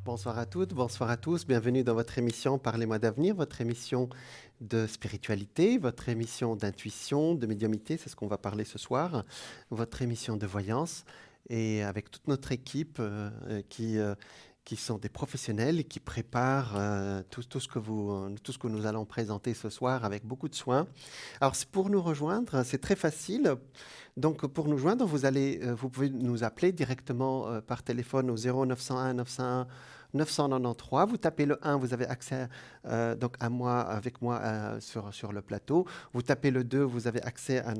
Bonsoir à toutes, bonsoir à tous. Bienvenue dans votre émission Parlez-moi d'avenir, votre émission de spiritualité, votre émission d'intuition, de médiumnité, c'est ce qu'on va parler ce soir, votre émission de voyance. Et avec toute notre équipe qui sont des professionnels et qui préparent tout ce que nous allons présenter ce soir avec beaucoup de soin. Alors, pour nous rejoindre, c'est très facile. Donc, pour nous joindre, vous pouvez nous appeler directement par téléphone au 0901 901 993. Vous tapez le 1, vous avez accès donc à moi, avec moi sur le plateau. Vous tapez le 2, vous avez accès à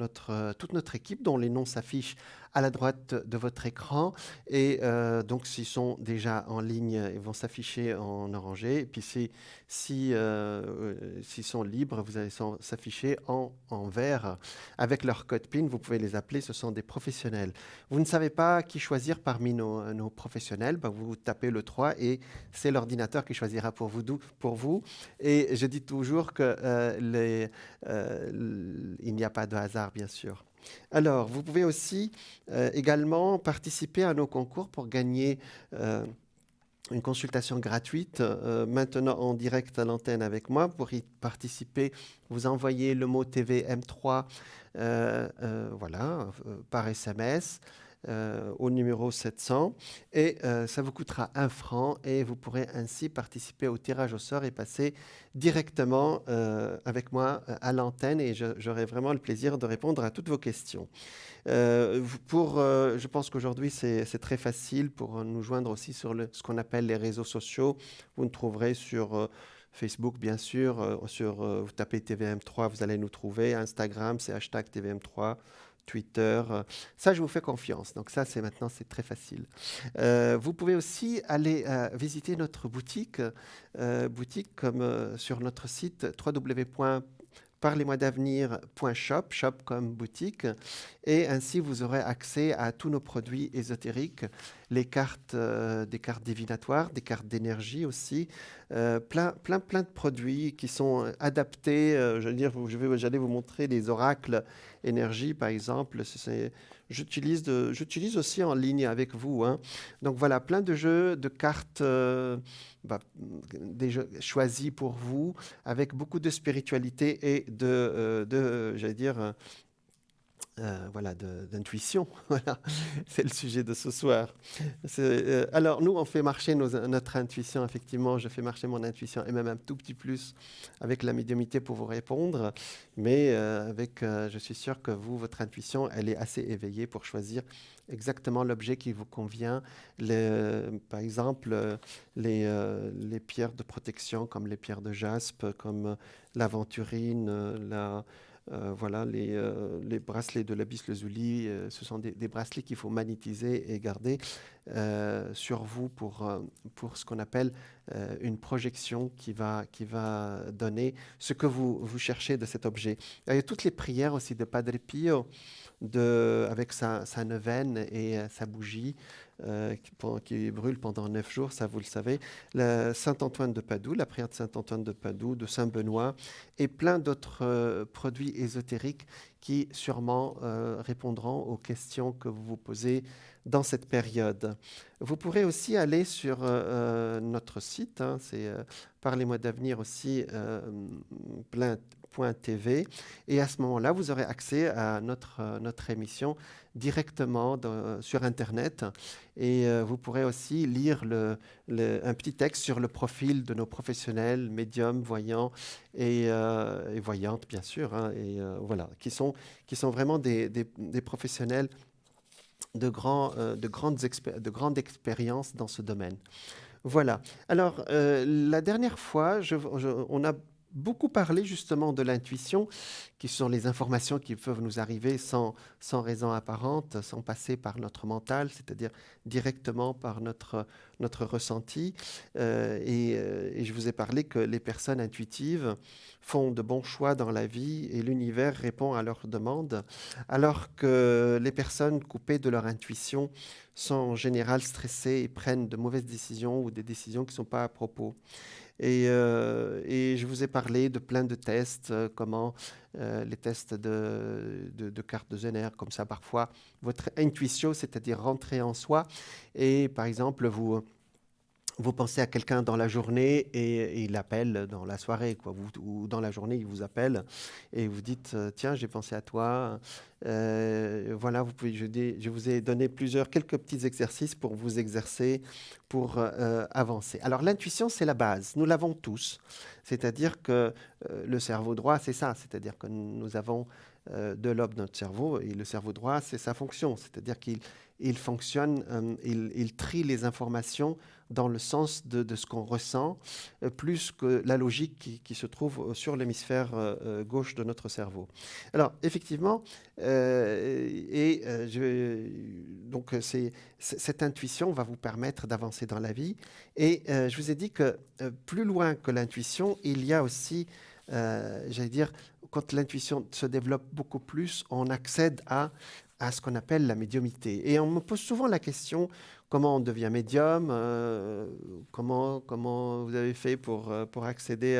toute notre équipe dont les noms s'affichent à la droite de votre écran. Et donc, s'ils sont déjà en ligne, ils vont s'afficher en orangé. Et puis, s'ils sont libres, vous allez s'afficher en vert avec leur code PIN. Vous pouvez les appeler, ce sont des professionnels. Vous ne savez pas qui choisir parmi nos professionnels, ben vous tapez le 3 et c'est l'ordinateur qui choisira pour vous. Et je dis toujours qu'il n'y a pas de hasard, bien sûr. Alors, vous pouvez aussi également participer à nos concours pour gagner une consultation gratuite maintenant en direct à l'antenne avec moi. Pour y participer, vous envoyez le mot TV M3 par SMS au numéro 700 et ça vous coûtera 1 franc et vous pourrez ainsi participer au tirage au sort et passer directement avec moi à l'antenne et j'aurai vraiment le plaisir de répondre à toutes vos questions. Je pense qu'aujourd'hui, c'est très facile pour nous joindre aussi sur ce qu'on appelle les réseaux sociaux. Vous nous trouverez sur Facebook, bien sûr. Vous tapez TVM3, vous allez nous trouver. Instagram, c'est hashtag TVM3. Twitter, ça je vous fais confiance. Donc ça maintenant c'est très facile. Vous pouvez aussi aller visiter notre boutique comme sur notre site www.parlez-moi-d'avenir.shop, shop comme boutique, et ainsi vous aurez accès à tous nos produits ésotériques, des cartes divinatoires, des cartes d'énergie aussi, plein de produits qui sont adaptés. J'allais vous montrer les oracles énergie, par exemple. J'utilise aussi en ligne avec vous, hein. Donc voilà, plein de jeux, de cartes des jeux choisis pour vous, avec beaucoup de spiritualité et j'allais dire, voilà, d'intuition. Voilà, c'est le sujet de ce soir. Alors, nous, on fait marcher notre intuition, effectivement. Je fais marcher mon intuition et même un tout petit plus avec la médiumnité pour vous répondre. Mais je suis sûr que votre intuition, elle est assez éveillée pour choisir exactement l'objet qui vous convient. Par exemple, les pierres de protection, comme les pierres de jaspe, comme l'aventurine, voilà, les bracelets de l'abysse lazuli, ce sont des bracelets qu'il faut magnétiser et garder sur vous pour ce qu'on appelle une projection qui va donner ce que vous cherchez de cet objet. Il y a toutes les prières aussi de Padre Pio avec sa neuvaine et sa bougie qui brûle pendant 9 jours, ça vous le savez. Saint Antoine de Padoue, la prière de Saint Antoine de Padoue, de Saint Benoît et plein d'autres produits ésotériques qui sûrement répondront aux questions que vous vous posez dans cette période. Vous pourrez aussi aller sur notre site, hein, c'est Parlez-moi d'avenir aussi, .tv, et à ce moment-là, vous aurez accès à notre émission directement sur Internet et vous pourrez aussi lire un petit texte sur le profil de nos professionnels, médiums, voyants et voyantes, bien sûr, hein, voilà, qui sont vraiment des professionnels de grande expérience dans ce domaine. Voilà. Alors, la dernière fois, on a beaucoup parlé justement de l'intuition, qui sont les informations qui peuvent nous arriver sans raison apparente, sans passer par notre mental, c'est-à-dire directement par notre ressenti. Et je vous ai parlé que les personnes intuitives font de bons choix dans la vie et l'univers répond à leurs demandes, alors que les personnes coupées de leur intuition sont en général stressées et prennent de mauvaises décisions ou des décisions qui ne sont pas à propos. Et je vous ai parlé de plein de tests, comment les tests de cartes de Zener, comme ça parfois, votre intuition, c'est-à-dire rentrer en soi, et par exemple, vous pensez à quelqu'un dans la journée et il appelle dans la soirée, quoi. Ou dans la journée, il vous appelle et vous dites tiens, j'ai pensé à toi. Voilà, je vous ai donné quelques petits exercices pour vous exercer, pour avancer. Alors, l'intuition, c'est la base. Nous l'avons tous. C'est-à-dire que le cerveau droit, c'est ça. C'est-à-dire que nous avons deux lobes de notre cerveau et le cerveau droit, c'est sa fonction. C'est-à-dire qu'il fonctionne, il trie les informations dans le sens de ce qu'on ressent, plus que la logique qui se trouve sur l'hémisphère gauche de notre cerveau. Alors, effectivement, donc cette intuition va vous permettre d'avancer dans la vie. Et je vous ai dit que plus loin que l'intuition, il y a aussi, j'allais dire, quand l'intuition se développe beaucoup plus, on accède à ce qu'on appelle la médiumnité. Et on me pose souvent la question, comment on devient médium, comment vous avez fait pour accéder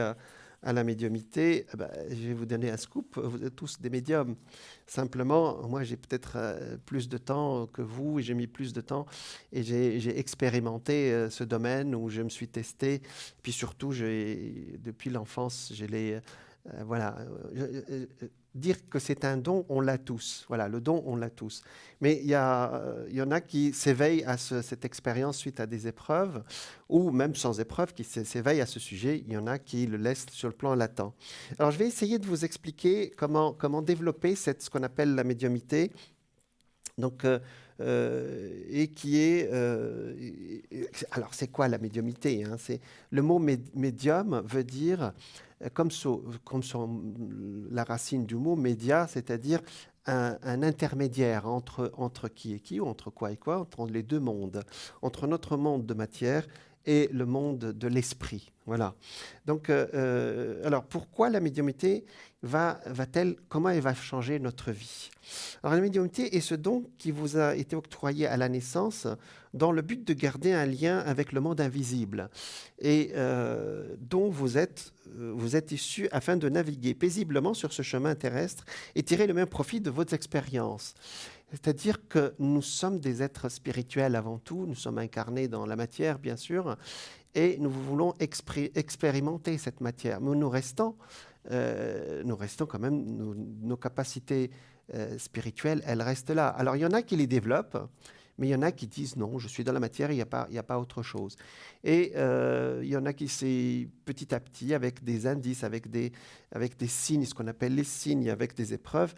à la médiumité. Eh ben, je vais vous donner un scoop, vous êtes tous des médiums. Simplement, moi j'ai peut-être plus de temps que vous, et j'ai mis plus de temps, et j'ai expérimenté ce domaine où je me suis testé. Puis surtout, depuis l'enfance, j'ai voilà, dire que c'est un don, on l'a tous. Voilà, le don, on l'a tous. Mais il y en a qui s'éveillent à cette expérience suite à des épreuves, ou même sans épreuve, qui s'éveillent à ce sujet. Il y en a qui le laissent sur le plan latent. Alors, je vais essayer de vous expliquer comment développer ce qu'on appelle la médiumité. Donc, et qui est... alors, c'est quoi la médiumité, hein? Le mot médium veut dire, la racine du mot média, c'est-à-dire un intermédiaire entre qui et qui, ou entre quoi et quoi, entre les deux mondes, entre notre monde de matière et le monde de l'esprit. Donc, alors, pourquoi la médiumité comment elle va changer notre vie? Alors, la médiumnité est ce don qui vous a été octroyé à la naissance dans le but de garder un lien avec le monde invisible et dont vous êtes issu afin de naviguer paisiblement sur ce chemin terrestre et tirer le même profit de votre expérience. C'est-à-dire que nous sommes des êtres spirituels avant tout, nous sommes incarnés dans la matière, bien sûr, et nous voulons expérimenter cette matière. Mais nous restons quand même, nos capacités spirituelles, elles restent là. Alors, il y en a qui les développent, mais il y en a qui disent non, je suis dans la matière, il n'y a pas autre chose. Et il y en a qui, c'est petit à petit, avec des indices, avec des signes, ce qu'on appelle les signes, avec des épreuves,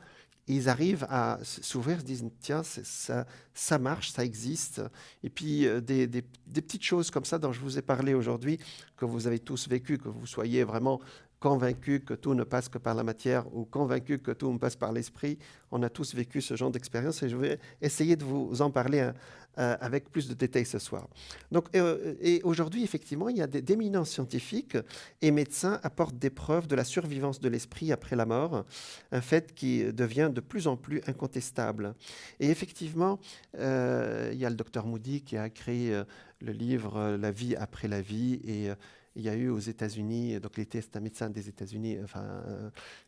ils arrivent à s'ouvrir, se disent tiens, ça marche, ça existe. Et puis des petites choses comme ça dont je vous ai parlé aujourd'hui, que vous avez tous vécu, que vous soyez vraiment convaincus que tout ne passe que par la matière ou convaincus que tout ne passe par l'esprit. On a tous vécu ce genre d'expérience et je vais essayer de vous en parler avec plus de détails ce soir. Donc, et aujourd'hui, effectivement, il y a d'éminents scientifiques et médecins apportent des preuves de la survivance de l'esprit après la mort, un fait qui devient de plus en plus incontestable. Et effectivement, il y a le docteur Moody qui a créé le livre La vie après la vie et il y a eu aux États-Unis, donc il était un médecin des États-Unis, enfin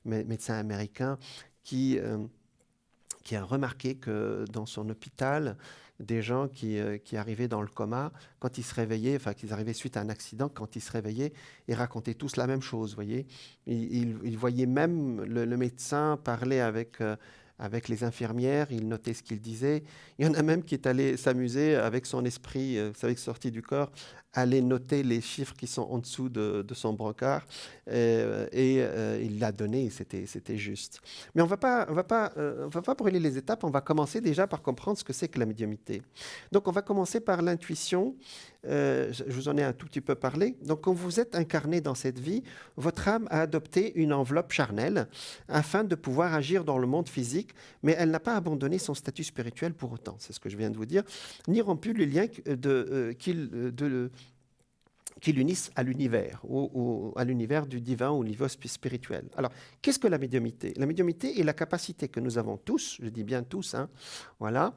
médecin américain, qui a remarqué que dans son hôpital, des gens qui arrivaient dans le coma, quand ils se réveillaient, enfin qu'ils arrivaient suite à un accident, quand ils se réveillaient, ils racontaient tous la même chose, vous voyez. Ils voyaient même le médecin parler avec les infirmières, il notait ce qu'il disait. Il y en a même qui est allé s'amuser avec son esprit, vous savez, sorti du corps, aller noter les chiffres qui sont en dessous de son brancard il l'a donné, c'était juste. Mais on va pas brûler les étapes, on va commencer déjà par comprendre ce que c'est que la médiumnité. Donc on va commencer par l'intuition. Je vous en ai un tout petit peu parlé. Donc quand vous êtes incarné dans cette vie, votre âme a adopté une enveloppe charnelle afin de pouvoir agir dans le monde physique, mais elle n'a pas abandonné son statut spirituel pour autant, c'est ce que je viens de vous dire, ni rompu le lien qui l'unissent à l'univers, à l'univers du divin, au niveau spirituel. Alors, qu'est-ce que la médiumnité? La médiumnité est la capacité que nous avons tous, je dis bien tous, hein, voilà,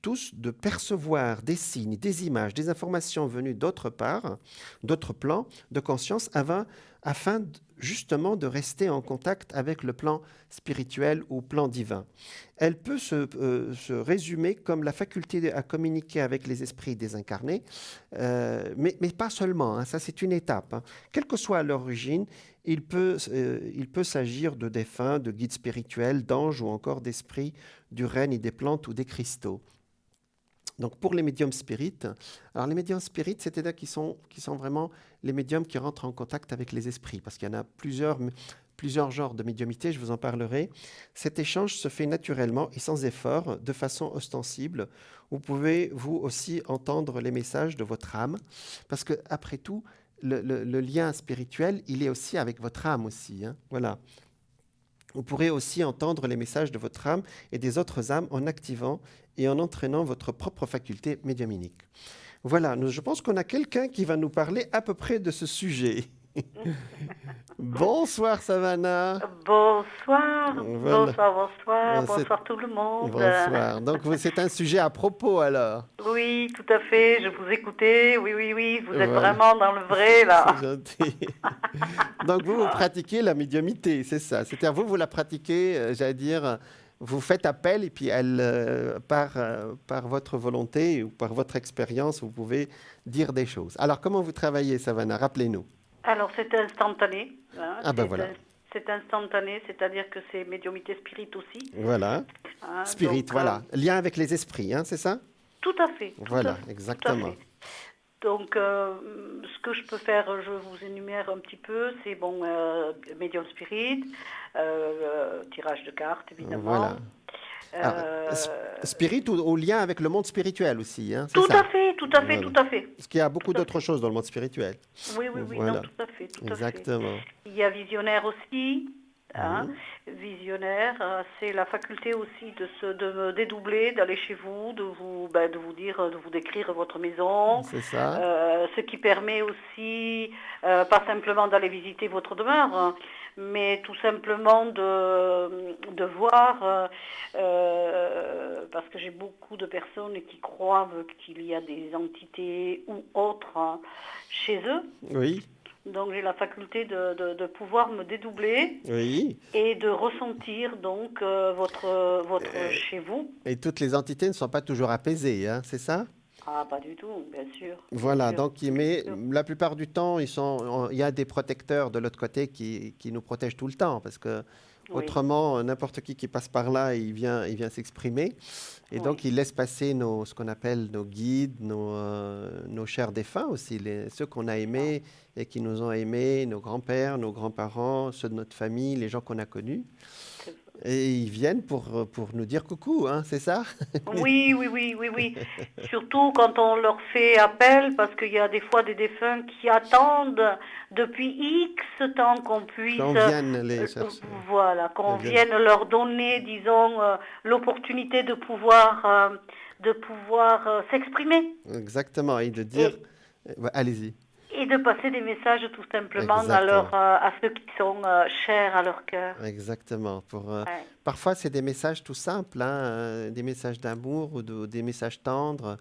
tous, de percevoir des signes, des images, des informations venues d'autre part, d'autres plans de conscience, afin justement de rester en contact avec le plan spirituel ou plan divin. Elle peut se résumer comme la faculté à communiquer avec les esprits désincarnés, mais pas seulement, hein, ça c'est une étape. Hein. Quelle que soit l'origine, il peut s'agir de défunts, de guides spirituels, d'anges ou encore d'esprits du règne des plantes ou des cristaux. Donc pour les médiums spirites, alors les médiums spirites, c'est-à-dire qui sont vraiment les médiums qui rentrent en contact avec les esprits, parce qu'il y en a plusieurs genres de médiumité, je vous en parlerai. Cet échange se fait naturellement et sans effort, de façon ostensible. Vous pouvez, vous aussi, entendre les messages de votre âme, parce que après tout, le lien spirituel, il est aussi avec votre âme aussi. Hein, voilà. Vous pourrez aussi entendre les messages de votre âme et des autres âmes en activant et en entraînant votre propre faculté médiumnique. Voilà, je pense qu'on a quelqu'un qui va nous parler à peu près de ce sujet. Bonsoir Savannah. Bonsoir, Voilà. C'est- bonsoir tout le monde. Bonsoir. Donc c'est un sujet à propos alors. Oui, tout à fait, je vous écoutais, oui, vous êtes Voilà. vraiment dans le vrai là. C'est gentil. Donc vous pratiquez la médiumnité, c'est ça. C'est-à-dire vous la pratiquez, j'allais dire, vous faites appel et puis par votre volonté ou par votre expérience, vous pouvez dire des choses. Alors comment vous travaillez, Savannah? Rappelez-nous. Alors c'est instantané, hein, Ah ben voilà. c'est instantané, c'est-à-dire que c'est médiumité spirit aussi. Voilà. Hein, Spirit, donc, voilà. Lien avec les esprits, hein, c'est ça? tout à fait, Voilà, tout à exactement. fait. Donc, ce que je peux faire, je vous énumère un petit peu, c'est bon, médium spirit, tirage de cartes évidemment. Voilà. Alors, spirit au lien avec le monde spirituel aussi, hein, c'est Tout ça? à fait, tout à fait, Voilà. tout à fait. Parce qu'il y a beaucoup Tout à d'autres choses dans le monde spirituel. Oui, Voilà. non, tout à fait, tout à fait. Exactement. Il y a visionnaire aussi. Hein. Mhm. Visionnaire, c'est la faculté aussi de me dédoubler, d'aller chez vous, de vous dire, de vous décrire votre maison. C'est ça. Ce qui permet aussi, pas simplement d'aller visiter votre demeure, hein, mais tout simplement de voir, parce que j'ai beaucoup de personnes qui croient qu'il y a des entités ou autres hein, chez eux. Oui, Donc j'ai la faculté de pouvoir me dédoubler oui. et de ressentir donc votre chez vous. Et toutes les entités ne sont pas toujours apaisées, hein, c'est ça? Ah, pas du tout, bien sûr. Voilà, Bien sûr, donc mais bien sûr. la plupart du temps, il y a des protecteurs de l'autre côté qui nous protègent tout le temps, parce que Oui, autrement, n'importe qui passe par là, il vient s'exprimer. Et donc, oui, il laisse passer ce qu'on appelle nos guides, nos chers défunts aussi, ceux qu'on a ça, aimés et qui nous ont aimés, nos grands-pères, nos grands-parents, ceux de notre famille, les gens qu'on a connus. c'est- Et ils viennent pour nous dire coucou, hein, c'est ça? oui. Surtout quand on leur fait appel, parce qu'il y a des fois des défunts qui attendent depuis X temps qu'on puisse, Qu'on vienne les chercher. voilà, qu'on Ils viennent. vienne leur donner, disons, l'opportunité de pouvoir s'exprimer. Exactement, et de dire, Et, ouais, allez-y. et de passer des messages tout simplement Exactement. à ceux qui sont chers à leur cœur. Exactement. Ouais. Parfois, c'est des messages tout simples, hein, des messages d'amour ou des messages tendres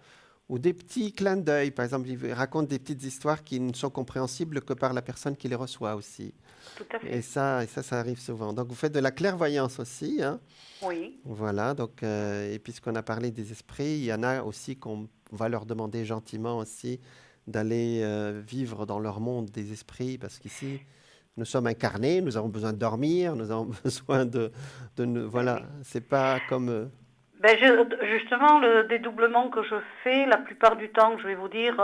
ou des petits clins d'œil. Par exemple, ils racontent des petites histoires qui ne sont compréhensibles que par la personne qui les reçoit aussi. Tout à Et fait. ça arrive souvent. Donc, vous faites de la clairvoyance aussi, hein. Oui, Voilà. Donc, et puisqu'on a parlé des esprits, il y en a aussi qu'on va leur demander gentiment aussi d'aller vivre dans leur monde des esprits, parce qu'ici, nous sommes incarnés, nous avons besoin de dormir, nous avons besoin ben voilà, oui. c'est pas comme... Justement, le dédoublement que je fais, la plupart du temps, je vais vous dire,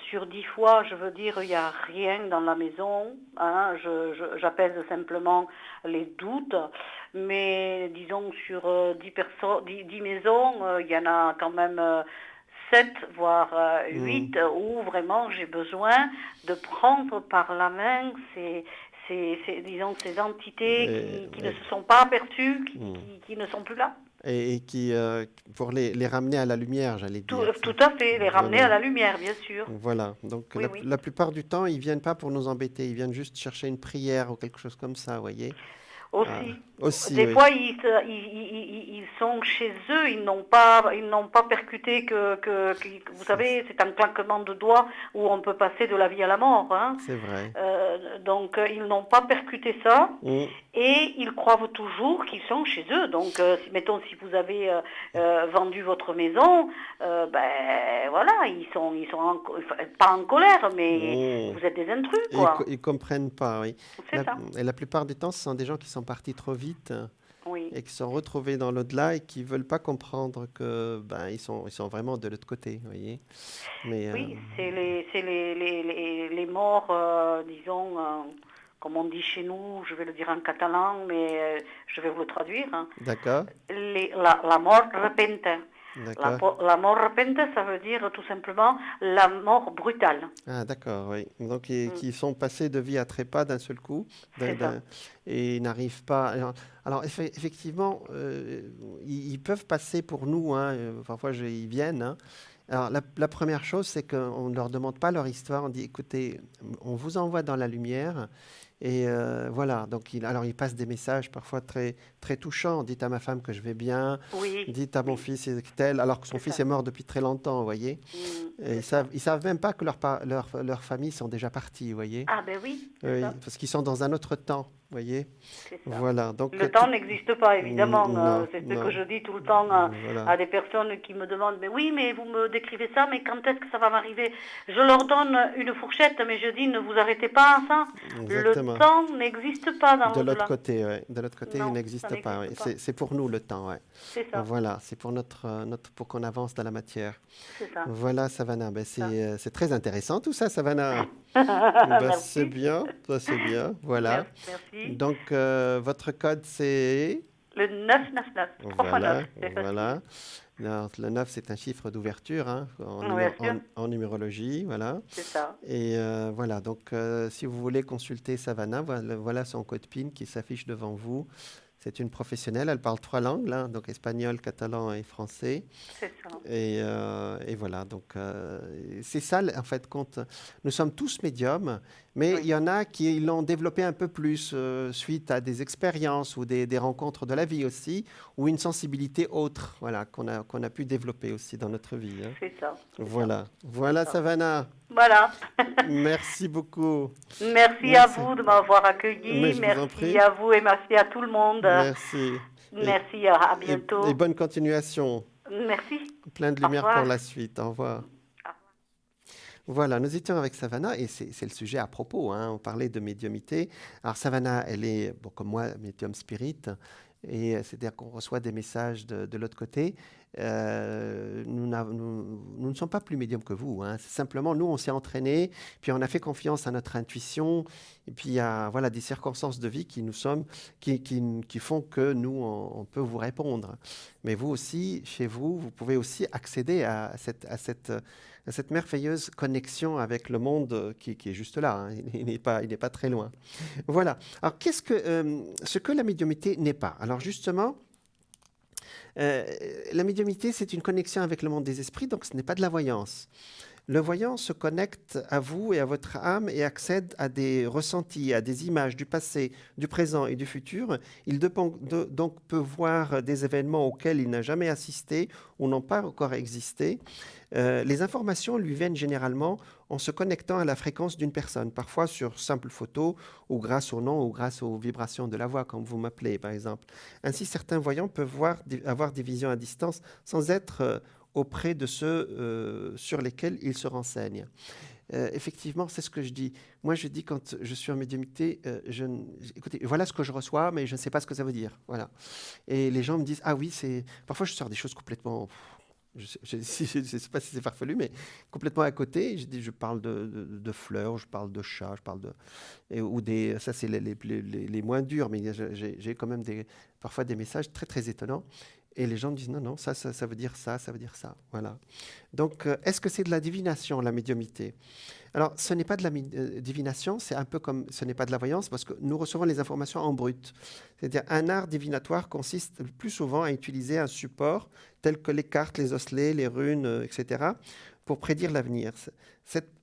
sur 10 fois, je veux dire, il n'y a rien dans la maison. Hein, j'apaise simplement les doutes. Mais disons, sur 10 personnes, 10 maisons, il y en a quand même 7, voire Hmm. 8, où vraiment j'ai besoin de prendre par la main disons, ces entités et, qui ne se sont pas aperçues, hmm. qui ne sont plus là. Et qui, pour les ramener à la lumière, j'allais Tout, dire. tout à fait, les ramener à Voilà. la lumière, bien sûr. Voilà. Donc, Oui, oui. la plupart du temps, ils viennent pas pour nous embêter, ils viennent juste chercher une prière ou quelque chose comme ça, vous voyez? Ah, Aussi. aussi, Des oui. fois, ils sont chez eux, ils n'ont pas percuté vous savez, c'est un claquement de doigts où on peut passer de la vie à la mort, hein. C'est vrai. Donc, ils n'ont pas percuté ça Mm. et ils croient toujours qu'ils sont chez eux. Donc, mettons, si vous avez vendu votre maison, ben voilà, pas en colère, mais Mm. vous êtes des intrus, Et quoi. ils comprennent pas, oui. C'est ça. Et la plupart du temps, ce sont des gens qui sont partis trop vite Oui. et qui sont retrouvés dans l'au-delà et qui veulent pas comprendre que ben ils sont vraiment de l'autre côté, vous voyez. Mais Oui, c'est les morts, disons, comme on dit chez nous, je vais le dire en catalan, mais je vais vous le traduire, hein. d'accord, La mort repente. d'accord. La mort repente, ça veut dire tout simplement la mort brutale. Ah, d'accord, oui. Donc, Mm, qui sont passés de vie à trépas d'un seul coup d'un- c'est ça. d'un- et n'arrivent pas. Alors, effectivement, ils peuvent passer pour nous, hein, parfois, ils viennent, hein. Alors, la première chose, c'est qu'on ne leur demande pas leur histoire. On dit, écoutez, on vous envoie dans la lumière. Et voilà, donc alors ils passent des messages parfois très, très touchants. Dites à ma femme que je vais bien, Oui, dites à mon oui, fils tel, alors que son c'est fils ça. est mort depuis très longtemps, vous voyez. Et C'est ça. ils savent même pas que leur famille sont déjà partis, vous voyez. Ah ben oui, c'est Oui, ça. parce qu'ils sont dans un autre temps, vous voyez. C'est ça. Voilà, donc Le temps n'existe pas, évidemment. non, C'est ce que non, je dis tout le temps voilà, à des personnes qui me demandent, mais oui, mais vous me décrivez ça, mais quand est-ce que ça va m'arriver? Je leur donne une fourchette, mais je dis, ne vous arrêtez pas à ça. Le exactement. temps n'existe pas dans De l'autre l'au-delà. côté, ouais. De l'autre côté, il Non, ça n'existe pas. Ouais. n'existe pas. C'est pour nous le temps, ouais. C'est ça, Voilà, c'est pour pour qu'on avance dans la matière. c'est ça, Voilà, Savannah. Ben, ça. c'est très intéressant tout ça, Savannah. Ben, c'est Merci. bien, ben, c'est bien. Voilà. Merci. Donc, votre code, c'est... Le 999, 3 fois 9, Voilà, c'est facile. voilà. Alors, le 9, c'est un chiffre d'ouverture hein, Bien sûr, en numérologie. Voilà. c'est ça. Et voilà, donc si vous voulez consulter Savannah, voilà son code PIN qui s'affiche devant vous. C'est une professionnelle, elle parle 3 langues, là, donc espagnol, catalan et français. C'est ça. Et voilà, donc c'est ça, en fait, compte. Nous sommes tous médiums, mais il Oui, y en a qui l'ont développé un peu plus suite à des expériences ou des rencontres de la vie aussi, ou une sensibilité autre, voilà, qu'on a pu développer aussi dans notre vie. Hein. c'est ça. C'est ça. Voilà, C'est voilà, ça. Savannah. Voilà. Merci beaucoup. Merci à Merci. vous de m'avoir Mais accueilli. je vous en Merci prie. à vous et merci à tout le monde. Merci. Et, Merci, à et bientôt. bonne continuation. Merci. Plein de Au lumière pour revoir. la suite. Au revoir. Voilà, nous étions avec Savannah et c'est le sujet à propos. Hein, on parlait de médiumité. Alors Savannah, elle est, bon, comme moi, médium spirit. Et c'est-à-dire qu'on reçoit des messages de l'autre côté. Nous ne sommes pas plus médiums que vous. Hein. C'est simplement, nous, on s'est entraînés, puis on a fait confiance à notre intuition. Et puis, il y a voilà, des circonstances de vie qui font que nous, on peut vous répondre. Mais vous aussi, chez vous, vous pouvez aussi accéder à cette merveilleuse connexion avec le monde qui est juste là. Hein. Il n'est pas très loin. Voilà. Alors, ce que la médiumité n'est pas? Alors, justement, la médiumité, c'est une connexion avec le monde des esprits, donc ce n'est pas de la voyance. Le voyant se connecte à vous et à votre âme et accède à des ressentis, à des images du passé, du présent et du futur. Il donc peut voir des événements auxquels il n'a jamais assisté ou n'ont pas encore existé. Les informations lui viennent généralement en se connectant à la fréquence d'une personne, parfois sur simple photo ou grâce au nom ou grâce aux vibrations de la voix, comme vous m'appelez par exemple. Ainsi, certains voyants peuvent avoir des visions à distance sans être auprès de ceux sur lesquels ils se renseignent. Effectivement, c'est ce que je dis. Moi, je dis quand je suis en médiumnité, écoutez, voilà ce que je reçois, mais je ne sais pas ce que ça veut dire. Voilà. Et les gens me disent, ah oui, c'est. Parfois, je sors des choses complètement. Je ne sais pas si c'est farfelu, mais complètement à côté. Je parle de fleurs, je parle de chats, je parle ça, c'est les moins durs, mais j'ai quand même parfois des messages très, très étonnants. Et les gens me disent non, non, ça veut dire ça, ça veut dire ça. Voilà. Donc, est-ce que c'est de la divination, la médiumité? Alors, ce n'est pas de la divination, c'est un peu comme ce n'est pas de la voyance, parce que nous recevons les informations en brut. C'est-à-dire, un art divinatoire consiste le plus souvent à utiliser un support tel que les cartes, les osselets, les runes, etc., pour prédire l'avenir.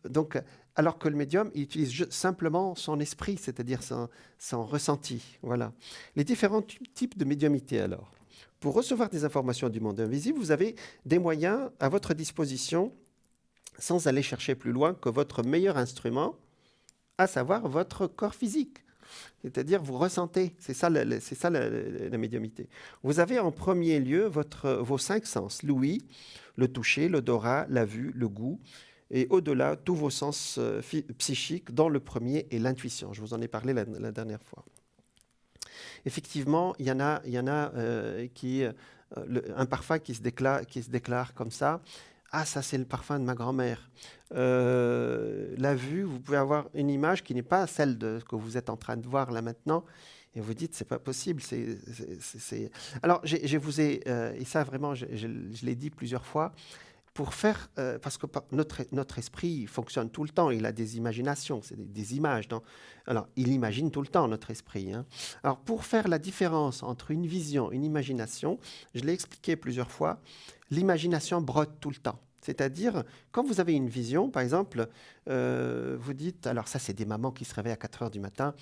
Donc, alors que le médium il utilise simplement son esprit, c'est-à-dire son ressenti. Voilà. Les différents types de médiumnité alors. Pour recevoir des informations du monde invisible, vous avez des moyens à votre disposition sans aller chercher plus loin que votre meilleur instrument, à savoir votre corps physique. C'est-à-dire, vous ressentez, c'est ça la médiumnité. Vous avez en premier lieu vos 5 sens, l'ouïe, le toucher, l'odorat, la vue, le goût, et au-delà, tous vos sens psychiques, dont le premier est l'intuition. Je vous en ai parlé la dernière fois. Effectivement, il y en a un parfum qui se déclare comme ça. Ah, ça, c'est le parfum de ma grand-mère. La vue, vous pouvez avoir une image qui n'est pas celle de ce que vous êtes en train de voir là maintenant, et vous dites, c'est pas possible. Alors, et ça vraiment, je l'ai dit plusieurs fois, pour faire, parce que notre esprit fonctionne tout le temps, il a des imaginations, c'est des images. Alors, il imagine tout le temps, notre esprit. Hein. Alors, pour faire la différence entre une vision et une imagination, je l'ai expliqué plusieurs fois, l'imagination brode tout le temps. C'est-à-dire, quand vous avez une vision, par exemple, vous dites, alors ça, c'est des mamans qui se réveillent à 4 heures du matin,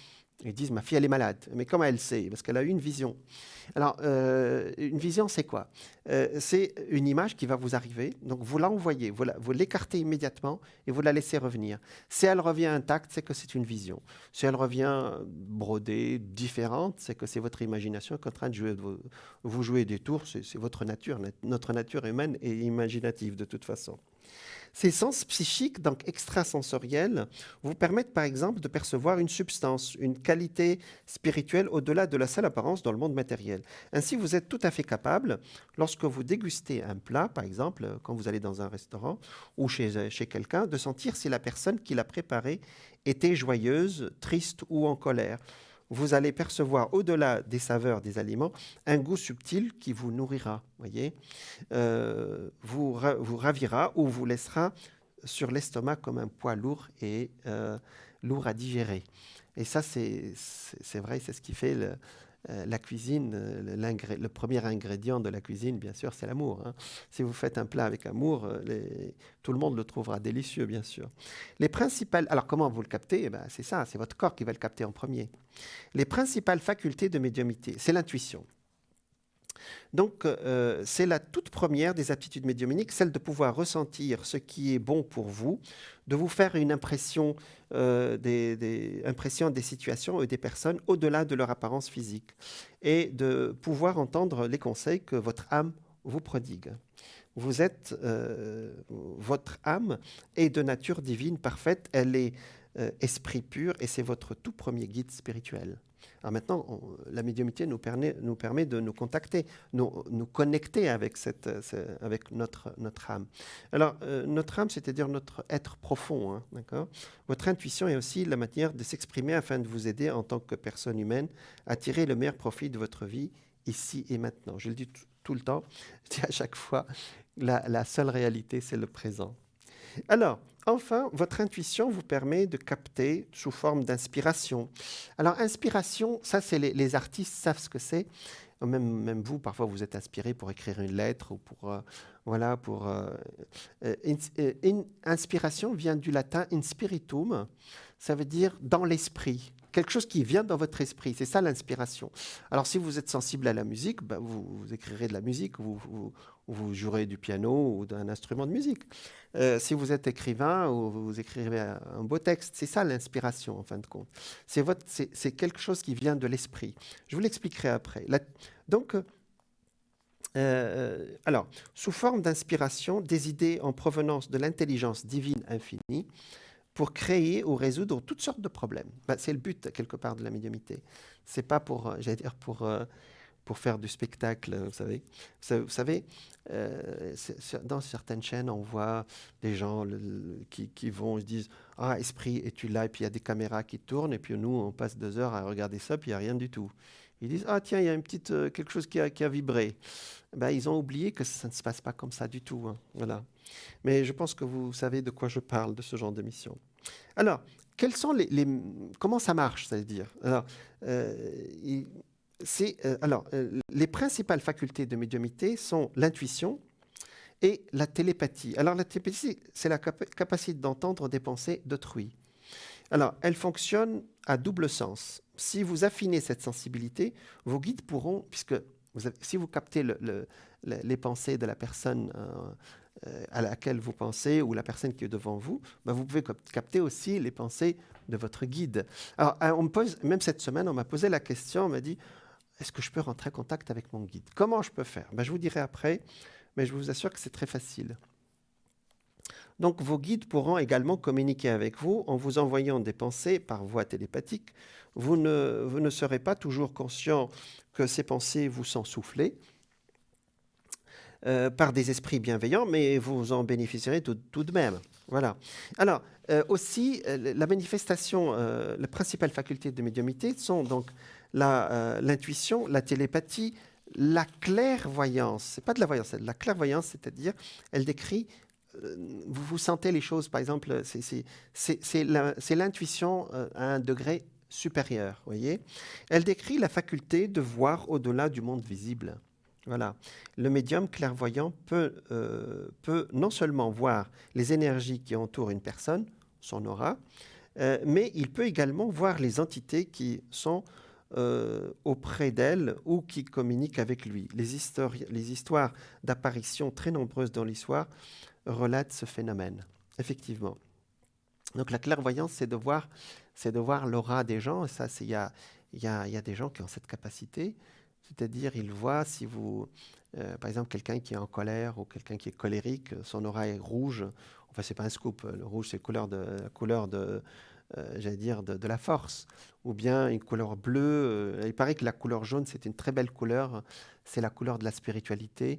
et disent, ma fille, elle est malade. Mais comment elle sait? Parce qu'elle a eu une vision. Alors, une vision, c'est quoi? C'est une image qui va vous arriver. Donc, vous l'envoyez, vous l'écartez immédiatement et vous la laissez revenir. Si elle revient intacte, c'est que c'est une vision. Si elle revient brodée, différente, c'est que c'est votre imagination qui est en train de jouer. Vous jouez des tours, c'est votre nature. Notre nature humaine est imaginative de toute façon. Ces sens psychiques, donc extrasensoriels, vous permettent par exemple de percevoir une substance, une qualité spirituelle au-delà de la seule apparence dans le monde matériel. Ainsi, vous êtes tout à fait capable, lorsque vous dégustez un plat, par exemple, quand vous allez dans un restaurant ou chez quelqu'un, de sentir si la personne qui l'a préparé était joyeuse, triste ou en colère. Vous allez percevoir au-delà des saveurs des aliments un goût subtil qui vous nourrira, voyez, vous ravira ou vous laissera sur l'estomac comme un poids lourd et lourd à digérer. Et ça, c'est vrai, c'est ce qui fait la cuisine. Le premier ingrédient de la cuisine, bien sûr, c'est l'amour. Hein. Si vous faites un plat avec amour, tout le monde le trouvera délicieux, bien sûr. Les principales... Alors, comment vous le captez? Eh ben, c'est ça, c'est votre corps qui va le capter en premier. Les principales facultés de médiumnité, c'est l'intuition. Donc, c'est la toute première des aptitudes médiumniques, celle de pouvoir ressentir ce qui est bon pour vous, de vous faire une impression, des situations et des personnes au-delà de leur apparence physique, et de pouvoir entendre les conseils que votre âme vous prodigue. Votre âme est de nature divine parfaite, elle est esprit pur, et c'est votre tout premier guide spirituel. Alors maintenant, la médiumnité nous permet de nous contacter, nous connecter avec, avec notre âme. Alors, notre âme, c'est-à-dire notre être profond. Hein, d'accord ? Votre intuition est aussi la manière de s'exprimer afin de vous aider en tant que personne humaine à tirer le meilleur profit de votre vie ici et maintenant. Je le dis tout le temps, je dis à chaque fois, la seule réalité, c'est le présent. Alors, enfin, votre intuition vous permet de capter sous forme d'inspiration. Alors, inspiration, ça, c'est les artistes savent ce que c'est. Même vous, parfois, vous êtes inspiré pour écrire une lettre ou pour... inspiration vient du latin inspiritum, ça veut dire dans l'esprit. Quelque chose qui vient dans votre esprit, c'est ça l'inspiration. Alors si vous êtes sensible à la musique, ben, vous écrirez de la musique, vous jouerez du piano ou d'un instrument de musique. Si vous êtes écrivain, vous écrirez un beau texte, c'est ça l'inspiration en fin de compte. C'est quelque chose qui vient de l'esprit. Je vous l'expliquerai après. Alors, sous forme d'inspiration, des idées en provenance de l'intelligence divine infinie, pour créer ou résoudre toutes sortes de problèmes. Ben, c'est le but, quelque part, de la médiumnité. C'est pas pour, pour faire du spectacle, vous savez. Vous savez, dans certaines chaînes, on voit des gens qui vont, ils se disent « Ah, esprit, es-tu là ?» Et puis il y a des caméras qui tournent, et puis nous, on passe 2 heures à regarder ça, puis il n'y a rien du tout. Ils disent « Ah, tiens, il y a quelque chose qui a vibré. » Ben, ils ont oublié que ça ne se passe pas comme ça du tout. Hein. Voilà. Mais je pense que vous savez de quoi je parle, de ce genre de mission. Alors, quels sont comment ça marche, c'est-à-dire les principales facultés de médiumnité sont l'intuition et la télépathie. Alors la télépathie, c'est la capacité d'entendre des pensées d'autrui. Alors, elle fonctionne à double sens. Si vous affinez cette sensibilité, vos guides pourront, puisque si vous captez les pensées de la personne à laquelle vous pensez ou la personne qui est devant vous, ben vous pouvez capter aussi les pensées de votre guide. Alors, même cette semaine, on m'a posé la question, on m'a dit, est-ce que je peux rentrer en contact avec mon guide? Comment je peux faire? Ben, je vous dirai après, mais je vous assure que c'est très facile. Donc vos guides pourront également communiquer avec vous en vous envoyant des pensées par voie télépathique. Vous ne serez pas toujours conscient que ces pensées vous sont soufflées par des esprits bienveillants, mais vous en bénéficierez tout de même. Voilà. Alors, aussi, la manifestation, les principales facultés de médiumnité sont donc l'intuition, la télépathie, la clairvoyance. Ce n'est pas de la voyance, c'est de la clairvoyance, c'est-à-dire, elle décrit vous sentez les choses, par exemple, c'est l'intuition à un degré supérieur, voyez. Elle décrit la faculté de voir au-delà du monde visible. Voilà. Le médium clairvoyant peut non seulement voir les énergies qui entourent une personne, son aura, mais il peut également voir les entités qui sont auprès d'elle ou qui communiquent avec lui. Les histoires d'apparitions très nombreuses dans l'histoire relate ce phénomène, effectivement. Donc la clairvoyance, c'est de voir l'aura des gens. Et ça, il y a des gens qui ont cette capacité, c'est-à-dire ils voient si vous, par exemple, quelqu'un qui est en colère ou quelqu'un qui est colérique, son aura est rouge. Enfin, c'est pas un scoop. Le rouge, c'est la couleur de j'allais dire de la force, ou bien une couleur bleue. Il paraît que la couleur jaune, c'est une très belle couleur. C'est la couleur de la spiritualité.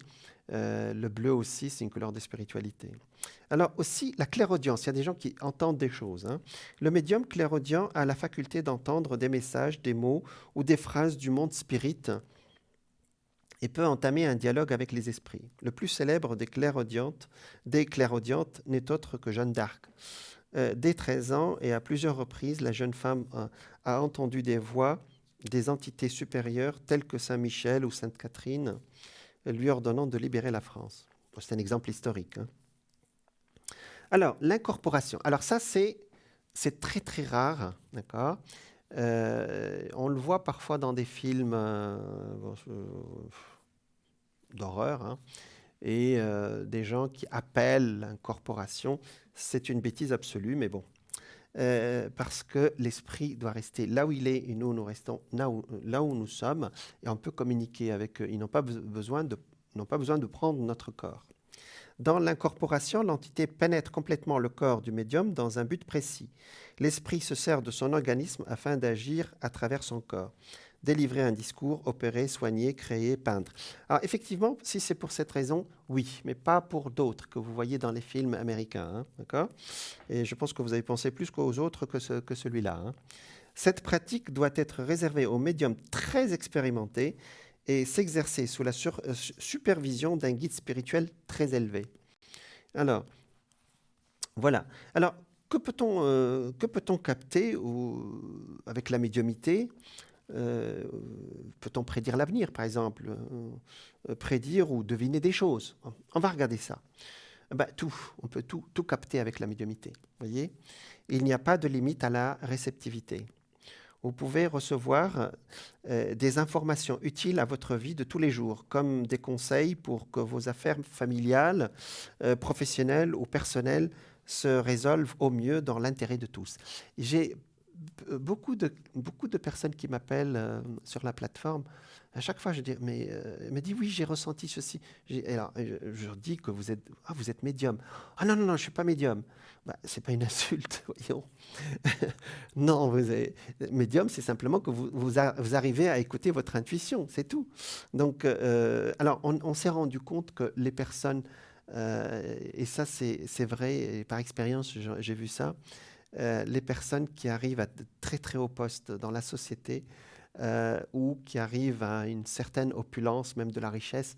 Le bleu aussi, c'est une couleur de spiritualité. Alors aussi, la clairaudience, il y a des gens qui entendent des choses. Hein. Le médium clairaudient a la faculté d'entendre des messages, des mots ou des phrases du monde spirit et peut entamer un dialogue avec les esprits. Le plus célèbre des clairaudientes n'est autre que Jeanne d'Arc. Dès 13 ans et à plusieurs reprises, la jeune femme a entendu des voix des entités supérieures telles que Saint Michel ou Sainte Catherine, lui ordonnant de libérer la France. C'est un exemple historique. Hein. Alors, l'incorporation. Alors ça, c'est très très rare, d'accord. On le voit parfois dans des films d'horreur, hein, et des gens qui appellent l'incorporation. C'est une bêtise absolue, mais bon. Parce que l'esprit doit rester là où il est et nous restons là où nous sommes et on peut communiquer avec eux. Ils n'ont pas besoin de prendre notre corps. Dans l'incorporation, l'entité pénètre complètement le corps du médium dans un but précis. L'esprit se sert de son organisme afin d'agir à travers son corps. Délivrer un discours, opérer, soigner, créer, peindre. Alors effectivement, si c'est pour cette raison, oui, mais pas pour d'autres que vous voyez dans les films américains, hein, d'accord ? Et je pense que vous avez pensé plus qu'aux autres que celui-là. Hein. Cette pratique doit être réservée aux médiums très expérimentés et s'exercer sous la supervision d'un guide spirituel très élevé. Alors, voilà. Alors, que peut-on capter avec la médiumité ? Peut-on prédire l'avenir, par exemple, prédire ou deviner des choses? On va regarder ça. On peut tout capter avec la médiumité. Voyez, il n'y a pas de limite à la réceptivité. Vous pouvez recevoir des informations utiles à votre vie de tous les jours, comme des conseils pour que vos affaires familiales, professionnelles ou personnelles se résolvent au mieux dans l'intérêt de tous. J'ai beaucoup de personnes qui m'appellent sur la plateforme. À chaque fois, je dis, elle me dit, oui, j'ai ressenti ceci. Alors, je leur dis que vous êtes médium. Ah non, je ne suis pas médium. Ce n'est pas une insulte, voyons. Non, médium, c'est simplement que vous arrivez à écouter votre intuition, c'est tout. Donc, alors, on s'est rendu compte que les personnes, et ça c'est vrai, et par expérience, j'ai vu ça, les personnes qui arrivent à de très très hauts postes dans la société ou qui arrivent à une certaine opulence, même de la richesse,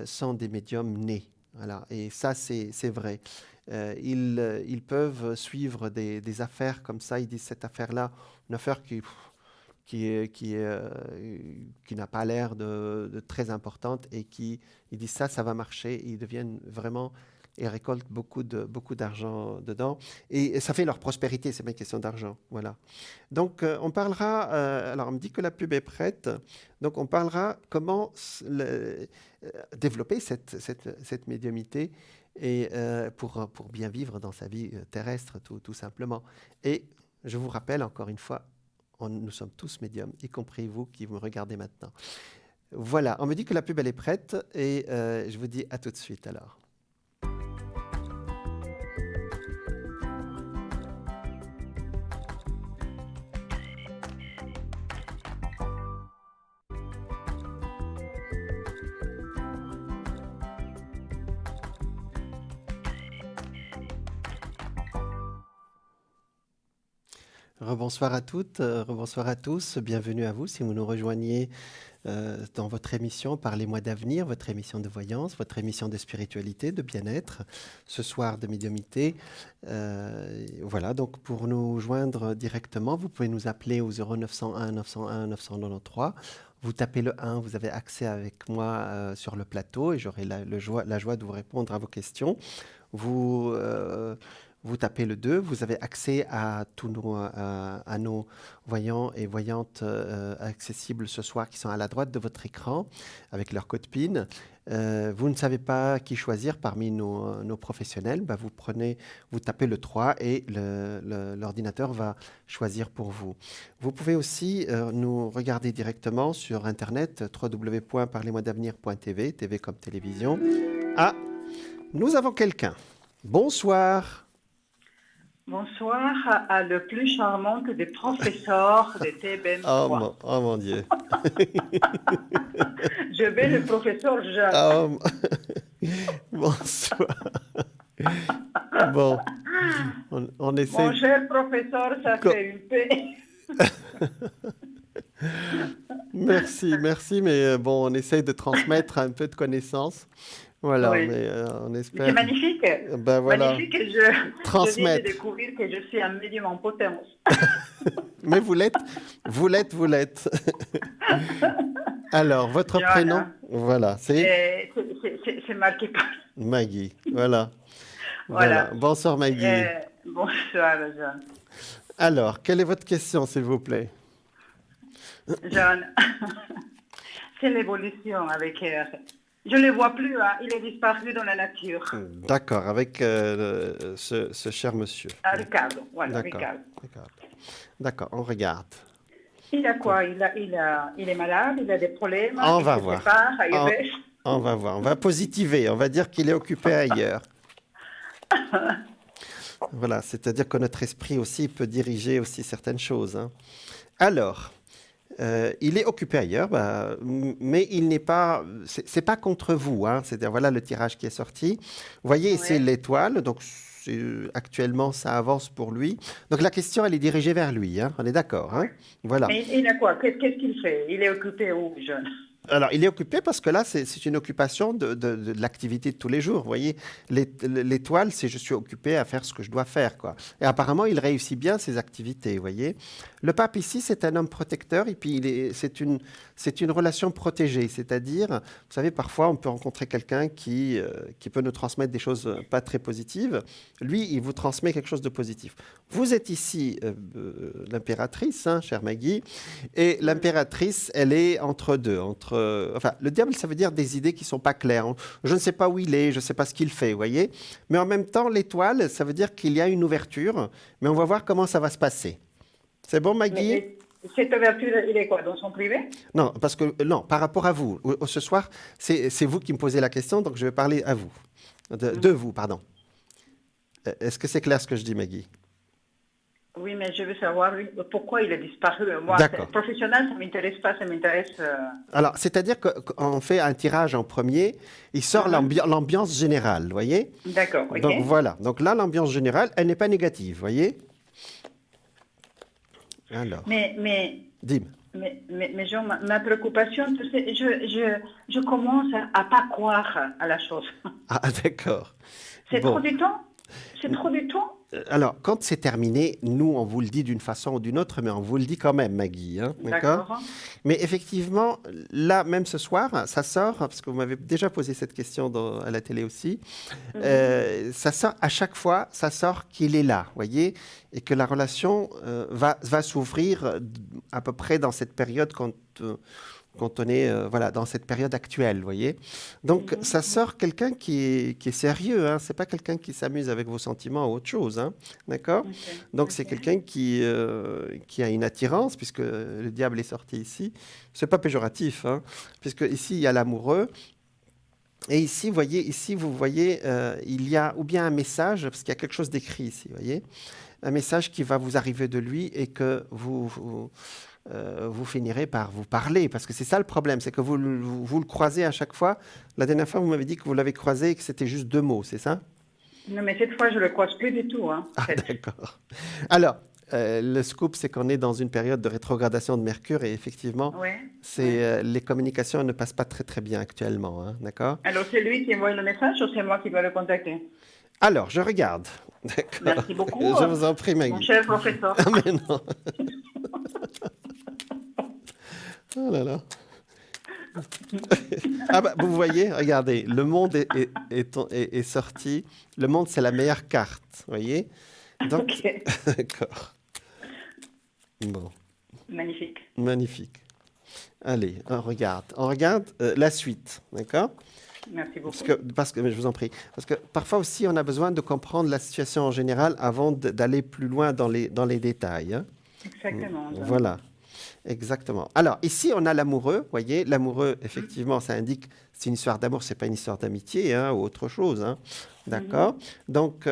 sont des médiums nés. Voilà. Et ça, c'est vrai. Ils peuvent suivre des affaires comme ça. Ils disent cette affaire-là, une affaire qui qui n'a pas l'air de très importante et ils disent ça va marcher. Et ils deviennent vraiment et récoltent beaucoup d'argent dedans. Et ça fait leur prospérité, c'est pas une question d'argent. Voilà. Donc, on parlera, alors on me dit que la pub est prête, donc on parlera comment développer cette médiumnité et pour bien vivre dans sa vie terrestre, tout simplement. Et je vous rappelle encore une fois, nous sommes tous médiums, y compris vous qui me regardez maintenant. Voilà, on me dit que la pub elle est prête et je vous dis à tout de suite alors. Rebonsoir à toutes, rebonsoir à tous, bienvenue à vous si vous nous rejoignez dans votre émission Parlez-moi d'avenir, votre émission de voyance, votre émission de spiritualité, de bien-être, ce soir de médiumnité. Voilà, donc pour nous joindre directement, vous pouvez nous appeler au 0901 901 993. Vous tapez le 1, vous avez accès avec moi sur le plateau et j'aurai la joie de vous répondre à vos questions. Vous tapez le 2, vous avez accès à tous nos voyants et voyantes accessibles ce soir qui sont à la droite de votre écran avec leur code PIN. Vous ne savez pas qui choisir parmi nos professionnels, vous tapez le 3 et l'ordinateur va choisir pour vous. Vous pouvez aussi nous regarder directement sur Internet, www.parlezmoi-d'avenir.tv, TV comme télévision. Ah, nous avons quelqu'un. Bonsoir. Bonsoir à le plus charmante des professeurs de TBM3. Oh mon Dieu. Je vais le professeur Jeanne. Oh, bonsoir. Bon, on essaie. Mon cher professeur, ça fait une paix. Merci, mais bon, on essaye de transmettre un peu de connaissances. Voilà, oui. Mais on espère. C'est magnifique. Ben voilà. Magnifique. Je viens de découvrir que je suis un médium en potence. Mais vous l'êtes. Alors, votre prénom, voilà, c'est marqué par Maggie. Voilà. Bonsoir Maggie. Bonsoir Jeanne. Alors, quelle est votre question, s'il vous plaît? Jeanne, c'est l'évolution avec... Je ne le vois plus, hein. Il est disparu dans la nature. D'accord, avec ce cher monsieur. Ricardo, voilà, Ricardo. D'accord, on regarde. Il a quoi? Il est malade, il a des problèmes. On va voir. On va voir, on va positiver, on va dire qu'il est occupé ailleurs. Voilà, c'est-à-dire que notre esprit aussi peut diriger aussi certaines choses. Hein. Alors... il est occupé ailleurs, mais il n'est pas, c'est pas contre vous, hein, c'est-à-dire voilà le tirage qui est sorti. Vous voyez, c'est l'étoile, donc actuellement ça avance pour lui. Donc la question elle est dirigée vers lui, hein, on est d'accord, hein, voilà. Mais il a quoi? Qu'est-ce qu'il fait? Il est occupé où, jeune? Alors, il est occupé parce que là, c'est une occupation de l'activité de tous les jours. Vous voyez, l'étoile, c'est je suis occupé à faire ce que je dois faire, quoi. Et apparemment, il réussit bien ses activités, vous voyez. Le pape ici, c'est un homme protecteur et puis c'est une relation protégée. C'est-à-dire, vous savez, parfois, on peut rencontrer quelqu'un qui peut nous transmettre des choses pas très positives. Lui, il vous transmet quelque chose de positif. Vous êtes ici l'impératrice, hein, chère Maggie, et l'impératrice, elle est entre deux, enfin, le diable, ça veut dire des idées qui ne sont pas claires. Je ne sais pas où il est, je ne sais pas ce qu'il fait, vous voyez. Mais en même temps, l'étoile, ça veut dire qu'il y a une ouverture, mais on va voir comment ça va se passer. C'est bon, Maggie? Mais cette ouverture, il est quoi? Dans son privé? Non, par rapport à vous. Ce soir, c'est vous qui me posez la question, donc je vais parler à vous. De vous, pardon. Est-ce que c'est clair ce que je dis, Maggie? Oui, mais je veux savoir pourquoi il a disparu. Moi, professionnel, ça ne m'intéresse pas, ça m'intéresse... Alors, c'est-à-dire qu'on fait un tirage en premier, il sort l'ambiance générale, vous voyez? D'accord, ok. Donc voilà, donc là, l'ambiance générale, elle n'est pas négative, vous voyez? Alors, dis-moi. Mais Jean, ma préoccupation, tu sais, je commence à ne pas croire à la chose. Ah, d'accord. C'est trop du temps? C'est trop du temps? Alors, quand c'est terminé, nous, on vous le dit d'une façon ou d'une autre, mais on vous le dit quand même, Maggie. Hein, d'accord? D'accord. Mais effectivement, là, même ce soir, ça sort, parce que vous m'avez déjà posé cette question à la télé aussi, ça sort à chaque fois, ça sort qu'il est là, voyez, et que la relation va s'ouvrir à peu près dans cette période quand on est voilà, dans cette période actuelle, vous voyez. Donc, ça sort quelqu'un qui est sérieux, hein. C'est pas quelqu'un qui s'amuse avec vos sentiments ou autre chose, hein. D'accord? Ok. Donc, Ok. c'est quelqu'un qui a une attirance, puisque le diable est sorti ici. C'est pas péjoratif, hein, puisque ici, il y a l'amoureux. Et ici, vous voyez, il y a ou bien un message, parce qu'il y a quelque chose d'écrit ici, vous voyez, un message qui va vous arriver de lui et que vous finirez par vous parler, parce que c'est ça le problème, c'est que vous le croisez à chaque fois. La dernière fois, vous m'avez dit que vous l'avez croisé et que c'était juste 2 mots, c'est ça? Non, mais cette fois, je ne le croise plus du tout. Hein, en Ah, fait. d'accord. Alors, le scoop, c'est qu'on est dans une période de rétrogradation de Mercure et effectivement, Ouais. les communications ne passent pas très très bien actuellement, hein, d'accord? Alors, c'est lui qui envoie le message ou c'est moi qui dois le contacter? Alors, je regarde. D'accord. Merci beaucoup, Je vous en prie, mon Maggie. cher professeur. Ah, mais non. Oh là là. Ah bah, vous voyez, regardez, le monde est sorti. Le monde, c'est la meilleure carte, vous voyez? Donc, Ok. d'accord. Bon, Magnifique. magnifique. Allez, on regarde. On regarde la suite, d'accord? Merci beaucoup. Mais je vous en prie. Parce que parfois aussi, on a besoin de comprendre la situation en général avant d'aller plus loin dans les détails, hein. Exactement. Voilà. Exactement. Alors, ici, on a l'amoureux. Vous voyez, l'amoureux, effectivement, ça indique c'est une histoire d'amour, c'est pas une histoire d'amitié, hein, ou autre chose, hein. D'accord? Donc,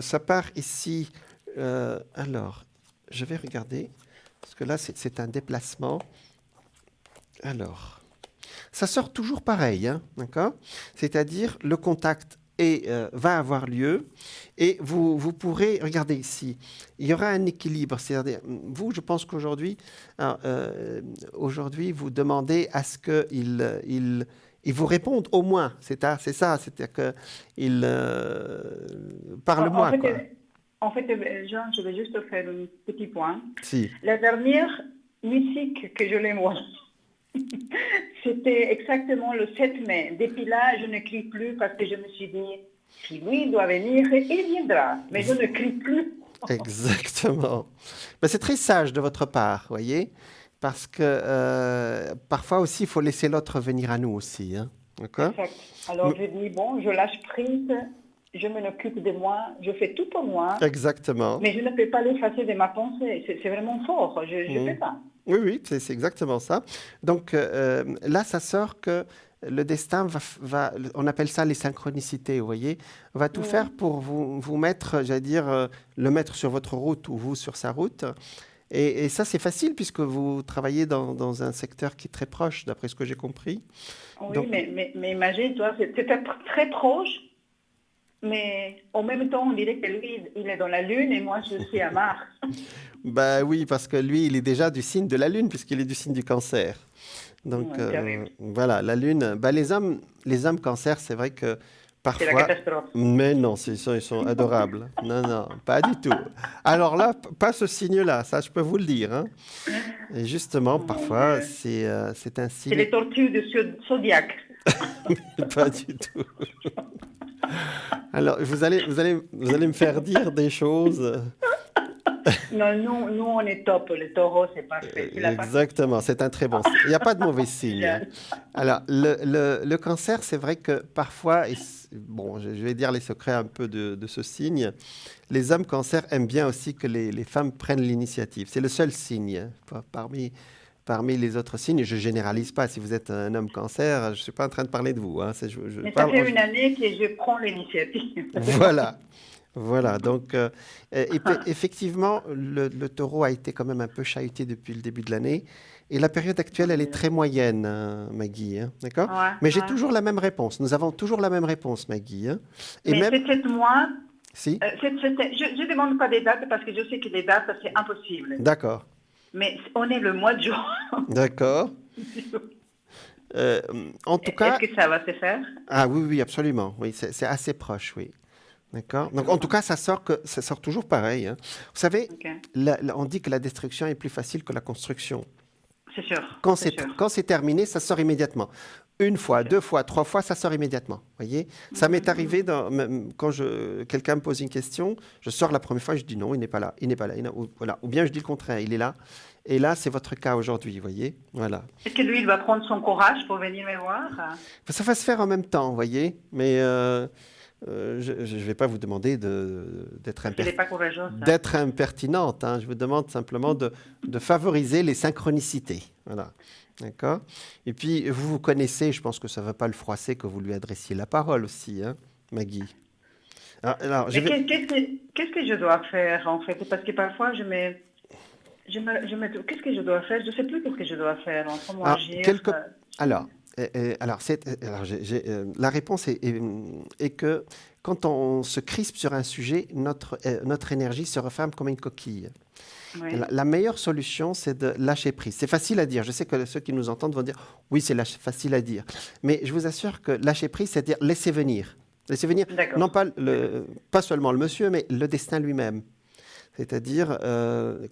ça part ici. Alors, je vais regarder, parce que là, c'est un déplacement. Alors, ça sort toujours pareil, hein, d'accord? C'est-à-dire, le contact va avoir lieu et vous pourrez, regardez ici, il y aura un équilibre. C'est-à-dire, vous, je pense qu'aujourd'hui, aujourd'hui, vous demandez à ce qu'il vous réponde au moins. C'est ça, c'est-à-dire qu'il parle-moi, quoi. En fait, Jean, je vais juste faire un petit point. Si. La dernière musique que je l'ai envoyée, c'était exactement le 7 mai. Depuis là, je ne crie plus parce que je me suis dit, si lui doit venir, il viendra. Mais je ne crie plus. Exactement. Ben, c'est très sage de votre part, voyez, parce que parfois aussi, il faut laisser l'autre venir à nous aussi, hein. D'accord? Exact. Alors je dis, bon, je lâche prise, je m'en occupe de moi, je fais tout pour moi, Exactement. mais je ne peux pas l'effacer de ma pensée. C'est vraiment fort, je ne peux pas. Oui, oui, c'est exactement ça. Donc là, ça sort que le destin on appelle ça les synchronicités, vous voyez, va tout faire pour vous mettre, j'allais dire, le mettre sur votre route ou vous sur sa route. Et ça, c'est facile puisque vous travaillez dans un secteur qui est très proche, d'après ce que j'ai compris. Oui, Donc, mais imagine, toi, c'est très proche, mais en même temps, on dirait que lui, il est dans la Lune et moi, je suis à Mars. bah oui, parce que lui, il est déjà du signe de la Lune puisqu'il est du signe du Cancer. Donc Terrible. voilà, la Lune, bah, les hommes Cancer, c'est vrai que C'est la parfois... catastrophe. Mais non, ils sont adorables. Non, non, pas du tout. Alors là, pas ce signe-là, ça je peux vous le dire, hein. Et justement, parfois, Dieu. c'est un C'est signe... les tortues de Zodiac. Pas du tout. Alors, vous allez me faire dire des choses... Non, nous, on est top. Le taureau, c'est parfait. Il a pas- Exactement, c'est un très bon signe. Il n'y a pas de mauvais signe, hein. Alors, le cancer, c'est vrai que parfois, bon, je vais dire les secrets un peu de ce signe, les hommes cancer aiment bien aussi que les femmes prennent l'initiative. C'est le seul signe, hein, parmi les autres signes. Je ne généralise pas. Si vous êtes un homme cancer, je ne suis pas en train de parler de vous, hein. Je Mais ça parle fait une année que je prends l'initiative. Voilà. Voilà, donc effectivement, le taureau a été quand même un peu chahuté depuis le début de l'année. Et la période actuelle, elle est très moyenne, hein, Maggie, hein, d'accord? Ouais, Mais j'ai ouais. toujours la même réponse. Nous avons toujours la même réponse, Maggie, hein. Et Mais même, c'est 7 mois. si, Je ne demande pas des dates parce que je sais que les dates, c'est impossible. d'accord, Mais on est le mois de juin. d'accord. En tout cas, Est-ce que ça va se faire? ah oui, oui, absolument, oui, c'est assez proche, oui. D'accord? Donc, en tout cas, ça sort toujours pareil, hein. Vous savez, Ok. on dit que la destruction est plus facile que la construction. C'est sûr, Quand c'est c'est, sûr, quand c'est terminé, ça sort immédiatement. Une c'est fois, sûr. deux fois, trois fois, ça sort immédiatement. Voyez? Ça m'est arrivé même quand quelqu'un me pose une question, je sors la première fois, je dis non, il n'est pas là, il n'est pas là. Voilà. Ou bien je dis le contraire, il est là. Et là, c'est votre cas aujourd'hui, voyez? Voilà. Est-ce que lui, il va prendre son courage pour venir me voir? Ça va se faire en même temps, voyez? Mais je ne vais pas vous demander Parce qu'il n'est pas courageux, ça. d'être impertinente, hein. Je vous demande simplement de favoriser les synchronicités. Voilà. D'accord? Et puis, vous connaissez, je pense que ça ne va pas le froisser que vous lui adressiez la parole aussi, hein, Maggie. Alors, Mais qu'est-ce que je dois faire, en fait? Parce que parfois, qu'est-ce que je dois faire? Je ne sais plus qu'est-ce que je dois faire. Comment alors, agir? alors, la réponse est que quand on se crispe sur un sujet, notre énergie se referme comme une coquille. Oui. La meilleure solution, c'est de lâcher prise. C'est facile à dire. Je sais que ceux qui nous entendent vont dire oui, c'est facile à dire. Mais je vous assure que lâcher prise, c'est dire laisser venir. Laisser venir, D'accord. non pas seulement le monsieur, mais le destin lui-même. C'est-à-dire,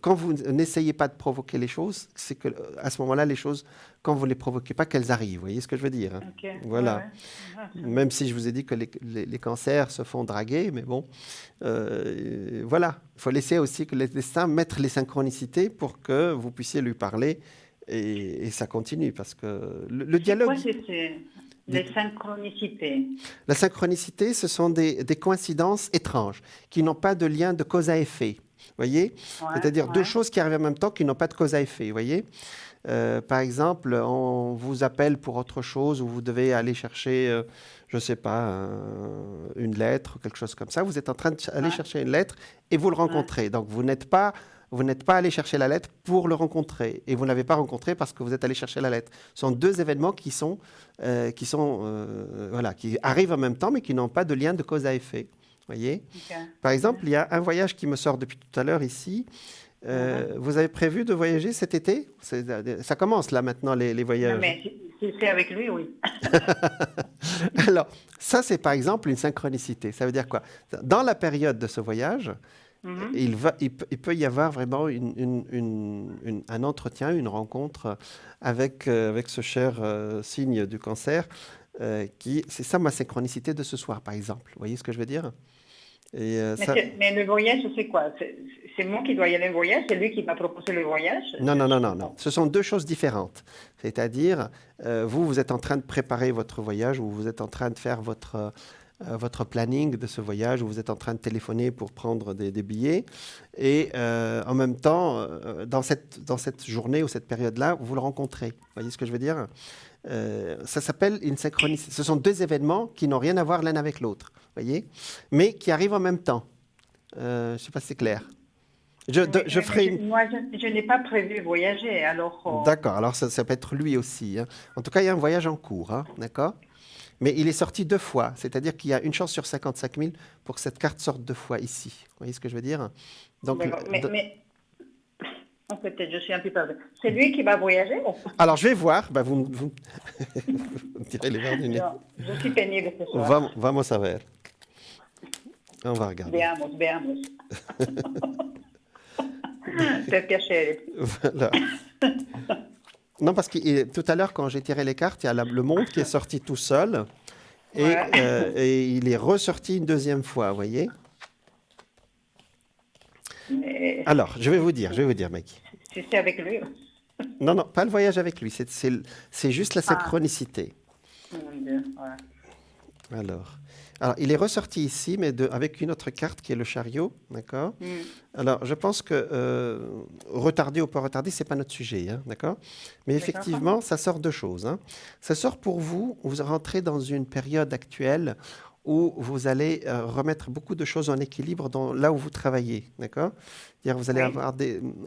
quand vous n'essayez pas de provoquer les choses, c'est que à ce moment-là, les choses, quand vous ne les provoquez pas, qu'elles arrivent. Vous voyez ce que je veux dire, hein? Ok. Voilà. Ouais, ouais. Ah, Même si je vous ai dit que les cancers se font draguer, mais bon, voilà. Il faut laisser aussi que le destin mettre les synchronicités pour que vous puissiez lui parler et ça continue. Parce que le dialogue... C'est quoi les synchronicités? La synchronicité, ce sont des coïncidences étranges qui n'ont pas de lien de cause à effet. Voyez? Ouais, C'est-à-dire deux ouais. choses qui arrivent en même temps qui n'ont pas de cause à effet. Voyez? Par exemple, on vous appelle pour autre chose ou vous devez aller chercher, je ne sais pas, une lettre ou quelque chose comme ça. Vous êtes en train d'aller chercher une lettre et vous le rencontrez. Donc, vous n'êtes pas allé chercher la lettre pour le rencontrer et vous ne l'avez pas rencontré parce que vous êtes allé chercher la lettre. Ce sont deux événements qui arrivent en même temps mais qui n'ont pas de lien de cause à effet. Voyez? Ok. Par exemple, il y a un voyage qui me sort depuis tout à l'heure ici. Vous avez prévu de voyager cet été? Ça commence là maintenant les voyages. Non, mais si c'est avec lui, oui. Alors, ça c'est par exemple une synchronicité. Ça veut dire quoi? Dans la période de ce voyage, il peut y avoir vraiment un entretien, une rencontre avec ce cher signe du cancer. C'est ça ma synchronicité de ce soir, par exemple. Vous voyez ce que je veux dire? Et, mais le voyage, c'est quoi? C'est moi qui dois y aller au voyage? C'est lui qui m'a proposé le voyage? Non. Ce sont deux choses différentes. C'est-à-dire, vous êtes en train de préparer votre voyage ou vous êtes en train de faire votre planning de ce voyage, ou vous êtes en train de téléphoner pour prendre des billets. Et en même temps, dans cette journée ou cette période-là, vous le rencontrez. Vous voyez ce que je veux dire? Ça s'appelle une synchronicité. Ce sont deux événements qui n'ont rien à voir l'un avec l'autre, voyez, mais qui arrivent en même temps. Je ne sais pas si c'est clair. Moi, je n'ai pas prévu voyager, alors... D'accord, alors ça peut être lui aussi, hein. En tout cas, il y a un voyage en cours, hein, d'accord? Mais il est sorti 2 fois, c'est-à-dire qu'il y a une chance sur 55 000 pour que cette carte sorte 2 fois ici. Vous voyez ce que je veux dire? Donc, mais peut-être, je suis un peu perdue. C'est lui qui va voyager? Alors, je vais voir. Vous me tirez les verres du nez. Je suis pénible ce soir. Vamos a ver. On va regarder. Veamos. Per piacere. Voilà. Non, parce que tout à l'heure, quand j'ai tiré les cartes, il y a le monde qui est sorti tout seul et il est ressorti une deuxième fois, vous voyez? Mais... Alors, je vais vous dire, Maggie. Si c'est avec lui. Non, pas le voyage avec lui, c'est juste la synchronicité. Mon Dieu, ouais. Alors, il est ressorti ici, mais avec une autre carte qui est le chariot, d'accord? Alors, je pense que retarder ou pas retarder, c'est pas notre sujet, hein, d'accord? Mais effectivement, ça sort 2 choses, hein. Ça sort pour vous rentrez dans une période actuelle où vous allez remettre beaucoup de choses en équilibre là où vous travaillez, d'accord? C'est-à-dire vous allez avoir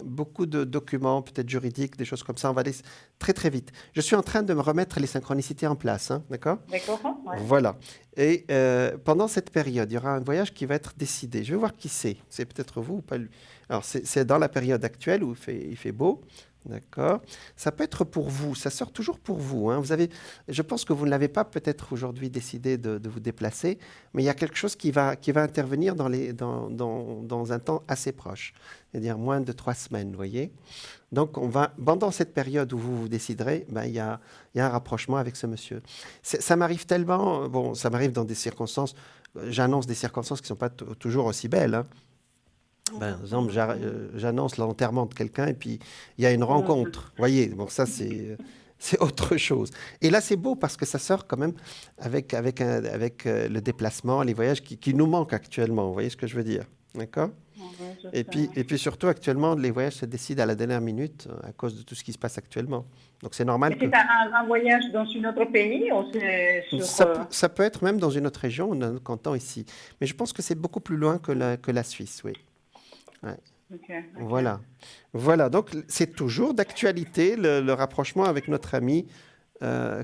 beaucoup de documents, peut-être juridiques, des choses comme ça. On va aller très très vite. Je suis en train de me remettre les synchronicités en place, hein, d'accord? D'accord, ouais. Voilà. Et pendant cette période, il y aura un voyage qui va être décidé. Je vais voir qui c'est. C'est peut-être vous ou pas lui. Alors, c'est dans la période actuelle où il fait beau. D'accord. Ça peut être pour vous, ça sort toujours pour vous, hein. Je pense que vous ne l'avez pas peut-être aujourd'hui décidé de vous déplacer, mais il y a quelque chose qui va intervenir dans un temps assez proche, c'est-à-dire moins de 3 semaines, vous voyez. Donc, pendant cette période où vous vous déciderez, ben, il y a un rapprochement avec ce monsieur. Ça m'arrive tellement, bon, ça m'arrive dans des circonstances, j'annonce des circonstances qui ne sont pas toujours aussi belles, hein. Ben, par exemple, j'annonce l'enterrement de quelqu'un et puis il y a une rencontre. Vous voyez, bon, ça, c'est autre chose. Et là, c'est beau parce que ça sort quand même avec le déplacement, les voyages qui nous manquent actuellement. Vous voyez ce que je veux dire? D'accord? Ouais, je Et sais, puis, ouais. et puis surtout, actuellement, les voyages se décident à la dernière minute à cause de tout ce qui se passe actuellement. Donc, c'est normal Mais que c'est un voyage dans un autre pays ou c'est sur... ça peut être même dans une autre région ou dans un canton ici. Mais je pense que c'est beaucoup plus loin que la Suisse, oui. Ouais. Ok, ok. Voilà. Voilà. Donc, c'est toujours d'actualité le rapprochement avec notre ami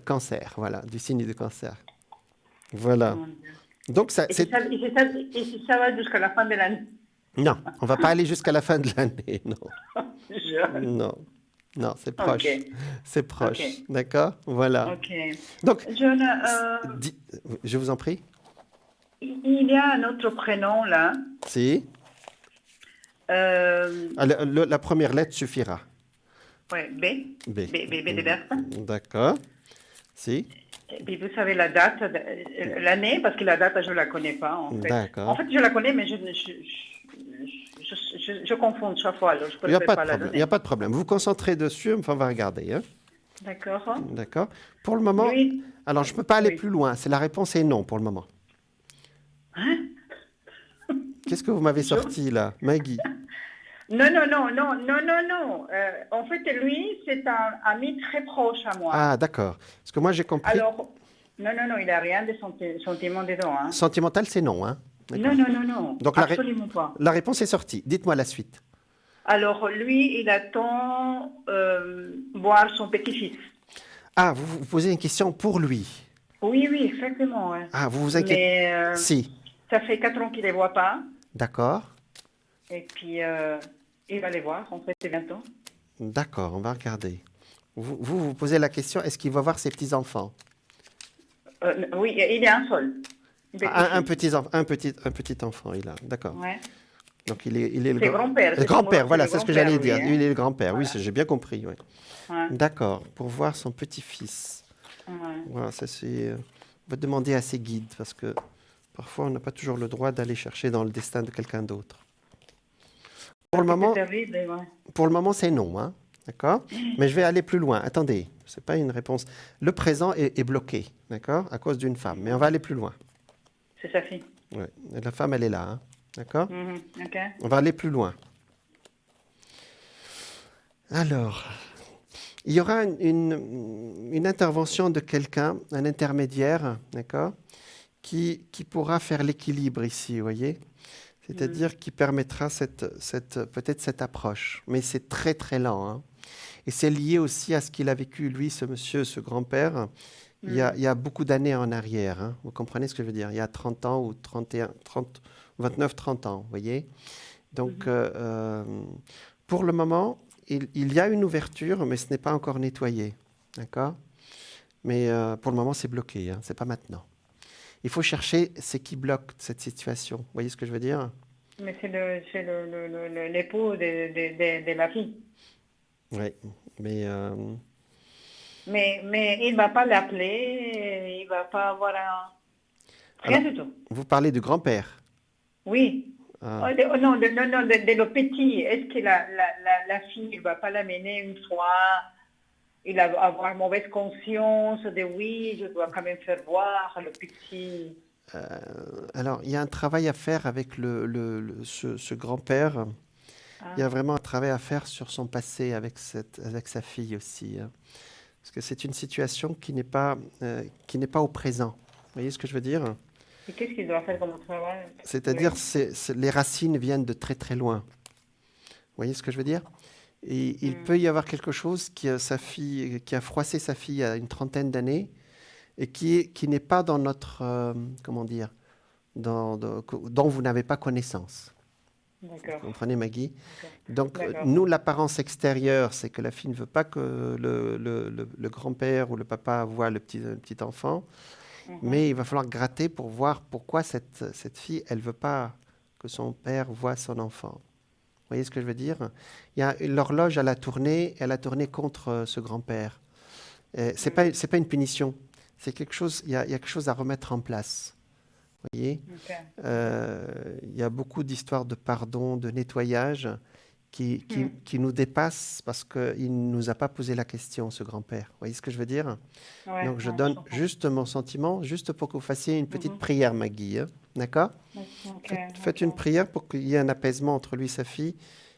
cancer. Voilà, du signe de cancer. Voilà. Mon Dieu. Donc, Et si ça, et si ça va jusqu'à la fin de l'année? non, on va pas aller jusqu'à la fin de l'année. Non, Je- non, non, c'est Ok, proche. C'est proche. ok, D'accord? Voilà. ok. Donc, John, je vous en prie. il y a un autre prénom là. Si. Euh, Ah, la première lettre suffira. ouais, B. B. B de Berthe. D'accord. Si. Et puis vous savez la date, l'année, parce que la date, je ne la connais pas en fait. En D'accord. fait, je la connais, mais je confonds chaque fois, alors je ne Il n'y a préfère pas pas de la problème. Il n'y donner. a pas de problème. Vous vous concentrez dessus, enfin, on va regarder, hein. D'accord. D'accord. Pour le moment, Lui, alors je ne peux pas aller oui. plus loin. La réponse est non pour le moment. Hein? Qu'est-ce que vous m'avez Je- sorti là, Maggie? Non, non, non, non, non, non, non. En fait, lui, c'est un ami très proche à moi. Ah, d'accord. Parce que moi, j'ai compris. Alors, non, non, non, il n'a rien de sentiment dedans. Hein. Sentimental, c'est non, hein? D'accord. Non, non, non, non, Donc absolument pas. la réponse est sortie. Dites-moi la suite. Alors, lui, il attend voir son petit-fils. Ah, vous posez une question pour lui. Oui, oui, exactement. Ouais. Ah, vous vous inquiétez. Mais Si. ça fait 4 ans qu'il ne les voit pas. D'accord. Et puis, il va les voir, en fait, c'est bientôt. D'accord, on va regarder. Vous posez la question, est-ce qu'il va voir ses petits-enfants? Oui, il est un seul. Ah, un petit enfant, il a. D'accord. Ouais. Donc il est C'est grand-père. le grand-père, voilà, c'est ce que j'allais dire. Lui, hein. Lui, il est le grand-père, oui, Voilà. j'ai bien compris. Oui. Ouais. D'accord, pour voir son petit-fils. Ouais. Voilà, ça c'est. On va demander à ses guides parce que parfois on n'a pas toujours le droit d'aller chercher dans le destin de quelqu'un d'autre. Pour le moment, C'est terrible, ouais. pour le moment, c'est non, hein, d'accord? Mais je vais aller plus loin. Attendez, c'est pas une réponse. Le présent est bloqué, d'accord, à cause d'une femme. Mais on va aller plus loin. C'est sa fille. Ouais. Et la femme, elle est là, hein, d'accord? Mhm, ok. On va aller plus loin. Alors, il y aura une intervention de quelqu'un, un intermédiaire, d'accord, qui pourra faire l'équilibre ici, vous voyez? C'est-à-dire qui permettra peut-être cette approche. Mais c'est très, très lent, hein. Et c'est lié aussi à ce qu'il a vécu, lui, ce monsieur, ce grand-père, il y a beaucoup d'années en arrière, hein. Vous comprenez ce que je veux dire? Il y a 30 ans ou 31, 30, 29, 30 ans, vous voyez? Donc, pour le moment, il y a une ouverture, mais ce n'est pas encore nettoyé. D'accord? Mais pour le moment, c'est bloqué, hein, ce n'est pas maintenant. Il faut chercher ce qui bloque cette situation. Vous voyez ce que je veux dire? Mais c'est l'époux de la fille. Oui, mais Mais il ne va pas l'appeler, il ne va pas avoir rien alors, du tout. vous parlez du grand-père. Oui. Ah. Oh, non, de le petit. Est-ce que la fille ne va pas l'amener une fois? Il va avoir mauvaise conscience de oui, je dois quand même faire voir le petit. Alors, il y a un travail à faire avec ce grand-père. Ah. Il y a vraiment un travail à faire sur son passé avec sa fille aussi, hein. Parce que c'est une situation qui n'est pas au présent. Vous voyez ce que je veux dire? Et qu'est-ce qu'il doit faire comme travail? C'est-à-dire, les racines viennent de très très loin. Vous voyez ce que je veux dire? Et il peut y avoir quelque chose qui a froissé sa fille à une trentaine d'années et qui n'est pas dans notre, comment dire, dont vous n'avez pas connaissance. D'accord, Vous comprenez, Maggie? d'accord, Donc, d'accord. nous, l'apparence extérieure, c'est que la fille ne veut pas que le grand-père ou le papa voit le petit enfant, Mhm. mais il va falloir gratter pour voir pourquoi cette fille, elle ne veut pas que son père voit son enfant. Vous voyez ce que je veux dire? L'horloge, elle a tourné contre ce grand-père. C'est pas une punition, c'est quelque chose, il y a quelque chose à remettre en place. Vous voyez? Ok, ok. Il y a beaucoup d'histoires de pardon, de nettoyage qui nous dépassent parce qu'il ne nous a pas posé la question, ce grand-père. Vous voyez ce que je veux dire? Ouais, Donc, je ouais, je donne comprends. juste mon sentiment, juste pour que vous fassiez une petite Mhm. prière, Maggie. Hein. D'accord? Ok, Faites ok. une prière pour qu'il y ait un apaisement entre lui et sa fille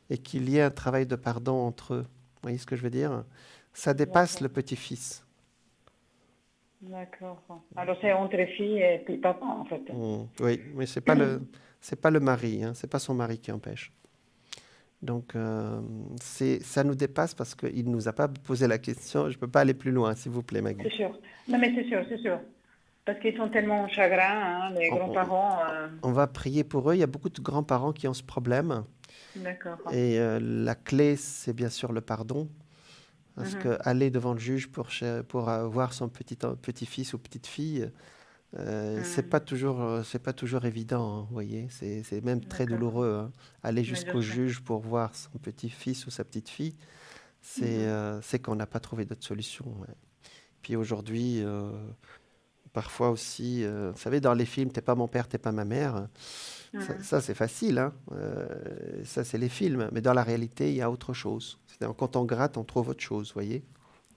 et qu'il y ait un travail de pardon entre eux. Vous voyez ce que je veux dire? Ça dépasse D'accord, le petit-fils. d'accord. Alors c'est entre fille et puis papa en fait. Oui, mais c'est pas le mari, hein, c'est pas son mari qui empêche. Donc, ça nous dépasse parce qu'il ne nous a pas posé la question. Je ne peux pas aller plus loin, s'il vous plaît, C'est Maggie. sûr. Non mais c'est sûr, c'est sûr. Parce qu'ils sont tellement en chagrin, hein, les On, on- grands-parents. on va prier pour eux. Il y a beaucoup de grands-parents qui ont ce problème. D'accord. Et la clé, c'est bien sûr le pardon. Parce Mhm, que aller devant le juge pour voir son petit-fils ou petite-fille, mhm. c'est pas toujours évident, hein, vous voyez. C'est même très D'accord. douloureux, hein. Aller Mais je jusqu'au sais. juge pour voir son petit-fils ou sa petite-fille, Mhm, c'est qu'on n'a pas trouvé d'autre solution. Ouais. Puis aujourd'hui, parfois aussi, vous savez, dans les films, t'es pas mon père, t'es pas ma mère. mhm. Ça, c'est facile, hein. Ça, c'est les films. Mais dans la réalité, il y a autre chose. C'est-à-dire, quand on gratte, on trouve autre chose, vous voyez.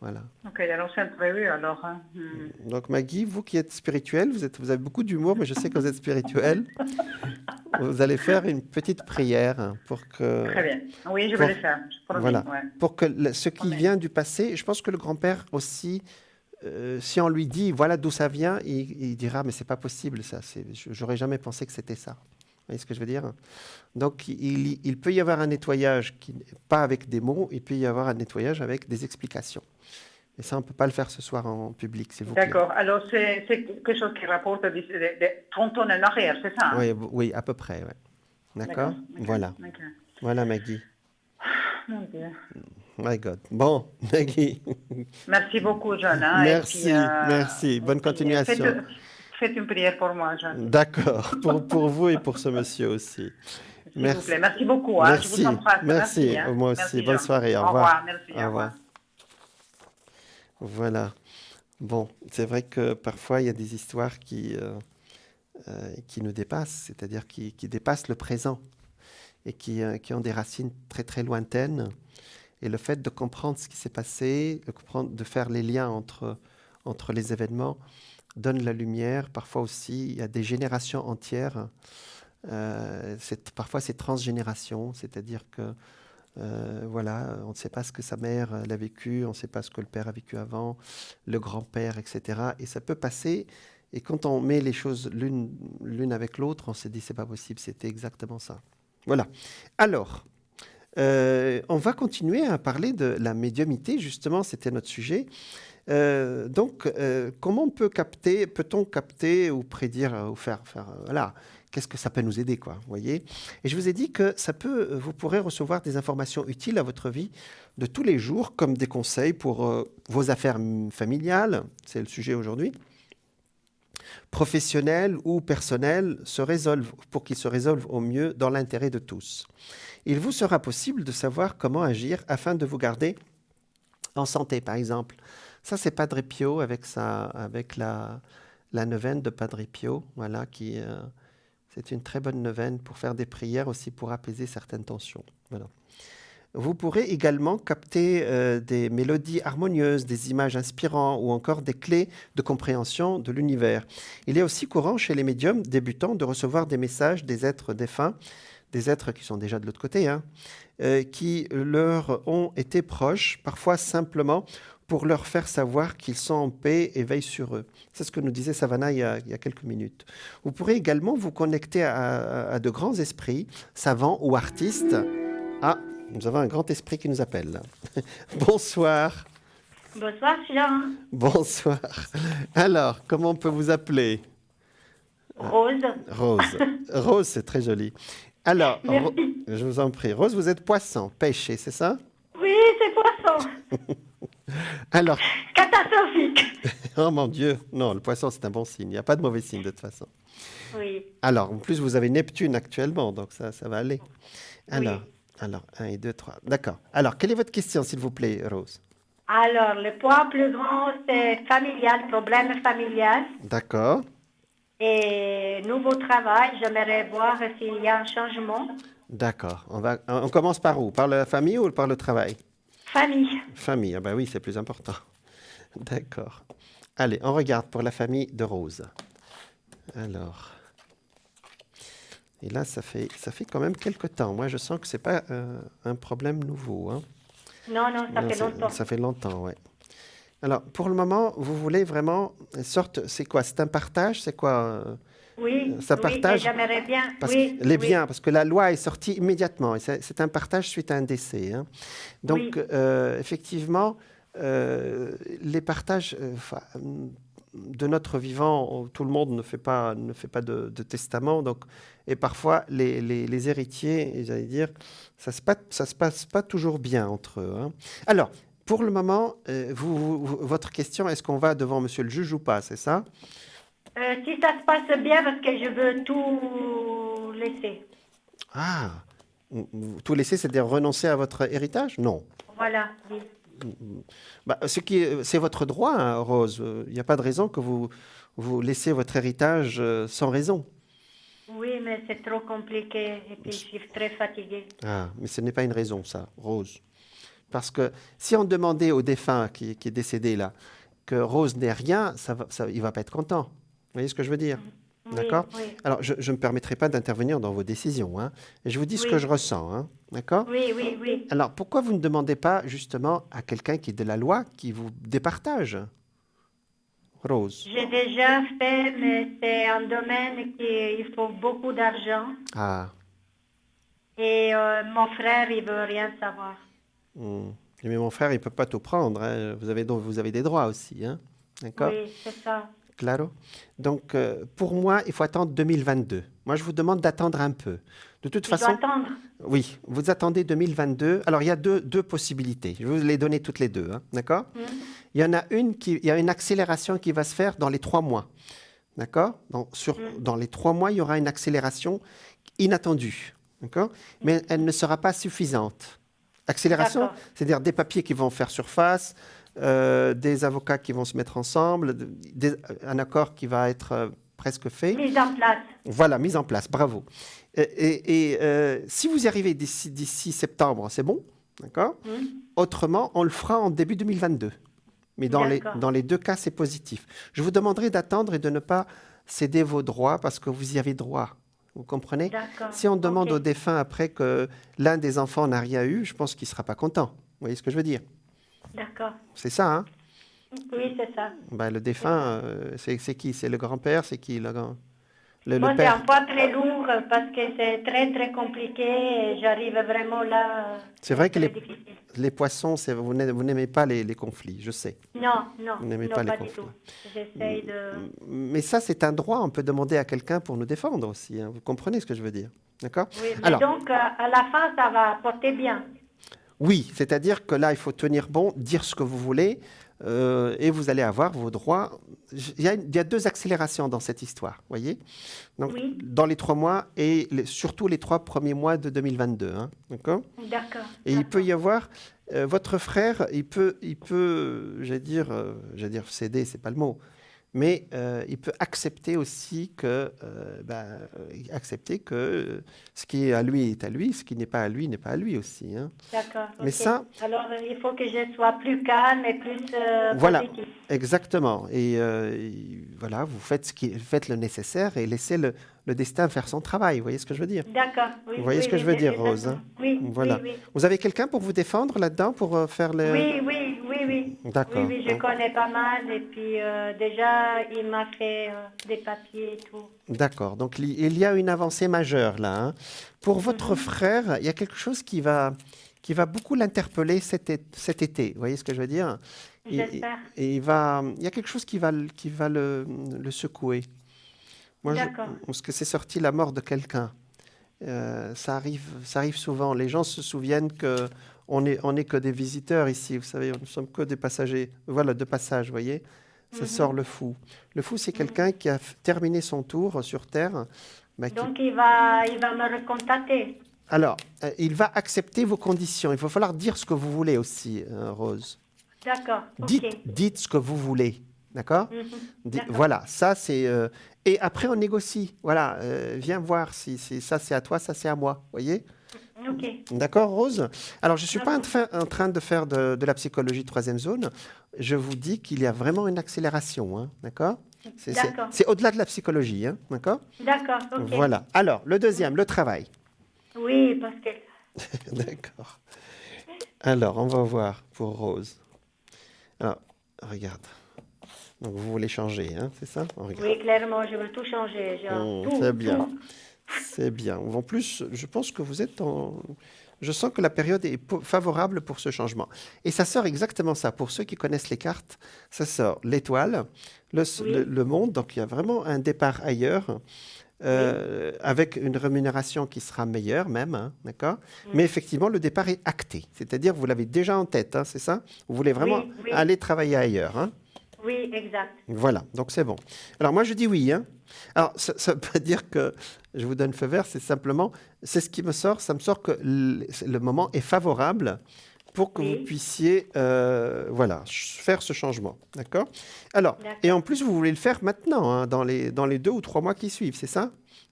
Voilà. Ok, alors c'est prévu alors. Hein. Mhm. Donc, Maggie, vous qui êtes spirituelle, vous avez beaucoup d'humour, mais je sais que vous êtes spirituelle. Vous allez faire une petite prière Très bien. Oui, je vais le pour, faire, je promets. voilà, Ouais. pour que ce Je qui promets. vient du passé, je pense que le grand-père aussi, si on lui dit voilà d'où ça vient, il dira mais c'est pas possible ça, j'aurais jamais pensé que c'était ça. Vous voyez ce que je veux dire? Donc il peut y avoir un nettoyage pas avec des mots, il peut y avoir un nettoyage avec des explications. Et ça, on ne peut pas le faire ce soir en public, s'il vous plaît. D'accord. Alors c'est quelque chose qui rapporte de 30 ans en arrière, c'est ça? Hein? Oui, oui, à peu près, ouais. D'accord? D'accord. Ok. Voilà. Ok. Voilà, Maggie. Mon Dieu. My God. Bon, Maggie. Merci beaucoup, John. Hein, Merci, merci. Bonne continuation. faites une prière pour moi, John. D'accord. Pour vous et pour ce monsieur aussi. S'il vous plaît. Merci. Merci beaucoup. Hein. Je vous Merci. embrasse. Merci. Merci. Hein. Moi aussi. Merci, Bonne John. soirée. Au Au revoir. revoir. Merci. Au Au revoir. revoir. Voilà. Bon, c'est vrai que parfois il y a des histoires qui nous dépassent, c'est-à-dire qui dépassent le présent et qui ont des racines très très lointaines. Et le fait de comprendre ce qui s'est passé, de faire les liens entre les événements, donne la lumière. Parfois aussi, il y a des générations entières. Parfois, c'est transgénération, c'est-à-dire que voilà, on ne sait pas ce que sa mère elle a vécu, on ne sait pas ce que le père a vécu avant, le grand-père, etc. Et ça peut passer. Et quand on met les choses l'une avec l'autre, on se dit c'est pas possible, c'était exactement ça. Voilà. Alors, on va continuer à parler de la médiumnité, justement, c'était notre sujet. Donc, comment peut-on capter ou prédire ou voilà, qu'est-ce que ça peut nous aider, quoi, vous voyez? Et je vous ai dit que vous pourrez recevoir des informations utiles à votre vie de tous les jours, comme des conseils pour vos affaires familiales, c'est le sujet aujourd'hui, professionnelles ou personnelles, pour qu'ils se résolvent au mieux dans l'intérêt de tous. Il vous sera possible de savoir comment agir afin de vous garder en santé, par exemple. Ça, c'est Padre Pio avec la neuvaine de Padre Pio, voilà, c'est une très bonne neuvaine pour faire des prières aussi pour apaiser certaines tensions. Voilà. Vous pourrez également capter des mélodies harmonieuses, des images inspirantes ou encore des clés de compréhension de l'univers. Il est aussi courant chez les médiums débutants de recevoir des messages des êtres défunts, des êtres qui sont déjà de l'autre côté, hein, qui leur ont été proches, parfois simplement pour leur faire savoir qu'ils sont en paix et veillent sur eux. C'est ce que nous disait Savannah il y a quelques minutes. Vous pourrez également vous connecter à de grands esprits, savants ou artistes. Ah, nous avons un grand esprit qui nous appelle. Bonsoir. Bonsoir, Jean. Bonsoir. Alors, comment on peut vous appeler? Rose. Rose. Rose, c'est très joli. Alors, Merci. je vous en prie. Rose, vous êtes poisson, pêcher, c'est ça? Oui, c'est poisson. Alors, Catastrophique. oh mon Dieu, non, le poisson, c'est un bon signe. Il n'y a pas de mauvais signe de toute façon. Oui, Alors, en plus, vous avez Neptune actuellement, donc ça va aller. oui. Alors, 1 et 2, 3. D'accord. Alors, quelle est votre question, s'il vous plaît, Rose? Alors, le point plus grand, c'est familial, problème familial. D'accord. Et nouveau travail, j'aimerais voir s'il y a un changement. D'accord. On commence par où? Par la famille ou par le travail? Famille. Famille, ah bah oui, c'est plus important. D'accord. Allez, on regarde pour la famille de Rose. Alors, et là, ça fait quand même quelque temps. Moi, je sens que c'est pas un problème nouveau, hein. Non, non, ça Non, fait longtemps. ça fait longtemps, ouais. Alors, pour le moment, vous voulez vraiment une sorte, c'est quoi? C'est un partage? C'est quoi? Oui, Ça oui, et partage? j'aimerais bien. Parce Oui, que les oui, biens, parce que la loi est sortie immédiatement. Et c'est un partage suite à un décès, hein. Donc, oui, effectivement, les partages, de notre vivant, tout le monde ne fait pas de testament. Donc, et parfois, les héritiers, j'allais dire, ça se passe pas toujours bien entre eux, hein. Alors, pour le moment, votre question, est-ce qu'on va devant monsieur le juge ou pas, c'est ça? Si ça se passe bien, parce que je veux tout laisser. Ah, tout laisser, c'est-à-dire renoncer à votre héritage? Non. Voilà, oui. Bah, c'est votre droit, hein, Rose. Il n'y a pas de raison que vous laissiez votre héritage sans raison. Oui, mais c'est trop compliqué et puis je suis très fatiguée. Ah, mais ce n'est pas une raison, ça, Rose. Parce que si on demandait au défunt qui est décédé là que Rose n'ait rien, il va pas être content. Vous voyez ce que je veux dire? Oui, D'accord? oui, Alors, je ne me permettrai pas d'intervenir dans vos décisions, hein. Et je vous dis ce que oui, je ressens, hein. D'accord? oui, oui, oui. Alors, pourquoi vous ne demandez pas justement à quelqu'un qui est de la loi qui vous départage, Rose? J'ai déjà fait, mais c'est un domaine qui il faut beaucoup d'argent Ah, et mon frère, il veut rien savoir. hmm. Mais mon frère, il ne peut pas tout prendre, hein. Vous avez des droits aussi, hein. D'accord? Oui, c'est ça. Claro. Donc, pour moi, il faut attendre 2022. Moi, je vous demande d'attendre un peu. De toute Je dois façon, attendre. oui, vous attendez 2022. Alors, il y a deux possibilités. Je vais vous les donner toutes les deux, hein. D'accord? Hmm. Il y en a il y a une accélération qui va se faire dans les 3 mois. D'accord? Dans les 3 mois, il y aura une accélération inattendue. D'accord? Mais elle ne sera pas suffisante. Accélération, D'accord. c'est-à-dire des papiers qui vont faire surface, des avocats qui vont se mettre ensemble, un accord qui va être presque fait. Mise en place. Voilà, mise en place, bravo. Si vous y arrivez d'ici septembre, c'est bon, d'accord? Hmm. Autrement, on le fera en début 2022. Mais D'accord. dans les deux cas, c'est positif. Je vous demanderai d'attendre et de ne pas céder vos droits parce que vous y avez droit. Vous comprenez? D'accord. Si on demande Ok. au défunt après que l'un des enfants n'a rien eu, je pense qu'il ne sera pas content. Vous voyez ce que je veux dire? D'accord. C'est ça, hein? Oui, c'est ça. Ben, le défunt, c'est qui? C'est le grand-père? C'est qui? Le Moi, c'est un père? poids très lourd parce que c'est très, très compliqué et j'arrive vraiment là. C'est vrai que très difficile. les poissons, vous n'aimez pas les conflits, je sais. Non, non, Vous n'aimez non, pas les pas du conflits. tout. J'essaye de... Mais ça, c'est un droit. On peut demander à quelqu'un pour nous défendre aussi, hein. Vous comprenez ce que je veux dire? D'accord? Oui, mais Alors, donc, à la fin, ça va porter bien. oui, c'est-à-dire que là, il faut tenir bon, dire ce que vous voulez, et vous allez avoir vos droits. Il y a deux accélérations dans cette histoire, voyez? Donc, Oui. dans les 3 mois et surtout les 3 premiers mois de 2022, hein, d'accord? D'accord. Et il d'accord. peut y avoir votre frère, il peut, j'allais dire, céder, c'est pas le mot, mais il peut accepter aussi accepter que ce qui est à lui, ce qui n'est pas à lui n'est pas à lui aussi, hein. D'accord, Mais ok. ça, Alors, il faut que je sois plus calme et plus voilà, positive. exactement. Et voilà, vous faites le nécessaire et laissez le destin faire son travail. Vous voyez ce que je veux dire? D'accord, oui. Vous voyez oui, ce que je veux oui, dire, exactement. Rose, hein? Oui, Voilà. oui, oui. Vous avez quelqu'un pour vous défendre là-dedans, pour faire le... Oui, oui, oui, oui. D'accord. Oui, oui, je connais pas mal et puis déjà, il m'a fait des papiers et tout. D'accord. Donc, il y a une avancée majeure là, hein. Pour votre frère, il y a quelque chose qui va beaucoup l'interpeller cet été. Vous voyez ce que je veux dire? J'espère. Et il y a quelque chose qui va le secouer. Moi, D'accord. parce que c'est sorti la mort de quelqu'un. Ça arrive souvent. Les gens se souviennent que on est que des visiteurs ici. Vous savez, nous ne sommes que des passagers. Voilà, de passage, vous voyez. Ça sort le fou. Le fou, c'est quelqu'un qui a terminé son tour sur Terre. Donc, il va me recontacter. Alors, il va accepter vos conditions. Il va falloir dire ce que vous voulez aussi, Rose. D'accord, ok. Dites ce que vous voulez. D'accord? D'accord. Voilà, ça c'est... et après, on négocie. Voilà, viens voir si ça c'est à toi, ça c'est à moi. Vous voyez? Ok. D'accord, Rose? Alors, je ne suis pas en train de faire de la psychologie troisième zone. Je vous dis qu'il y a vraiment une accélération. Hein, d'accord? D'accord. C'est au-delà de la psychologie. Hein, d'accord? D'accord, ok. Voilà. Alors, le deuxième, le travail. Oui, parce que... D'accord. Alors, on va voir pour Rose. Alors, regarde. Donc, vous voulez changer, hein, c'est ça? On regarde. Oui, clairement, je veux tout changer. Tout, c'est bien. tout. C'est bien. En plus, je pense que vous êtes en... Je sens que la période est favorable pour ce changement. Et ça sort exactement ça. Pour ceux qui connaissent les cartes, ça sort l'étoile, le monde. Donc, il y a vraiment un départ ailleurs. Avec une rémunération qui sera meilleure même, hein, d'accord? Mais effectivement, le départ est acté. C'est-à-dire, vous l'avez déjà en tête, hein, c'est ça? Vous voulez vraiment aller travailler ailleurs, hein? Oui, exact. Voilà, donc c'est bon. Alors, moi, je dis oui, hein. Alors, ça ne veut pas dire que je vous donne feu vert, c'est simplement, c'est ce qui me sort, ça me sort que le moment est favorable pour que vous puissiez voilà, faire ce changement. D'accord? Alors, et en plus, vous voulez le faire maintenant, hein, dans les 2 ou 3 mois qui suivent, c'est ça?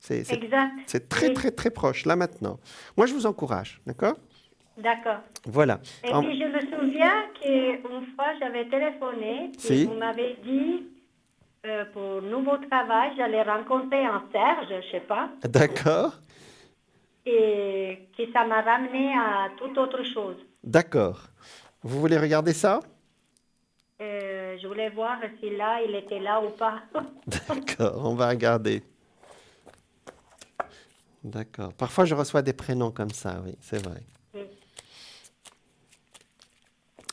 Exact. C'est très, très, très proche, là, maintenant. Moi, je vous encourage. D'accord? D'accord. Voilà. Et puis, je me souviens qu'une fois, j'avais téléphoné et vous m'avez dit, pour nouveau travail, j'allais rencontrer un Serge, je ne sais pas. D'accord. Et que ça m'a ramené à toute autre chose. D'accord. Vous voulez regarder ça? Je voulais voir si là, il était là ou pas. D'accord, on va regarder. D'accord. Parfois, je reçois des prénoms comme ça, oui, c'est vrai. Oui.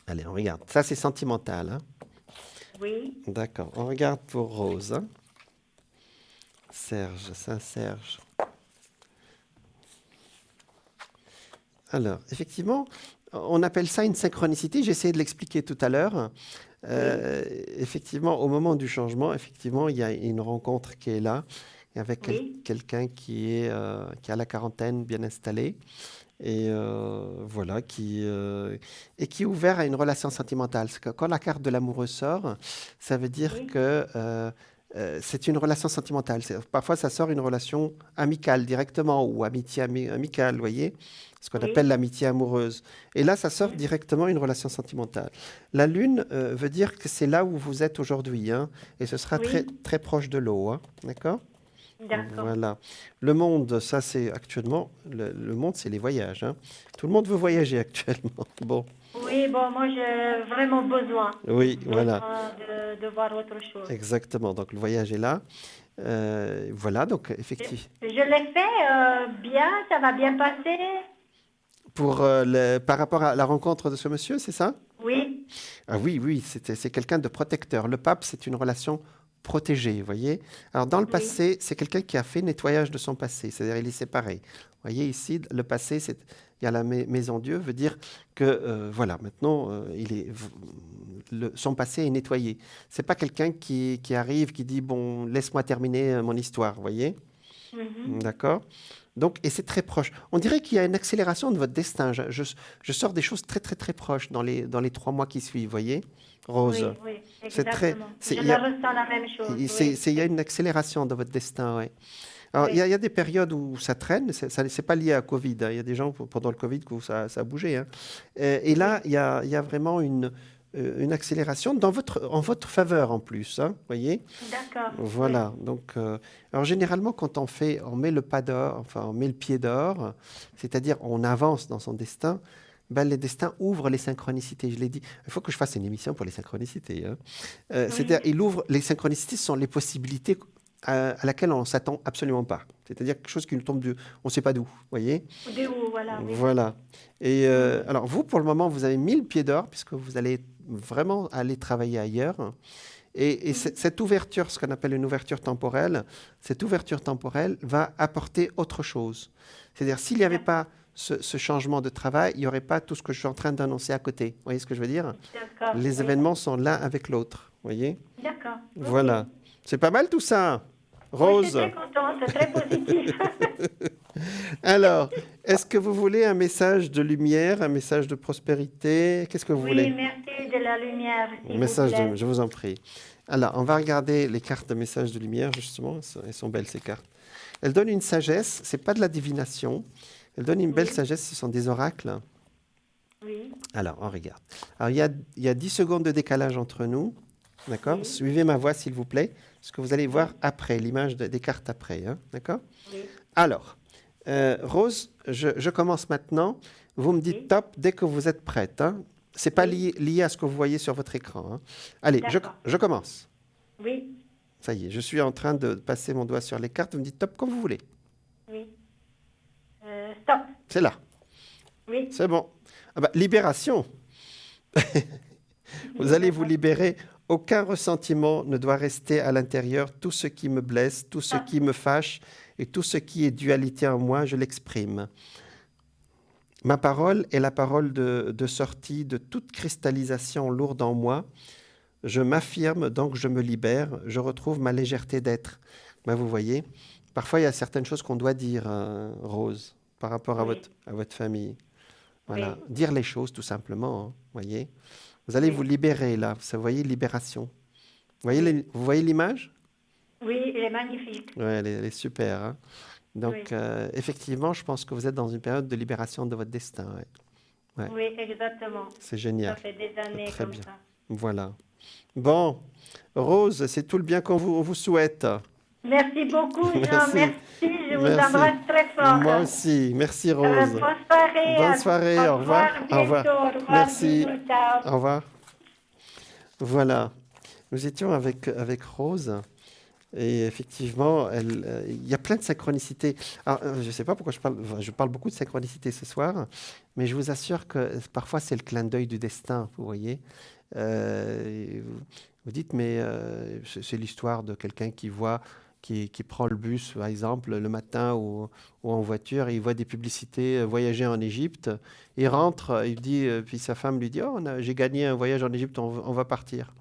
Allez, on regarde. Ça, c'est sentimental, hein? Oui. D'accord. On regarde pour Rose. Hein? Serge, Saint-Serge. Alors, effectivement, on appelle ça une synchronicité. J'ai essayé de l'expliquer tout à l'heure. Effectivement, au moment du changement, effectivement, il y a une rencontre qui est là, avec quelqu'un qui a la quarantaine, bien installé, et voilà, qui est ouvert à une relation sentimentale. Parce que quand la carte de l'amoureux sort, ça veut dire que c'est une relation sentimentale. Parfois, ça sort une relation amicale directement, ou amitié amicale, vous voyez, ce qu'on appelle l'amitié amoureuse. Et là, ça sort directement une relation sentimentale. La lune veut dire que c'est là où vous êtes aujourd'hui, hein, et ce sera très, très proche de l'eau, hein, d'accord? D'accord. Voilà. Le monde, ça c'est actuellement, le monde c'est les voyages, hein. Tout le monde veut voyager actuellement. Bon. Oui, bon, moi j'ai vraiment besoin. Oui, voilà. De voir autre chose. Exactement. Donc le voyage est là. Voilà, donc effectivement. Je l'ai fait bien, ça va bien passer. Par rapport à la rencontre de ce monsieur, c'est ça? Oui. Ah oui, c'est quelqu'un de protecteur. Le pape, c'est une relation protégée, vous voyez. Alors, dans le passé, c'est quelqu'un qui a fait nettoyage de son passé, c'est-à-dire il est séparé. Vous voyez ici, le passé, il y a la maison Dieu, veut dire que, voilà, maintenant, son passé est nettoyé. C'est pas quelqu'un qui arrive, qui dit, bon, laisse-moi terminer mon histoire, vous voyez. D'accord? Donc, et c'est très proche. On dirait qu'il y a une accélération de votre destin. Je sors des choses très, très, très proches dans les 3 mois qui suivent, vous voyez, Rose. Oui, exactement. Je ressens la même chose. Il y a une accélération de votre destin, oui. Alors, il y a des périodes où ça traîne, c'est pas lié à Covid, hein. Il y a des gens, pendant le Covid, où ça a bougé, hein. Et là, il y a vraiment une accélération en votre faveur en plus, hein, voyez? D'accord. Voilà. Donc, alors généralement, quand on met le pas d'or, enfin, on met le pied d'or, c'est-à-dire on avance dans son destin, ben, les destins ouvrent les synchronicités. Je l'ai dit, il faut que je fasse une émission pour les synchronicités, hein. C'est-à-dire, les synchronicités sont les possibilités à laquelle on ne s'attend absolument pas. C'est-à-dire quelque chose qui nous tombe on ne sait pas d'où, vous voyez? D'où, voilà. Oui. Voilà. Et alors, vous, pour le moment, vous avez mis le pied d'or, puisque vous allez vraiment aller travailler ailleurs. Et cette ouverture, ce qu'on appelle une ouverture temporelle, cette ouverture temporelle va apporter autre chose. C'est-à-dire, s'il n'y avait pas ce changement de travail, il n'y aurait pas tout ce que je suis en train d'annoncer à côté. Vous voyez ce que je veux dire? D'accord. Les Oui. événements sont l'un avec l'autre. Vous voyez? D'accord. Ok. Voilà. C'est pas mal tout ça, Oui, je Rose? suis très contente, c'est très positif. Alors, est-ce que vous voulez un message de lumière, un message de prospérité? Qu'est-ce que vous Oui, voulez? merci de la lumière, s'il vous Message plaît. de, je vous en prie. Alors, on va regarder les cartes de message de lumière, justement. Elles sont belles, ces cartes. Elles donnent une sagesse, c'est pas de la divination. Elles donnent une belle Oui. sagesse, ce sont des oracles. Oui, Alors, on regarde. Alors, il y a 10 secondes de décalage entre nous. D'accord? oui, Suivez ma voix, s'il vous plaît, ce que vous allez voir après, l'image des cartes après. Hein? D'accord? oui, Alors, Rose, je commence maintenant. Vous me dites oui. top dès que vous êtes prête. Hein? C'est pas Oui. lié à ce que vous voyez sur votre écran. Hein? Allez, D'accord. je commence. Oui, Ça y est, je suis en train de passer mon doigt sur les cartes. Vous me dites top comme vous voulez. oui. Stop. C'est là. Oui. C'est bon. Ah bah, libération. Vous allez vous libérer. Aucun ressentiment ne doit rester à l'intérieur. Tout ce qui me blesse, tout ce qui me fâche et tout ce qui est dualité en moi, je l'exprime. Ma parole est la parole de sortie de toute cristallisation lourde en moi. Je m'affirme, donc je me libère. Je retrouve ma légèreté d'être. Ben, vous voyez, parfois il y a certaines choses qu'on doit dire, Rose, par rapport Oui. à votre famille. Voilà, Oui. dire les choses tout simplement. Hein, voyez. Vous allez Oui. vous libérer là. Vous voyez, libération. Vous voyez, Oui. vous voyez l'image? Oui, il est magnifique. Ouais, elle est super. Hein. Donc, Oui. effectivement, je pense que vous êtes dans une période de libération de votre destin. Ouais. Ouais, Oui, exactement. c'est Ça génial. fait des C'est années très comme bien. ça. Voilà. Bon, Rose, c'est tout le bien qu'on vous souhaite. Merci beaucoup, Jean. Merci. Merci. Je vous Merci. embrasse très fort. Moi aussi. Merci, Rose. Bonne soirée. Bonne soirée. Au Au revoir. revoir Au revoir. bientôt. Au revoir. Merci. Bisous. Ciao. Au revoir. Voilà. Nous étions avec Rose. Et effectivement, il y a plein de synchronicités. Alors, je ne sais pas pourquoi je parle beaucoup de synchronicité ce soir, mais je vous assure que parfois c'est le clin d'œil du destin, vous voyez. Vous dites, mais c'est l'histoire de quelqu'un qui prend le bus, par exemple, le matin ou en voiture, et il voit des publicités voyager en Égypte. Il rentre, il dit, puis sa femme lui dit, oh, j'ai gagné un voyage en Égypte, on va partir.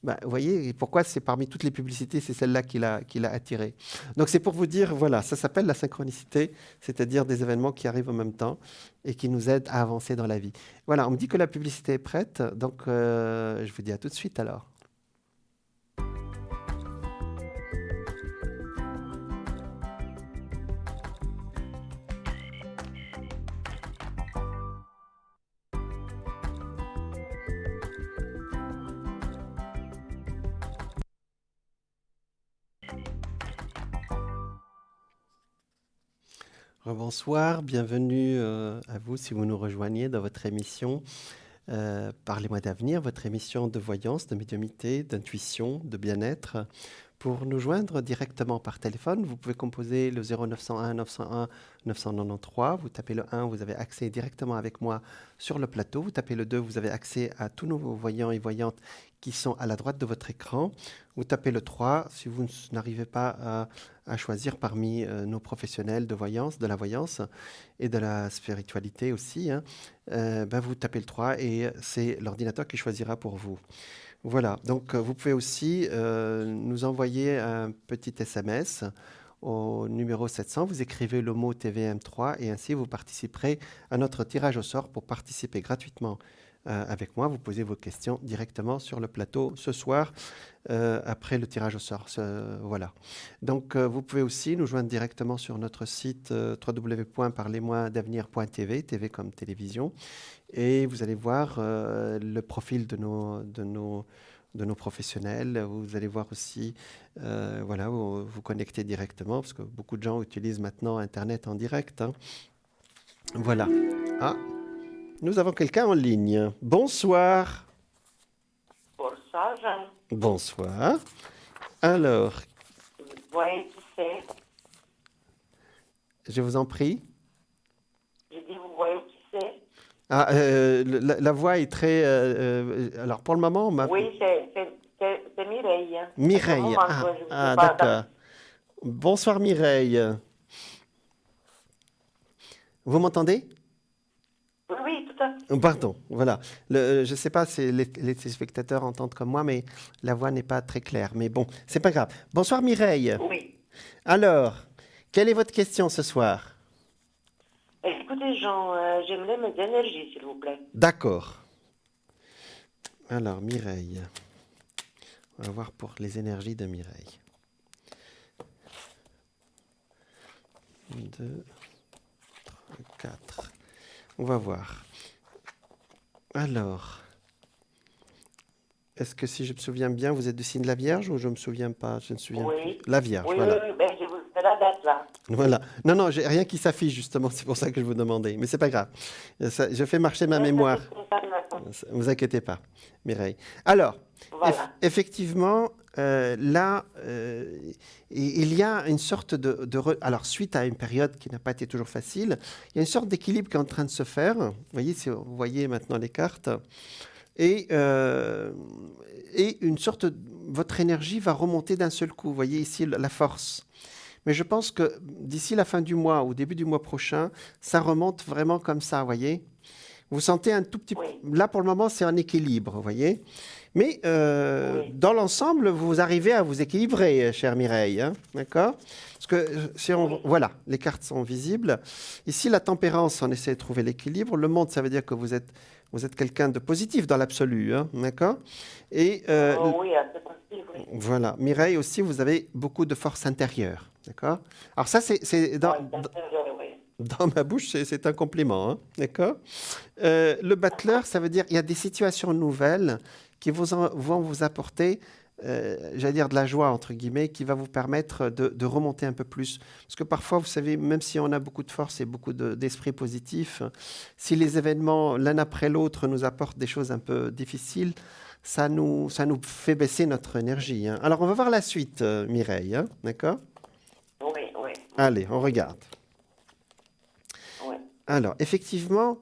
Ben, vous voyez, et pourquoi c'est parmi toutes les publicités, c'est celle-là qui l'a attiré. Donc c'est pour vous dire, voilà, ça s'appelle la synchronicité, c'est-à-dire des événements qui arrivent en même temps et qui nous aident à avancer dans la vie. Voilà, on me dit que la publicité est prête, donc je vous dis à tout de suite alors. Bonsoir, bienvenue à vous si vous nous rejoignez dans votre émission Parlez-moi d'avenir, votre émission de voyance, de médiumnité, d'intuition, de bien-être. Pour nous joindre directement par téléphone, vous pouvez composer le 0901 901 993. Vous tapez le 1, vous avez accès directement avec moi sur le plateau. Vous tapez le 2, vous avez accès à tous nos voyants et voyantes qui sont à la droite de votre écran. Vous tapez le 3 si vous n'arrivez pas à choisir parmi nos professionnels de voyance, de la voyance et de la spiritualité aussi. Hein, vous tapez le 3 et c'est l'ordinateur qui choisira pour vous. Voilà, donc vous pouvez aussi nous envoyer un petit SMS au numéro 700. Vous écrivez le mot TVM3 et ainsi vous participerez à notre tirage au sort. Pour participer gratuitement avec moi, vous posez vos questions directement sur le plateau ce soir après le tirage au sort. Voilà. Donc vous pouvez aussi nous joindre directement sur notre site www.parlez-moi-d'avenir.tv, TV comme télévision. Et vous allez voir le profil de nos professionnels. Vous allez voir aussi, voilà, vous connecter directement, parce que beaucoup de gens utilisent maintenant Internet en direct. Hein. Voilà. Ah, nous avons quelqu'un en ligne. Bonsoir. Bonsoir, Jean. Bonsoir. Alors, Vous voyez qui c'est? je vous en prie. J'ai dit, vous voyez qui c'est? Ah, la voix est très... alors, pour le moment, on m'a... Oui, c'est Myriam. Mireille. Vraiment, moi, je ne sais pas. D'accord. Bonsoir Mireille. Vous m'entendez? Oui, oui, tout à fait. Pardon, voilà. Je ne sais pas si les téléspectateurs entendent comme moi, mais la voix n'est pas très claire. Mais bon, c'est pas grave. Bonsoir Mireille. Oui. Alors, quelle est votre question ce soir? Écoutez, Jean, j'aimerais mes énergies, s'il vous plaît. D'accord. Alors, Mireille. On va voir pour les énergies de Mireille. 2, 3, 4. On va voir. Alors, est-ce que si je me souviens bien, vous êtes du signe de la Vierge ou je ne me souviens pas? Je ne me souviens Oui. plus. La Vierge, Oui, voilà. oui, ben, je vous fais la date, là. Voilà. Non, non, j'ai rien qui s'affiche justement, c'est pour ça que je vous demandais. Mais c'est pas grave. Je fais marcher ma mémoire. Ne vous inquiétez pas, Mireille. Alors, Voilà. effectivement, là, il y a une sorte alors, suite à une période qui n'a pas été toujours facile, il y a une sorte d'équilibre qui est en train de se faire. Vous voyez, si vous voyez maintenant les cartes. Et une sorte votre énergie va remonter d'un seul coup. Vous voyez ici la force. Mais je pense que d'ici la fin du mois ou début du mois prochain, ça remonte vraiment comme ça, vous voyez. Vous sentez un tout petit peu... Oui. Là, pour le moment, c'est en équilibre, vous voyez. Mais Oui. dans l'ensemble, vous arrivez à vous équilibrer, chère Mireille. Hein, d'accord? Parce que si on... Oui. Voilà, les cartes sont visibles. Ici, la tempérance, on essaie de trouver l'équilibre. Le monde, ça veut dire que vous êtes quelqu'un de positif dans l'absolu. Hein, d'accord? Et Oh, oui, c'est possible, oui. voilà. Mireille aussi, vous avez beaucoup de force intérieure. D'accord? Alors ça, c'est Oui, oui. dans ma bouche, c'est un compliment. Hein? D'accord? Le battleur, ça veut dire il y a des situations nouvelles qui vont vous apporter, j'allais dire de la joie, entre guillemets, qui va vous permettre de remonter un peu plus. Parce que parfois, vous savez, même si on a beaucoup de force et beaucoup d'esprit positif, si les événements l'un après l'autre nous apportent des choses un peu difficiles, ça nous fait baisser notre énergie. Hein. Alors, on va voir la suite, Mireille. Hein? D'accord? Oui, oui. Allez, on regarde. Oui. Alors, effectivement,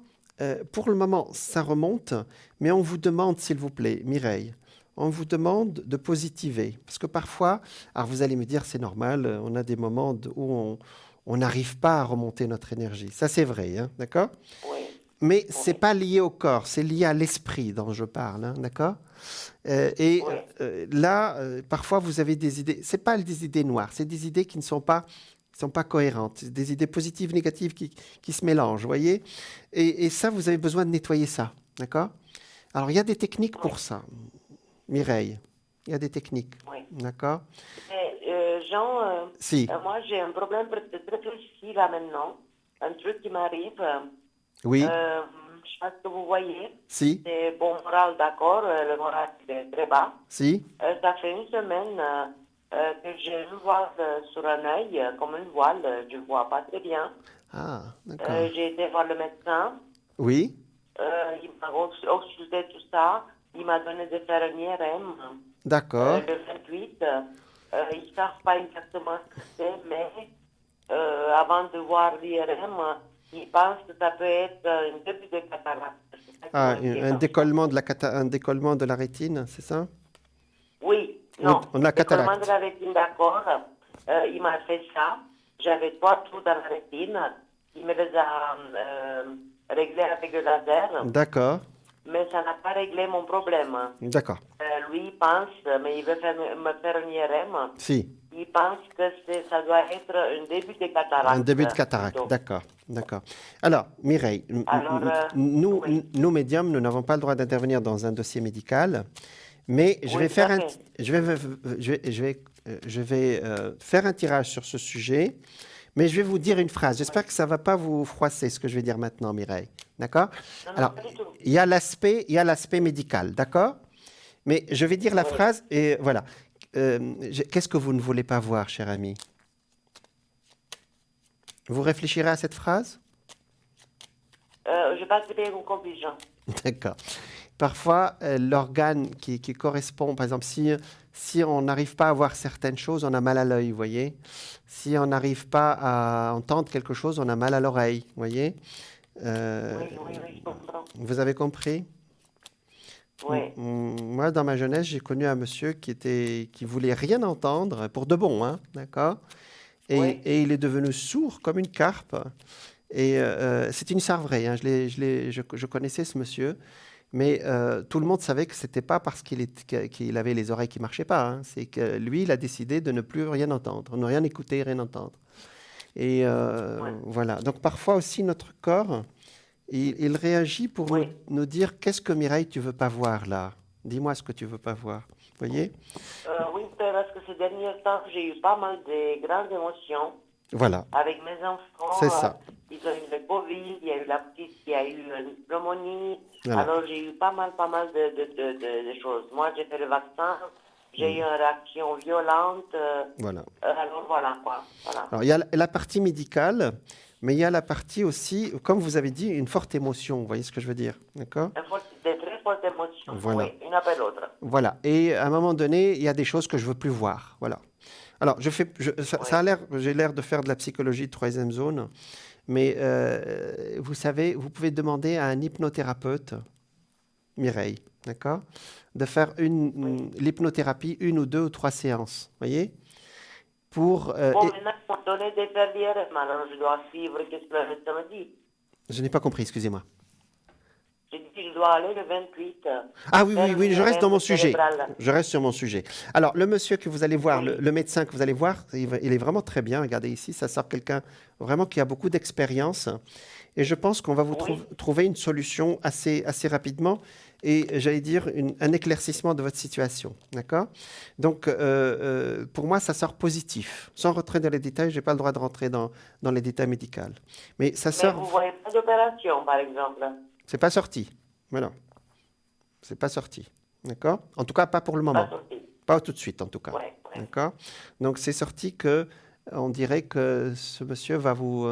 pour le moment, ça remonte, mais on vous demande, s'il vous plaît, Mireille, on vous demande de positiver. Parce que parfois, alors vous allez me dire, c'est normal, on a des moments où on n'arrive pas à remonter notre énergie. Ça, c'est vrai, hein, d'accord? Oui. Mais ce n'est pas lié au corps, c'est lié à l'esprit dont je parle, hein, d'accord? Oui. Là, parfois, vous avez des idées, ce n'est pas des idées noires, c'est des idées qui ne sont pas cohérentes, des idées positives, négatives qui se mélangent, vous voyez? Et ça, vous avez besoin de nettoyer ça, d'accord? Alors, il y a des techniques pour ça, Mireille. Il y a des techniques, Oui. d'accord? Mais, Jean, Si, moi, j'ai un problème très précis là maintenant. Un truc qui m'arrive. oui, Je sais pas ce que vous voyez. si, C'est bon moral, d'accord. Le moral est très bas. si, Ça fait une semaine que j'ai une voile sur un œil, comme une voile. Je ne vois pas très bien. ah, d'accord. J'ai été voir le médecin. Oui, Il m'a ausculté tout ça. Il m'a donné de faire un IRM d'accord. le 28. Ils ne savent pas exactement ce que c'est, mais avant de voir l'IRM, ils pensent que ça peut être un début de cataracte. C'est ça qu'ils Ah, m'ont dit, un comme ça. décollement un décollement de la rétine, c'est ça? Oui, non. On a Décollement cataracte. de la rétine, d'accord. Il m'a fait ça. J'avais 3 trous dans la rétine. Il me les a réglés avec le laser. D'accord, Mais ça n'a pas réglé mon problème. d'accord. Lui, il pense, mais il veut me faire un IRM. Si, Il pense que ça doit être un début de cataracte. un début de cataracte, plutôt. d'accord, d'accord. Alors, Mireille, Alors, oui. nous médiums, nous n'avons pas le droit d'intervenir dans un dossier médical, mais je Oui, vais tout faire à un, fait. je vais faire un tirage sur ce sujet, mais je vais vous dire une phrase. J'espère que ça ne va pas vous froisser ce que je vais dire maintenant, Mireille, d'accord? Non, non, Alors, pas du tout. il y a l'aspect médical, d'accord? Mais je vais dire la Oui. phrase et voilà. Qu'est-ce que vous ne voulez pas voir, cher ami? Vous réfléchirez à cette phrase? Je n'ai pas très bien compris, Jean. D'accord. Parfois, l'organe qui correspond, par exemple, si on n'arrive pas à voir certaines choses, on a mal à l'œil, vous voyez. Si on n'arrive pas à entendre quelque chose, on a mal à l'oreille, vous voyez. Oui, oui, oui, je comprends. Vous avez compris? Oui, Moi, dans ma jeunesse, j'ai connu un monsieur qui voulait rien entendre, pour de bon, hein, d'accord? oui, Et il est devenu sourd comme une carpe. Et c'est une histoire vraie, hein, je connaissais ce monsieur, mais tout le monde savait que c'était pas parce qu'il avait les oreilles qui marchaient pas, hein, c'est que lui, il a décidé de ne plus rien entendre, ne rien écouter, rien entendre. Et oui, voilà. Donc parfois aussi, notre corps, il réagit pour oui. nous dire qu'est-ce que Mireille, tu veux pas voir là? Dis-moi ce que tu veux pas voir. Vous voyez? Oui, parce que ces derniers temps, j'ai eu pas mal de grandes émotions Voilà, avec mes enfants. c'est ça. Ils ont eu le Covid, il y a eu la petite qui a eu une pneumonie. Voilà. Alors, j'ai eu pas mal de choses. Moi, j'ai fait le vaccin, j'ai eu une réaction violente. Voilà. Alors, voilà, quoi. Voilà. Alors, il y a la partie médicale, mais il y a la partie aussi, comme vous avez dit, une forte émotion. Vous voyez ce que je veux dire? D'accord? Des très fortes émotions, Voilà. oui, une après l'autre. Voilà. Et à un moment donné, il y a des choses que je veux plus voir. Voilà. Alors, ça a l'air, j'ai l'air de faire de la psychologie de troisième zone, mais vous savez, vous pouvez demander à un hypnothérapeute, Mireille, d'accord, de faire l'hypnothérapie, 1 ou 2 ou 3 séances. Voyez? Pour, Bon, maintenant, ils m'ont donné des faire l'IRM, alors je dois suivre qu'est-ce que le médecin me dit. je n'ai pas compris, excusez-moi. J'ai dit que je dois aller le 28. Ah oui, faire oui, oui, je reste dans mon sujet. cérébrale. Je reste sur mon sujet. Alors, le monsieur que vous allez voir, le médecin que vous allez voir, il est vraiment très bien. Regardez ici, ça sort quelqu'un vraiment qui a beaucoup d'expérience. Et je pense qu'on va vous trouver une solution assez rapidement et, j'allais dire, un éclaircissement de votre situation. D'accord? Donc, pour moi, ça sort positif. Sans rentrer dans les détails, je n'ai pas le droit de rentrer dans les détails médicaux. Mais ça Mais sort... vous ne voyez pas d'opération, par exemple. C'est pas sorti. Voilà. C'est pas sorti. D'accord? En tout cas, pas pour le moment. Pas sorti. Pas tout de suite, en tout cas. Ouais, ouais. D'accord? Donc, c'est sorti que on dirait que ce monsieur va vous...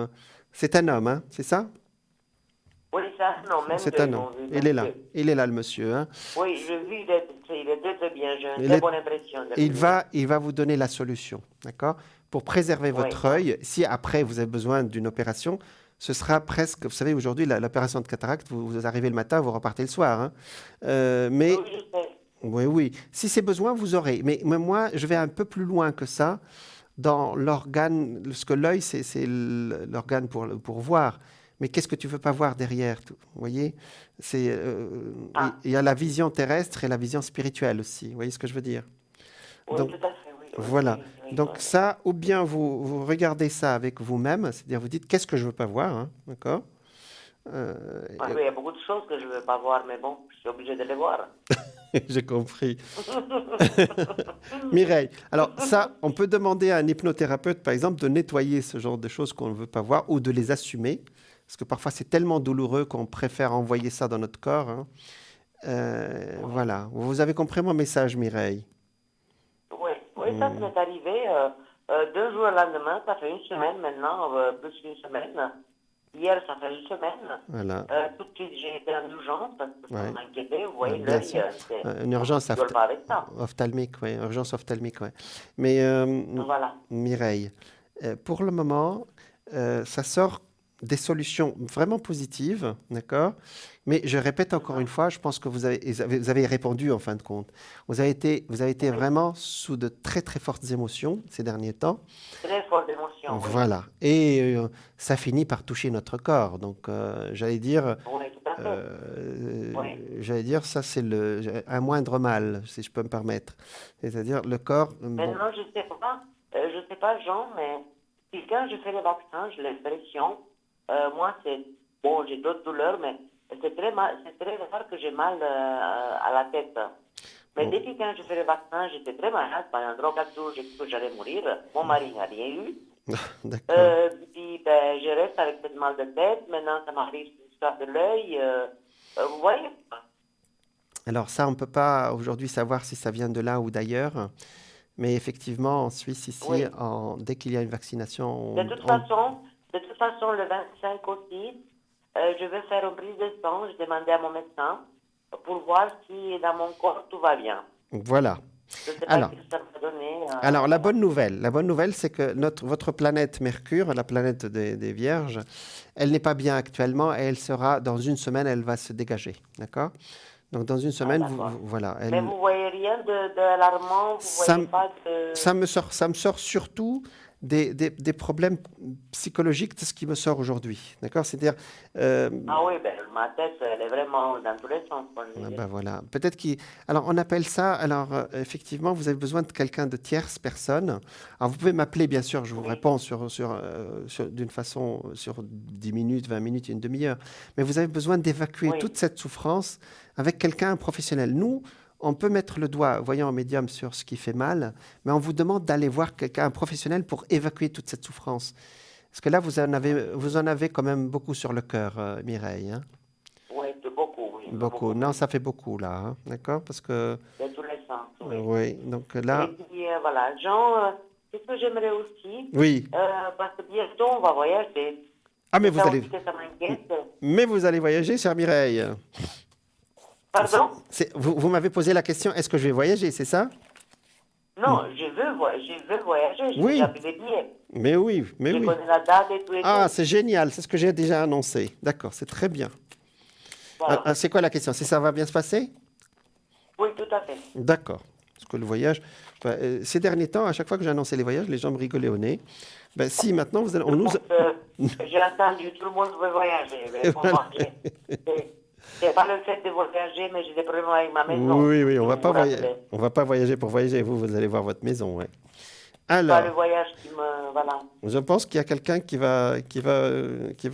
c'est un homme, hein? C'est ça? Oui, ça, non, même C'est deux, un ils homme. m'ont vu. Il est là. Il est là, le monsieur, hein? Oui, je vis, il est très bien, j'ai une Il très est- bonne impression. de Il lui. va vous donner la solution, d'accord? Pour préserver votre œil. Si après, vous avez besoin d'une opération, ce sera presque... Vous savez, aujourd'hui, l'opération de cataracte, vous arrivez le matin, vous repartez le soir, hein? Mais... Oui, je sais. Oui, oui. Si c'est besoin, vous aurez. Mais moi, je vais un peu plus loin que ça dans l'organe, parce que l'œil, c'est l'organe pour voir. Mais qu'est-ce que tu veux pas voir derrière, vous voyez? Il y a la vision terrestre et la vision spirituelle aussi. Vous voyez ce que je veux dire? Oui, Donc, tout à fait, oui. voilà. Oui, oui, Donc oui. ça, ou bien vous regardez ça avec vous-même, c'est-à-dire vous dites qu'est-ce que je veux pas voir, hein, d'accord? Oui, il y a beaucoup de choses que je ne veux pas voir, mais bon, je suis obligée de les voir. J'ai compris. Mireille, alors ça, on peut demander à un hypnothérapeute, par exemple, de nettoyer ce genre de choses qu'on ne veut pas voir ou de les assumer, parce que parfois c'est tellement douloureux qu'on préfère envoyer ça dans notre corps, hein. Voilà. Vous avez compris mon message, Mireille? Oui, oui, ça m'est arrivé 2 jours le lendemain, ça fait une semaine maintenant, plus qu'une semaine. Hier, ça fait une semaine. Voilà. Tout de suite, j'ai été en urgence parce que ça Ouais. m'inquiétait. Vous voyez, Bien l'œil, sûr. Une urgence on ne pas avec ça. ophtalmique, oui, urgence ophtalmique, oui. Mais Voilà. Mireille, pour le moment, ça sort des solutions vraiment positives, d'accord? Mais je répète encore une fois, je pense que vous avez répondu en fin de compte. Vous avez été vraiment sous de très très fortes émotions ces derniers temps. Très forte émotion. Oui. Voilà. Et ça finit par toucher notre corps. Donc, j'allais dire, Oui, tout à fait. Oui. j'allais dire, ça c'est un moindre mal, si je peux me permettre. C'est-à-dire le corps. Bon, Maintenant, je ne sais pas, Jean, mais si quand je fais le vaccin, j'ai l'impression, moi, bon, j'ai d'autres douleurs, mais c'est très rare que j'ai mal à la tête. Mais dès que quand je fais le vaccin, j'étais très malade. Pendant 3-4 jours, j'ai cru que j'allais mourir. Mon mari n'a rien eu. d'accord. Puis, je reste avec cette mal de tête. Maintenant, ça m'arrive sur l'histoire de l'œil. Vous voyez? Alors ça, on ne peut pas aujourd'hui savoir si ça vient de là ou d'ailleurs. Mais effectivement, en Suisse, ici, Oui. dès qu'il y a une vaccination, De toute façon, le 25 aussi, je vais faire une prise de sang. Je demandais à mon médecin pour voir si dans mon corps tout va bien. voilà. Je ne sais pas Alors, ce que ça va donner. Alors, la bonne nouvelle, c'est que votre planète Mercure, la planète des Vierges, elle n'est pas bien actuellement et elle sera, dans une semaine, elle va se dégager. D'accord? Donc, dans une Ah, semaine, d'accord. voilà. Mais vous voyez rien d'alarmant, vous Ça, voyez pas de... ça me sort surtout des problèmes psychologiques de ce qui me sort aujourd'hui. D'accord? C'est-à-dire, euh, Ah oui, ben, ma tête, elle est vraiment dans tous les sens, quoi, je veux ah dire. ben voilà. Peut-être qu'il. Alors, on appelle ça. Alors, effectivement, vous avez besoin de quelqu'un de tierce personne. Alors, vous pouvez m'appeler, bien sûr, je vous Oui, réponds d'une façon sur 10 minutes, 20 minutes, une demi-heure. Mais vous avez besoin d'évacuer oui, toute cette souffrance avec quelqu'un, un professionnel. Nous, on peut mettre le doigt, voyant un médium, sur ce qui fait mal, mais on vous demande d'aller voir quelqu'un, un professionnel, pour évacuer toute cette souffrance. Parce que là, vous en avez quand même beaucoup sur le cœur, Mireille, hein. oui, de beaucoup, oui, de Beaucoup. beaucoup Non, plus. ça fait beaucoup là, hein. D'accord? Parce que, De tous les sens, oui. oui, donc Et là, puis, voilà, Jean, qu'est-ce que j'aimerais aussi, oui. parce que bientôt, on va voyager. Ah, Et ça aussi, ça m'inquiète. mais vous allez voyager, chère Mireille. Pardon? Vous m'avez posé la question, est-ce que je vais voyager, c'est ça? Non, je veux voyager, j'ai déjà Oui, pris des billets. mais oui, mais Je oui. connais la date et tout et Ah, tout. c'est génial, c'est ce que j'ai déjà annoncé. D'accord, c'est très bien. Voilà. C'est quoi la question? Si ça va bien se passer? Oui, tout à fait. D'accord. Parce que le voyage, enfin, ces derniers temps, à chaque fois que j'ai annoncé les voyages, les gens me rigolaient au nez. Ben, si maintenant, Tout le monde, j'ai entendu, tout le monde veut voyager. Mais pour moi, c'est pas le fait de voyager, mais j'ai des problèmes avec ma maison. Oui, oui, Si vous vous rappelez. on va pas voyager pour voyager. Vous allez voir votre maison, ouais. C'est pas le Alors, voyage qui me... Voilà. je pense qu'il y a quelqu'un qui va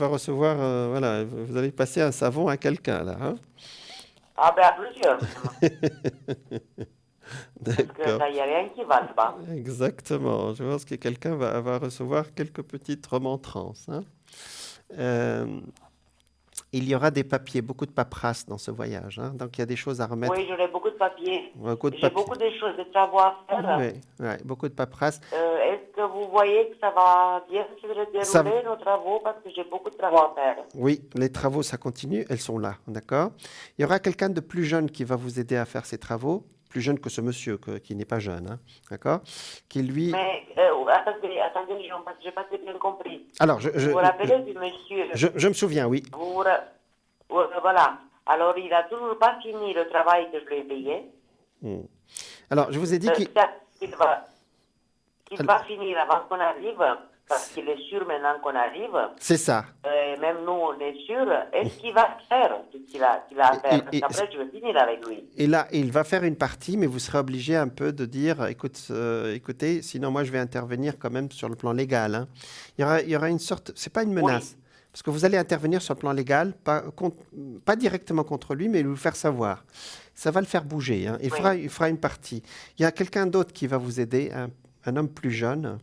recevoir, voilà, vous allez passer un savon à quelqu'un là, hein. Ah ben à plusieurs. Parce que D'accord. ça, y a rien qui va là-bas. Exactement. Je pense que quelqu'un va recevoir quelques petites remontrances, hein. Euh, il y aura des papiers, beaucoup de paperasse dans ce voyage, hein. Donc il y a des choses à remettre, Oui, j'aurai beaucoup de papiers. beaucoup de J'ai papiers. beaucoup de choses, de travaux à faire. Oui, ouais, beaucoup de paperasse. Est-ce que vous voyez que ça va bien se Ça, dérouler, nos travaux, parce que j'ai beaucoup de travaux à faire. oui, les travaux, ça continue, elles sont là, d'accord? Il y aura quelqu'un de plus jeune qui va vous aider à faire ces travaux, plus jeune que ce monsieur, qui n'est pas jeune, hein, d'accord? Qui lui... Mais attendez, Jean, parce que j'ai pas très bien compris. Alors, Vous vous rappelez du monsieur je me souviens, oui. Voilà. Alors, il a toujours pas fini le travail que je lui ai payé. Hmm. Alors, je vous ai dit qu'il... Ça, il va finir avant qu'on arrive, parce qu'il est sûr maintenant qu'on arrive. C'est ça. Même nous, on est sûr. Est-ce qu'il va faire tout ce qu'il a à faire? Parce qu'après, je vais finir avec lui. Et là, il va faire une partie, mais vous serez obligé un peu de dire, écoutez, sinon moi je vais intervenir quand même sur le plan légal, hein. Il y aura une sorte, c'est pas une menace, parce que vous allez intervenir sur le plan légal, pas directement contre lui, mais lui faire savoir. Ça va le faire bouger, hein. Il fera une partie. Il y a quelqu'un d'autre qui va vous aider, un homme plus jeune,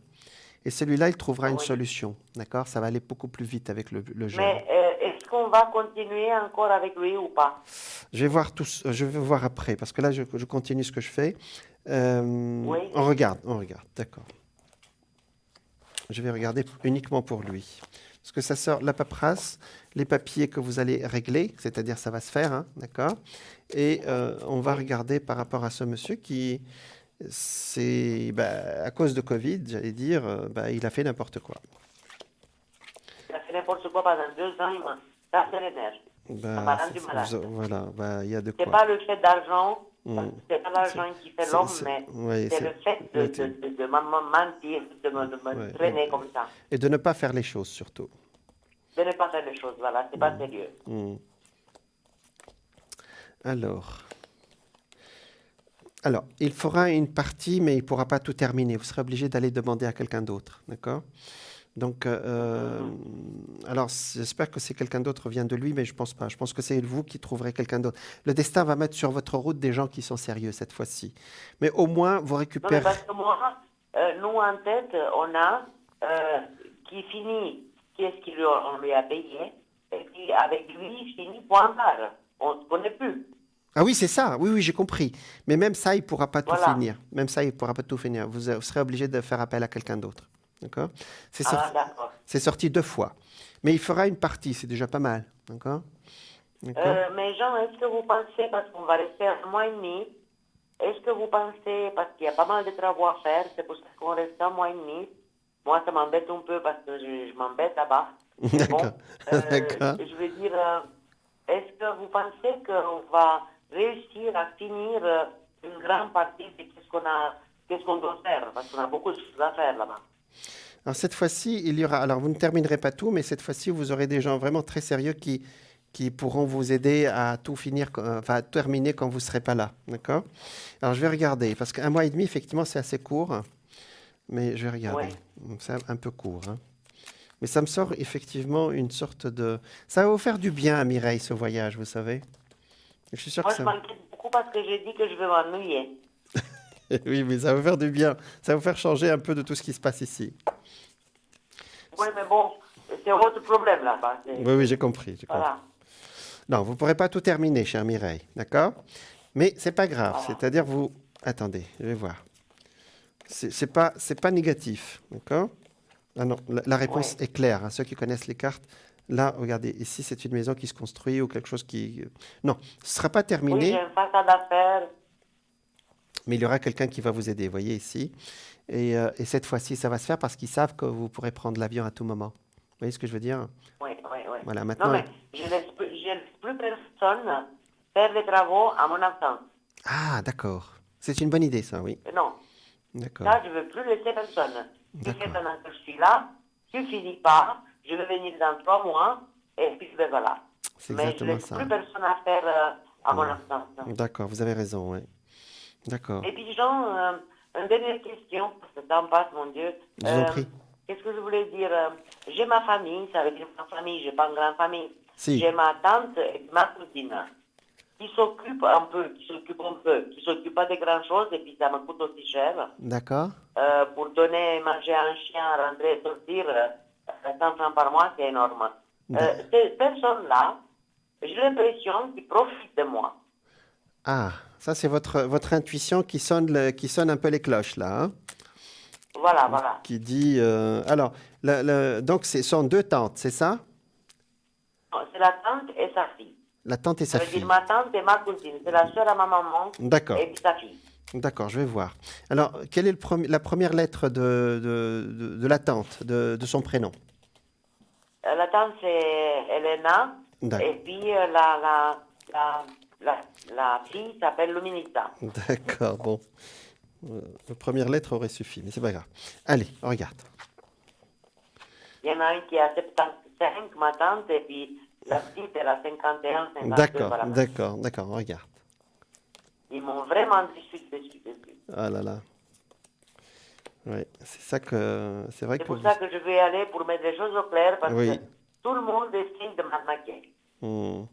et celui-là, il trouvera une solution, d'accord? Ça va aller beaucoup plus vite avec le jeune. Mais est-ce qu'on va continuer encore avec lui ou pas? Je vais voir après, parce que là, je continue ce que je fais. Oui. On regarde, d'accord. Je vais regarder uniquement pour lui. Parce que ça sort la paperasse, les papiers que vous allez régler, c'est-à-dire ça va se faire, hein, d'accord? Et on va regarder par rapport à ce monsieur qui, à cause de Covid, j'allais dire, il a fait n'importe quoi. Il a fait n'importe quoi pendant 2 ans, il m'a cassé les nerfs. Ça m'a rendu malade. Voilà, il y a de C'est quoi. pas le fait d'argent, c'est pas l'argent qui fait l'homme, mais ouais, c'est le fait de me mentir, de me traîner comme ça. Et de ne pas faire les choses, surtout. De ne pas faire les choses, voilà, c'est pas sérieux. Alors, il fera une partie, mais il ne pourra pas tout terminer. Vous serez obligé d'aller demander à quelqu'un d'autre, d'accord? Donc, alors, j'espère que c'est quelqu'un d'autre vient de lui, mais je ne pense pas. Je pense que c'est vous qui trouverez quelqu'un d'autre. Le destin va mettre sur votre route des gens qui sont sérieux cette fois-ci. Mais au moins, vous Non, récupérez... mais parce que moi, nous en tête, on a qui finit, qu'est-ce qu'on lui a payé, et puis avec lui, il finit point barre. On ne se connaît plus. Ah oui, c'est ça. Oui, j'ai compris. Mais même ça, il ne pourra pas tout Voilà. finir. Même ça, il ne pourra pas tout finir. Vous serez obligé de faire appel à quelqu'un d'autre. D'accord? D'accord. C'est sorti 2 fois. Mais il fera une partie, c'est déjà pas mal. D'accord? Mais Jean, est-ce que vous pensez, parce qu'on va rester 1 mois et demi, est-ce que vous pensez, parce qu'il y a pas mal de travaux à faire, c'est pour ça qu'on reste 1 mois et demi. Moi, ça m'embête un peu parce que je m'embête là-bas. D'accord. Bon, D'accord. je veux dire, est-ce que vous pensez qu'on va réussir à finir une grande partie de qu'est-ce qu'on doit faire, parce qu'on a beaucoup de choses à faire là-bas. Alors cette fois-ci, il y aura, alors vous ne terminerez pas tout, mais cette fois-ci, vous aurez des gens vraiment très sérieux qui pourront vous aider à tout finir, enfin à terminer quand vous ne serez pas là. D'accord? Alors je vais regarder, parce qu'un mois et demi, effectivement, c'est assez court, mais je vais regarder. Ouais. C'est un peu court, hein. Mais ça me sort effectivement une sorte de... Ça va vous faire du bien à Mireille, ce voyage, vous savez. Je suis sûr que Moi, je ça... m'inquiète beaucoup parce que j'ai dit que je vais m'ennuyer. Oui, mais ça va vous faire du bien. Ça va vous faire changer un peu de tout ce qui se passe ici. Oui, mais bon, c'est votre problème là-bas. Oui, oui, j'ai compris, j'ai compris. Voilà. Non, vous ne pourrez pas tout terminer, chère Mireille, d'accord? Mais c'est pas grave, Voilà. c'est-à-dire vous... Attendez, je vais voir. C'est pas négatif, d'accord? Ah non, la réponse Oui. est claire, hein. Ceux qui connaissent les cartes, là, regardez, ici, c'est une maison qui se construit ou quelque chose qui... Non, ce ne sera pas Oui, j'ai terminé, une façade à faire. mais il y aura quelqu'un qui va vous aider, vous voyez ici. Et cette fois-ci, ça va se faire parce qu'ils savent que vous pourrez prendre l'avion à tout moment. Vous voyez ce que je veux dire? Oui, oui, oui. Voilà, Non, maintenant... mais je ne laisse plus personne faire les travaux à mon absence. Ah, d'accord. C'est une bonne idée, ça, oui. Non, D'accord, ça, je ne veux plus laisser personne. Si D'accord. c'est pendant que je suis là, tu finis pas, je vais venir dans 3 mois, et puis ben voilà. c'est Mais je ne exactement laisse ça. plus personne à faire à mon absence. D'accord, vous avez raison, oui. D'accord, Et puis, Jean, une dernière question, parce que ça me passe, mon Dieu. je vous en prie. Qu'est-ce que je voulais dire j'ai ma famille, ça veut dire ma famille, je n'ai pas une grande famille. Si. J'ai ma tante et ma cousine qui s'occupent un peu, qui s'occupent pas de grand chose, et puis ça me coûte aussi cher. D'accord. Pour donner manger à un chien, rentrer, sortir, 100 francs par mois, c'est énorme. Ces personnes-là, j'ai l'impression qu'ils profitent de moi. Ah, ça c'est votre intuition qui sonne un peu les cloches là, hein, Voilà, voilà. qui dit... alors, donc ce sont deux tantes, c'est ça? Non, c'est la tante et sa fille. La tante et Ça sa veut dire fille. ma tante et ma cousine. C'est la sœur à ma maman D'accord, et puis sa fille. d'accord, je vais voir. Alors, quelle est la première lettre de la tante, de son prénom? La tante, c'est Elena. D'accord. Et puis la fille s'appelle Luminita. D'accord, bon. La première lettre aurait suffi, mais c'est pas grave. Allez, on regarde. Il y en a une qui a 75, ma tante, et puis la petite, elle a 51, 52. D'accord, Voilà. d'accord, on regarde. Ils m'ont vraiment dessus. Ah là là. Oui, c'est ça que... C'est vrai C'est que... pour ça que je vais aller pour mettre les choses au clair, parce Oui. que tout le monde essaie de m'arnaquer. Hmm.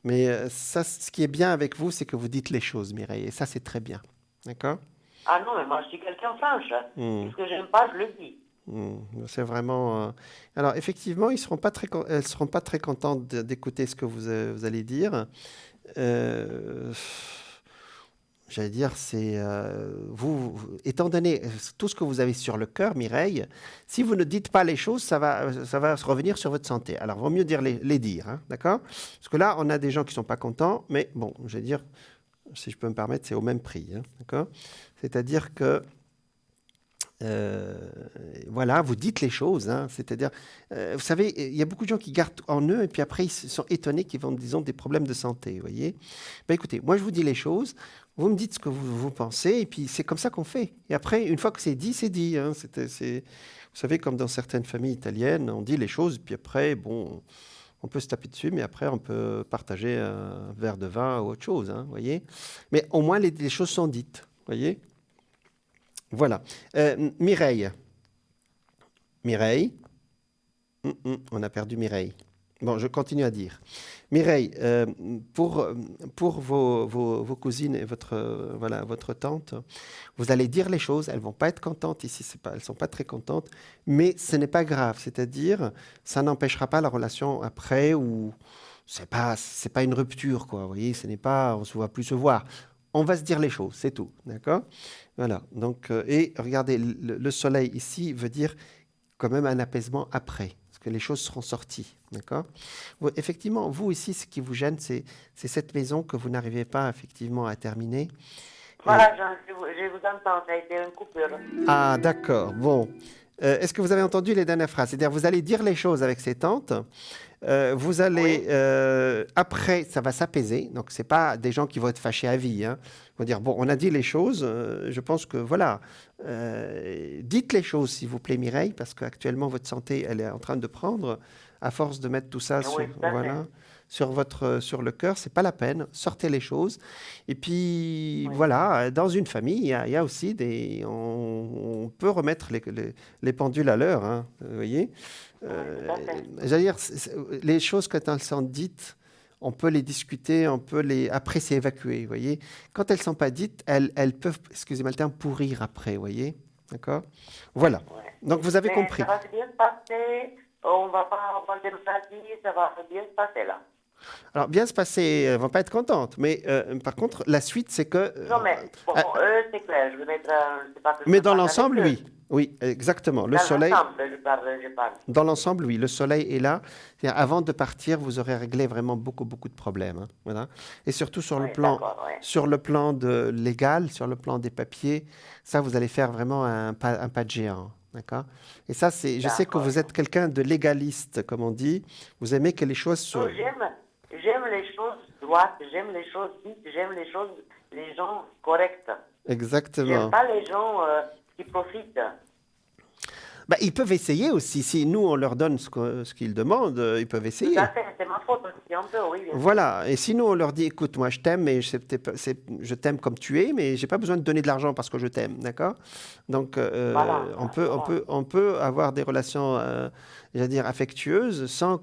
Mais ça, ce qui est bien avec vous, c'est que vous dites les choses, Mireille, et ça, c'est très bien. D'accord? Ah non, mais moi, je suis quelqu'un franche. Hmm. Ce que j'aime pas, je le dis. C'est vraiment... Alors, effectivement, elles seront pas très contentes d'écouter ce que vous allez dire. J'allais dire, c'est... étant donné tout ce que vous avez sur le cœur, Mireille, si vous ne dites pas les choses, ça va se revenir sur votre santé. Alors, vaut mieux les dire, hein, d'accord? Parce que là, on a des gens qui ne sont pas contents, mais bon, je vais dire, si je peux me permettre, c'est au même prix, hein, d'accord? C'est-à-dire que voilà, vous dites les choses, hein, c'est-à-dire, vous savez, il y a beaucoup de gens qui gardent en eux et puis après ils sont étonnés qu'ils vont, disons, des problèmes de santé, vous voyez. Ben, écoutez, moi je vous dis les choses, vous me dites ce que vous pensez et puis c'est comme ça qu'on fait. Et après, une fois que c'est dit, hein, vous savez, comme dans certaines familles italiennes, on dit les choses puis après, bon, on peut se taper dessus, mais après on peut partager un verre de vin ou autre chose, hein, vous voyez. Mais au moins les choses sont dites, vous voyez. Voilà. Mireille. On a perdu Mireille. Bon, je continue à dire. Mireille, pour vos cousines et votre tante, vous allez dire les choses. Elles ne vont pas être contentes ici. Elles ne sont pas très contentes. Mais ce n'est pas grave. C'est-à-dire, ça n'empêchera pas la relation après ou c'est pas une rupture, quoi. Vous voyez, ce n'est pas, on ne se voit plus se voir. On va se dire les choses, c'est tout, d'accord? Voilà, donc, et regardez, le soleil ici veut dire quand même un apaisement après, parce que les choses seront sorties, d'accord? Effectivement, vous ici, ce qui vous gêne, c'est cette maison que vous n'arrivez pas effectivement à terminer. Voilà, je vous entends, ça a été une coupure. Ah, d'accord, bon. Est-ce que vous avez entendu les dernières phrases? C'est-à-dire, vous allez dire les choses avec ses tantes. Vous allez, après, ça va s'apaiser. Donc, ce n'est pas des gens qui vont être fâchés à vie. Hein. Ils vont dire, bon, on a dit les choses. Je pense que, voilà, dites les choses, s'il vous plaît, Mireille, parce qu'actuellement, votre santé, elle est en train de prendre. À force de mettre tout ça Oui, tout à fait. voilà, sur le cœur, c'est pas la peine. Sortez les choses. Et puis, Oui. voilà, dans une famille, il y a aussi on peut remettre les pendules à l'heure, hein, vous voyez. Tout à fait. J'allais dire, les choses quand elles sont dites, on peut les discuter, après c'est évacué, vous voyez. Quand elles ne sont pas dites, elles peuvent, excusez-moi le terme, pourrir après, vous voyez. D'accord? Voilà. Ouais. Donc vous avez Mais compris. ça va bien se passer. On va pas avoir des maladies. Ça va bien se passer là. Alors, bien se passer, elles ne vont pas être contentes, mais par contre, la suite, c'est que... Non, mais bon, eux, c'est clair. Je vais mettre. Je sais pas que je mais me dans parle l'ensemble, avec eux. oui. Oui, exactement. Le Dans soleil, l'ensemble, je parle. dans l'ensemble, oui, le soleil est là. C'est-à-dire, avant de partir, vous aurez réglé vraiment beaucoup, beaucoup de problèmes. Hein, voilà. Et surtout Oui, d'accord, ouais. sur le plan légal, sur le plan des papiers, ça, vous allez faire vraiment un pas de géant. D'accord? Et ça, je sais que D'accord. vous êtes quelqu'un de légaliste, comme on dit. Vous aimez que les choses Non, soient... j'aime les choses droites, j'aime les choses dites, j'aime les gens corrects. Exactement. J'aime pas les gens qui profitent. Bah, ils peuvent essayer aussi. Si nous, on leur donne ce qu'ils demandent, ils peuvent essayer. Tout à fait, c'est ma faute aussi, un peu, oui. Bien sûr. Voilà. Et si nous, on leur dit, écoute, moi, je t'aime, mais je t'aime comme tu es, mais j'ai pas besoin de donner de l'argent parce que je t'aime, d'accord? Donc, Voilà, on peut avoir des relations, j'allais dire, affectueuses sans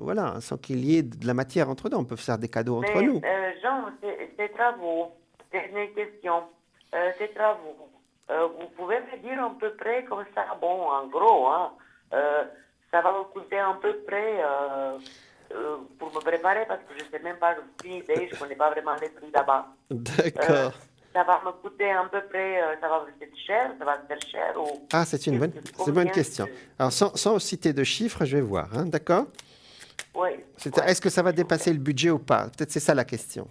voilà, sans qu'il y ait de la matière entre nous. On peut faire des cadeaux entre nous. Jean, ces travaux, c'est une question. Ces travaux, vous pouvez me dire à peu près comme ça, bon, en gros, hein, ça va me coûter à peu près pour me préparer parce que je ne sais même pas le prix, je ne connais pas vraiment les prix là-bas. D'accord. Ça va me coûter à peu près, ça va me coûter cher, ça va me faire cher ou... Ah, c'est une bonne Combien question. Alors, sans citer de chiffres, je vais voir, hein, d'accord? Oui. Est-ce que ça va dépasser le budget ou pas? Peut-être c'est ça la question.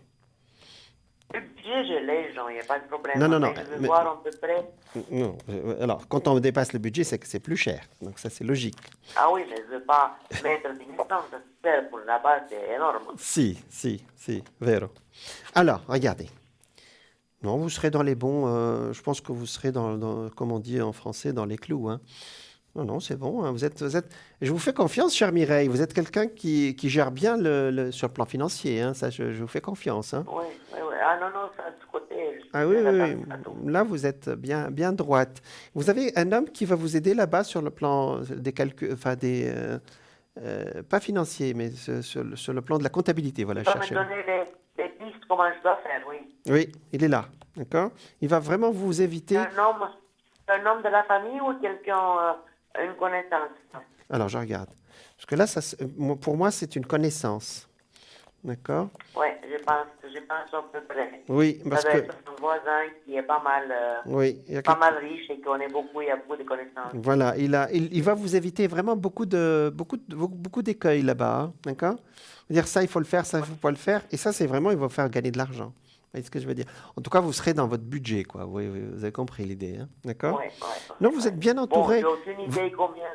Le budget, je l'ai, Jean, il n'y a pas de problème. Non, non, non, Mais je veux mais- voir à peu près... Non. Alors, quand on dépasse le budget, c'est que c'est plus cher. Donc, ça, c'est logique. Ah oui, mais je ne veux pas mettre 1030 pour là-bas, c'est énorme. Si, vero. Alors, regardez. Non, vous serez dans les bons. Je pense que vous serez comme on dit en français, dans les clous. Hein. Non, c'est bon. Hein. Je vous fais confiance, chère Mireille. Vous êtes quelqu'un qui gère bien sur le plan financier. Hein. Ça, je vous fais confiance. Hein. Oui. Ah non, ça, de ce côté, je suis Ah oui, très oui, attentif à tout. oui. Là, vous êtes bien droite. Vous avez un homme qui va vous aider là-bas sur le plan des calculs, enfin pas financiers, mais sur le plan de la comptabilité. Voilà, Il va me cherchez. donner les pistes, comment je dois faire, oui. Oui, il est là, d'accord? Il va vraiment vous éviter. Un homme de la famille ou quelqu'un, une connaissance? Alors, je regarde. Parce que là, pour moi, c'est une connaissance. D'accord? Oui, je pense à peu près. Oui, parce Ça doit que. être un voisin qui est pas mal, Oui, il y a pas mal riche et qui connaît beaucoup, il a beaucoup de connaissances. Voilà, il va vous éviter vraiment beaucoup d'écueils là-bas, hein, d'accord? Dire ça, il faut le faire, ça, il faut pas le faire. Et ça, c'est vraiment, il va vous faire gagner de l'argent. Vous voyez ce que je veux dire? En tout cas, vous serez dans votre budget, quoi. Vous avez compris l'idée, hein, d'accord? Ouais. Non, vous êtes bien Bon, entouré. j'ai aucune idée combien.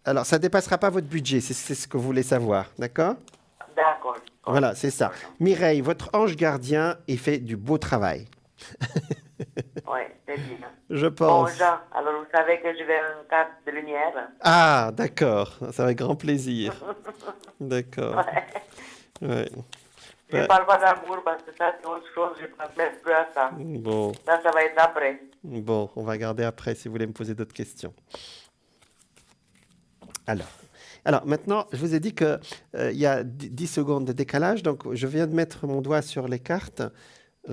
Alors, ça dépassera pas votre budget, c'est ce que vous voulez savoir, d'accord? D'accord. Voilà, c'est ça. Mireille, votre ange gardien, il fait du beau travail. Oui, c'est bien. Je Bon, pense. Jean, alors vous savez que je vais à une carte de lumière. Ah, d'accord. Ça va être grand plaisir. D'accord. Ouais. Je ne parle pas d'amour parce que ça, c'est autre chose, je ne pense même plus à ça. Bon, Ça va être après. on va regarder après si vous voulez me poser d'autres questions. Alors, maintenant, je vous ai dit qu'il y a 10 secondes de décalage, donc je viens de mettre mon doigt sur les cartes.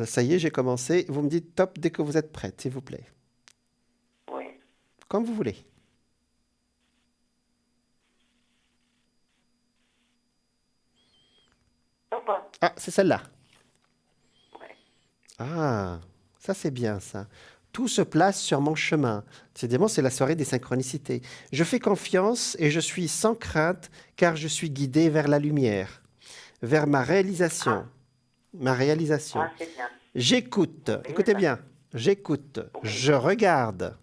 Ça y est, j'ai commencé. Vous me dites top dès que vous êtes prête, s'il vous plaît. Oui. Comme vous voulez. Top. Ah, c'est celle-là. Oui. Ah, ça c'est bien ça. Tout se place sur mon chemin. Décidément, c'est la soirée des synchronicités. Je fais confiance et je suis sans crainte car je suis guidé vers la lumière, vers ma réalisation. Ma réalisation. Ah, c'est bien. J'écoute. Écoutez bien. J'écoute. Je regarde.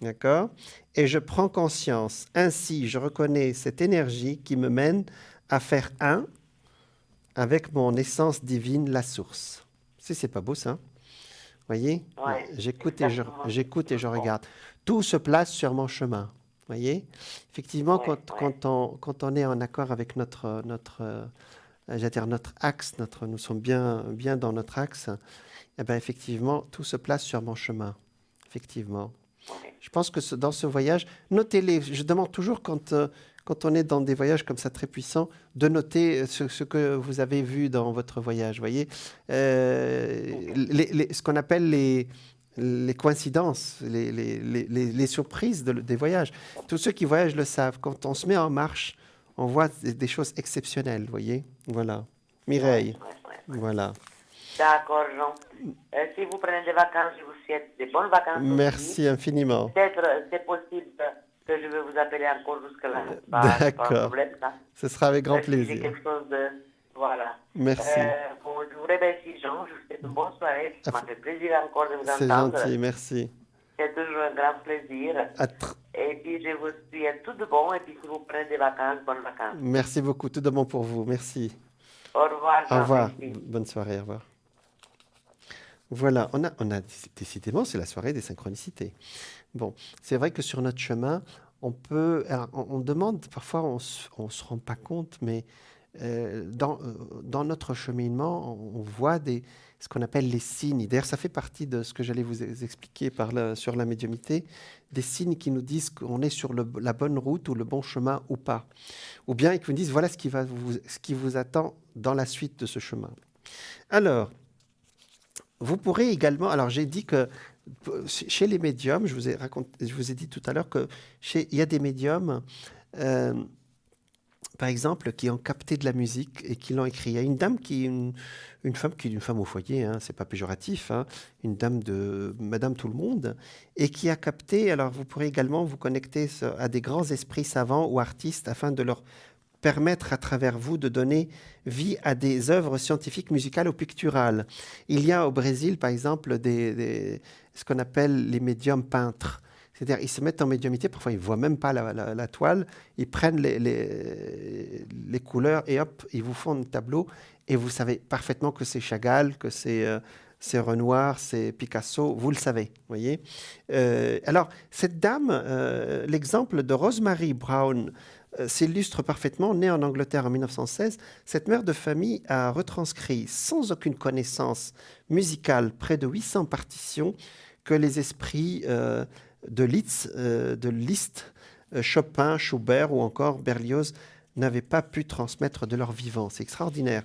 D'accord? Et je prends conscience. Ainsi, je reconnais cette énergie qui me mène à faire un avec mon essence divine, la source. Si c'est pas beau ça? Voyez? Ouais, exactement. J'écoute et je Bon, regarde. Tout se place sur mon chemin. Voyez? Effectivement, ouais, ouais, quand on est en accord avec j'allais dire notre axe, nous sommes bien dans notre axe, eh ben effectivement, tout se place sur mon chemin. Effectivement. ouais. Je pense que dans ce voyage, notez-les. Je demande toujours quand on est dans des voyages comme ça très puissants, de noter ce que vous avez vu dans votre voyage. Voyez, Mhm. ce qu'on appelle les coïncidences, les surprises des voyages. Tous ceux qui voyagent le savent. Quand on se met en marche, on voit des choses exceptionnelles. Voyez, voilà. Ouais, Mireille, ouais, ouais. voilà. D'accord, Jean. Si vous prenez des vacances, je vous souhaite des bonnes vacances aussi. Merci infiniment. Peut-être c'est possible que je vais vous appeler encore jusque-là. C'est pas un D'accord. problème, ça. Ce sera avec grand Si j'ai plaisir. quelque chose de... Voilà. Merci. Bon, je vous remercie, Jean. Je vous souhaite une bonne soirée. Ça m'a fait plaisir encore de vous C'est entendre. gentil, merci. C'est toujours un grand plaisir. Et puis, je vous souhaite tout de bon. Et puis, si vous prenez des vacances, bonnes vacances. Merci beaucoup, tout de bon pour vous. Merci. Au revoir, Au Jean. revoir. Merci. Bonne soirée, au revoir. Voilà, décidément, c'est la soirée des synchronicités. Bon, c'est vrai que sur notre chemin, alors, on demande, parfois on se rend pas compte, mais dans notre cheminement, on voit ce qu'on appelle les signes. D'ailleurs, ça fait partie de ce que j'allais vous expliquer sur la médiumnité, des signes qui nous disent qu'on est sur la bonne route ou le bon chemin ou pas. Ou bien qui nous disent, voilà ce qui vous attend dans la suite de ce chemin. Alors, vous pourrez également, alors j'ai dit que chez les médiums, je vous ai dit tout à l'heure il y a des médiums, par exemple, qui ont capté de la musique et qui l'ont écrit. Il y a une dame une femme au foyer, hein, c'est pas péjoratif, hein, une dame de Madame Tout-le-Monde, et qui a capté, alors vous pourrez également vous connecter à des grands esprits savants ou artistes afin de leur permettre à travers vous de donner vie à des œuvres scientifiques, musicales ou picturales. Il y a au Brésil, par exemple, ce qu'on appelle les médiums peintres. C'est-à-dire, ils se mettent en médiumnité, parfois ils ne voient même pas la toile, ils prennent les couleurs et hop, ils vous font un tableau et vous savez parfaitement que c'est Chagall, que c'est Renoir, c'est Picasso, vous le savez, voyez. Alors, cette dame, l'exemple de Rosemary Brown, s'illustre parfaitement. Née en Angleterre en 1916, cette mère de famille a retranscrit sans aucune connaissance musicale près de 800 partitions que les esprits de Liszt, Chopin, Schubert ou encore Berlioz n'avaient pas pu transmettre de leur vivant. C'est extraordinaire.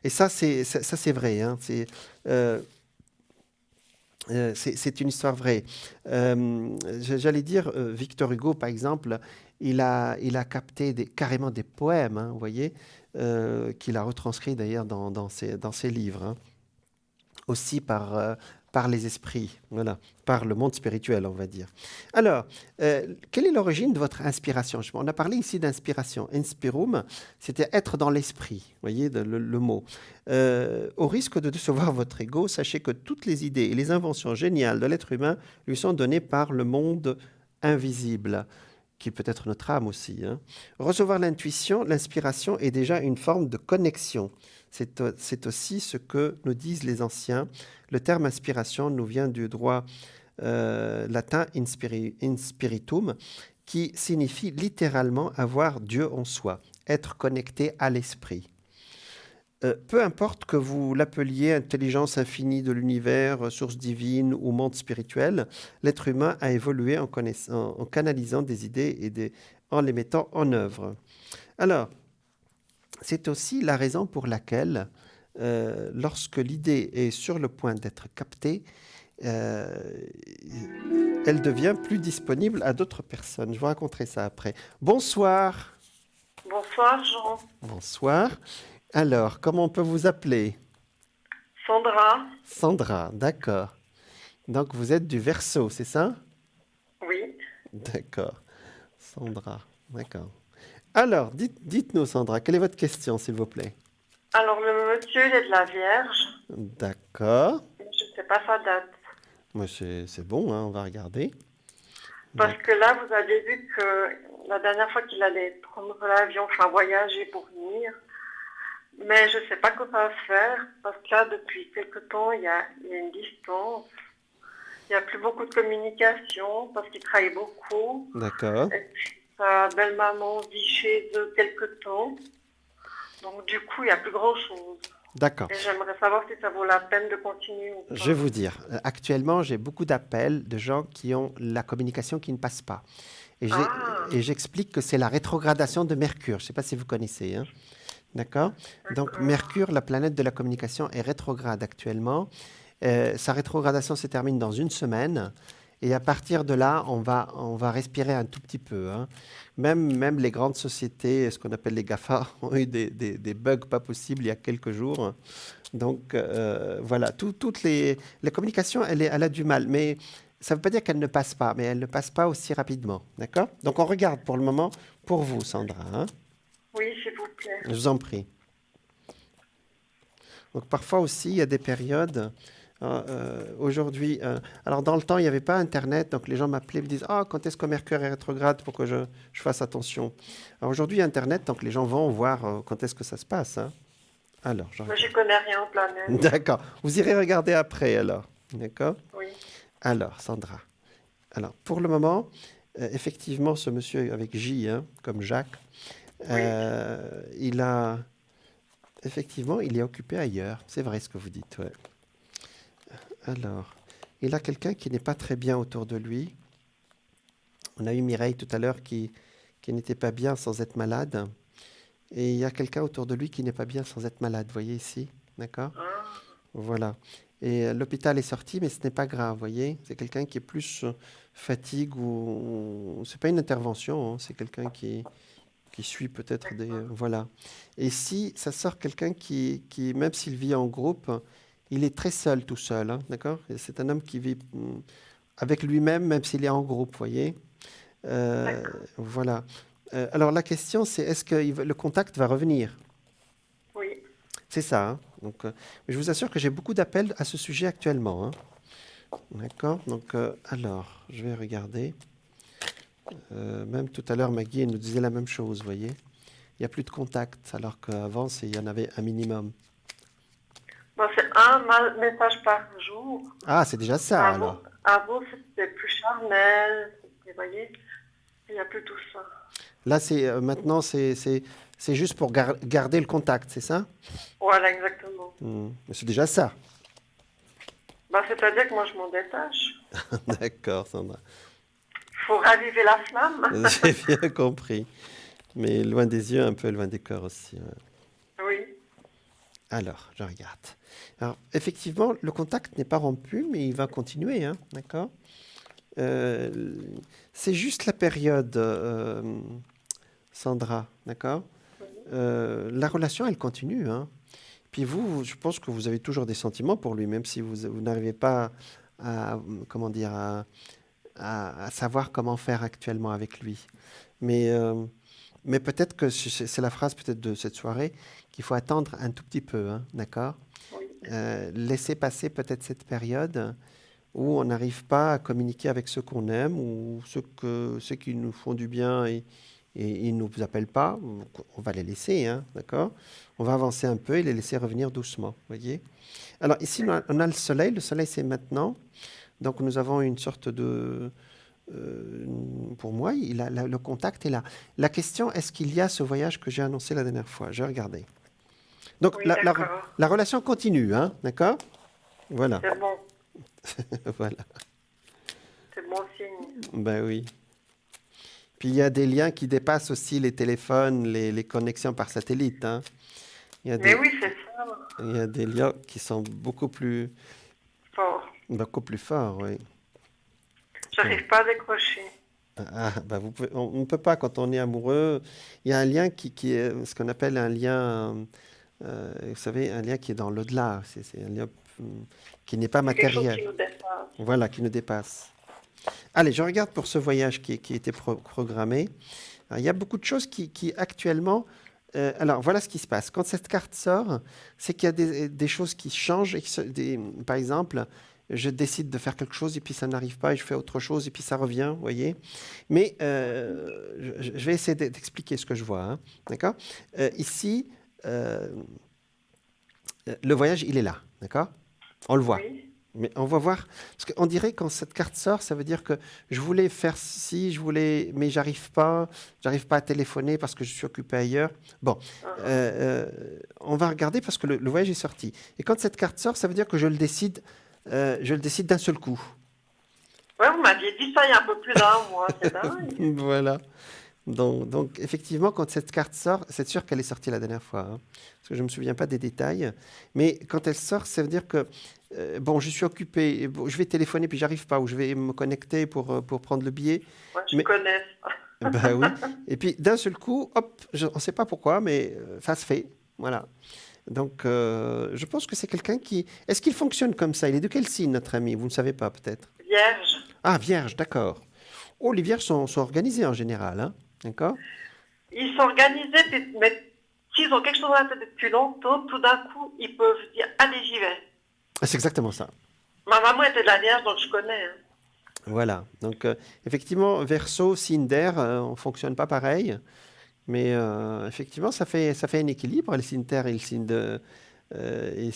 Et ça, c'est vrai. Hein. C'est une histoire vraie. J'allais dire, Victor Hugo, par exemple, il a capté carrément des poèmes, hein, vous voyez, qu'il a retranscrits d'ailleurs dans ses livres, hein. Aussi par les esprits, voilà, par le monde spirituel, on va dire. Alors, quelle est l'origine de votre inspiration? On a parlé ici d'inspiration. Inspirum, c'était être dans l'esprit, vous voyez, le mot. Au risque de décevoir votre ego, sachez que toutes les idées et les inventions géniales de l'être humain lui sont données par le monde invisible, qui peut être notre âme aussi, hein. Recevoir l'intuition, l'inspiration est déjà une forme de connexion. C'est aussi ce que nous disent les anciens. Le terme inspiration nous vient du droit latin inspiritum, qui signifie littéralement avoir Dieu en soi, être connecté à l'esprit. Peu importe que vous l'appeliez intelligence infinie de l'univers, source divine ou monde spirituel, l'être humain a évolué en canalisant des idées et en les mettant en œuvre. Alors, c'est aussi la raison pour laquelle, lorsque l'idée est sur le point d'être captée, elle devient plus disponible à d'autres personnes. Je vous raconterai ça après. Bonsoir. Bonsoir Jean. Bonsoir. Alors, comment on peut vous appeler? Sandra. Sandra, d'accord. Donc, vous êtes du Verseau, c'est ça? Oui. D'accord. Sandra, d'accord. Alors, dites-nous, Sandra, quelle est votre question, s'il vous plaît? Alors le monsieur, il est de la Vierge. D'accord. Je ne sais pas sa date. Moi, c'est bon, hein, on va regarder. Parce que là, vous avez vu que la dernière fois qu'il allait prendre l'avion, enfin voyager pour venir, mais je ne sais pas quoi va faire, parce que là, depuis quelque temps, il y a une distance. Il n'y a plus beaucoup de communication, parce qu'il travaille beaucoup. D'accord. Et puis, sa belle-maman vit chez eux quelque temps. Donc, du coup, il n'y a plus grand-chose. D'accord. Et j'aimerais savoir si ça vaut la peine de continuer ou pas. Je vais vous dire, actuellement, j'ai beaucoup d'appels de gens qui ont la communication qui ne passe pas. Et j'explique que c'est la rétrogradation de Mercure. Je ne sais pas si vous connaissez, hein. D'accord? Donc, Mercure, la planète de la communication, est rétrograde actuellement. Sa rétrogradation se termine dans une semaine. Et à partir de là, on va respirer un tout petit peu, hein. Même les grandes sociétés, ce qu'on appelle les GAFA, ont eu des bugs pas possibles il y a quelques jours. Donc, voilà, la communication, elle a du mal. Mais ça ne veut pas dire qu'elle ne passe pas, mais elle ne passe pas aussi rapidement. D'accord? Donc, on regarde pour le moment pour vous, Sandra, hein. Oui, s'il vous plaît. Je vous en prie. Donc, parfois aussi, il y a des périodes. Aujourd'hui, alors dans le temps, il n'y avait pas Internet, donc les gens m'appelaient et me disent ah, quand est-ce que Mercure est rétrograde pour que je fasse attention. Alors aujourd'hui, il y a Internet, donc les gens vont voir quand est-ce que ça se passe, hein. Alors, Moi, je connais rien en planète. d'accord. Vous irez regarder après, alors. D'accord? Oui. Alors, Sandra. Alors, pour le moment, effectivement, ce monsieur avec J, hein, comme Jacques, effectivement, il est occupé ailleurs. C'est vrai ce que vous dites, ouais. Alors, il a quelqu'un qui n'est pas très bien autour de lui. On a eu Mireille tout à l'heure qui n'était pas bien sans être malade. Et il y a quelqu'un autour de lui qui n'est pas bien sans être malade. Vous voyez ici? D'accord? Voilà. Et l'hôpital est sorti, mais ce n'est pas grave, vous voyez? C'est quelqu'un qui est plus fatigue ou c'est pas une intervention, hein, c'est quelqu'un qui suit peut-être des... voilà. Et si ça sort quelqu'un qui, même s'il vit en groupe, il est très seul, tout seul, hein, d'accord? Et c'est un homme qui vit avec lui-même, même s'il est en groupe, vous voyez? Voilà. Alors la question, c'est est-ce que le contact va revenir? Oui. C'est ça, hein. Donc, je vous assure que j'ai beaucoup d'appels à ce sujet actuellement, hein. D'accord? Donc, alors, je vais regarder. Même tout à l'heure, Maggie elle nous disait la même chose, vous voyez. Il n'y a plus de contact, alors qu'avant, il y en avait un minimum. Bon, c'est un message par jour. Ah, c'est déjà ça, alors. Avant, c'était plus charnel. Vous voyez, il n'y a plus tout ça. Là, maintenant, c'est juste pour garder le contact, c'est ça? Voilà, exactement. Mais c'est déjà ça. C'est-à-dire que moi, je m'en détache. D'accord, Sandra. Il faut raviver la flamme. J'ai bien compris. Mais loin des yeux, un peu loin des cœurs aussi. Ouais. Oui. Alors, je regarde. Alors, effectivement, le contact n'est pas rompu, mais il va continuer, hein, d'accord? C'est juste la période, Sandra, d'accord? La relation, elle continue, hein. Puis vous, je pense que vous avez toujours des sentiments pour lui, même si vous n'arrivez pas à, comment dire, à savoir comment faire actuellement avec lui. Mais peut-être que c'est la phrase peut-être de cette soirée qu'il faut attendre un tout petit peu, hein, d'accord? Oui. Laisser passer peut-être cette période où on n'arrive pas à communiquer avec ceux qu'on aime ou ceux qui nous font du bien et ils ne nous appellent pas. On va les laisser, hein, d'accord? On va avancer un peu et les laisser revenir doucement, voyez? Alors ici, on a le soleil c'est maintenant. Donc nous avons une sorte de... pour moi, le contact est là. La question, est-ce qu'il y a ce voyage que j'ai annoncé la dernière fois? Je vais regarder. Donc Oui, la relation continue, hein, d'accord? Voilà. C'est bon. Voilà. C'est bon signe. Ben oui. Puis il y a des liens qui dépassent aussi les téléphones, les connexions par satellite, hein. Mais oui, c'est ça. Il y a des liens qui sont beaucoup plus forts, oui. J'arrive pas à décrocher. Ben on ne peut pas quand on est amoureux. Il y a un lien qui est ce qu'on appelle un lien, vous savez, un lien qui est dans l'au-delà. C'est un lien qui n'est pas matériel. Quelque chose qui nous dépasse. Voilà, qui nous dépasse. Allez, je regarde pour ce voyage qui était programmé. Alors, il y a beaucoup de choses qui actuellement... alors, voilà ce qui se passe. Quand cette carte sort, c'est qu'il y a des choses qui changent. Par exemple, je décide de faire quelque chose et puis ça n'arrive pas et je fais autre chose et puis ça revient, vous voyez. Mais je vais essayer d'expliquer ce que je vois, hein, d'accord? Ici, le voyage, il est là, d'accord? On le voit. Oui. Mais on va voir, parce qu'on dirait quand cette carte sort, ça veut dire que je voulais faire ci, mais j'arrive pas à téléphoner parce que je suis occupé ailleurs. Bon, on va regarder parce que le voyage est sorti. Et quand cette carte sort, ça veut dire que je le décide d'un seul coup. Ouais, vous m'aviez dit ça il y a un peu plus d'un mois, c'est dingue. Voilà. Donc, effectivement, quand cette carte sort, c'est sûr qu'elle est sortie la dernière fois, hein, parce que je ne me souviens pas des détails. Mais quand elle sort, ça veut dire que, bon, je suis occupé, bon, je vais téléphoner puis j'arrive pas, ou je vais me connecter pour prendre le billet. Ouais, je connais ça. Ben oui. Et puis, d'un seul coup, hop, on ne sait pas pourquoi, mais ça se fait. Voilà. Donc, je pense que c'est quelqu'un qui... Est-ce qu'il fonctionne comme ça? Il est de quel signe, notre ami? Vous ne savez pas, peut-être? Vierge. Ah, vierge, d'accord. Oh, les vierges sont organisées en général, hein? D'accord? Ils sont organisés, mais s'ils ont quelque chose dans la tête depuis longtemps, tout d'un coup, ils peuvent dire allez, j'y vais. Ah, c'est exactement ça. Ma maman était de la Vierge, donc je connais. Hein. Voilà. Donc, effectivement, Verseau, signe d'air, on ne fonctionne pas pareil. Mais effectivement, ça fait un équilibre, les signes terre et les signes d'air et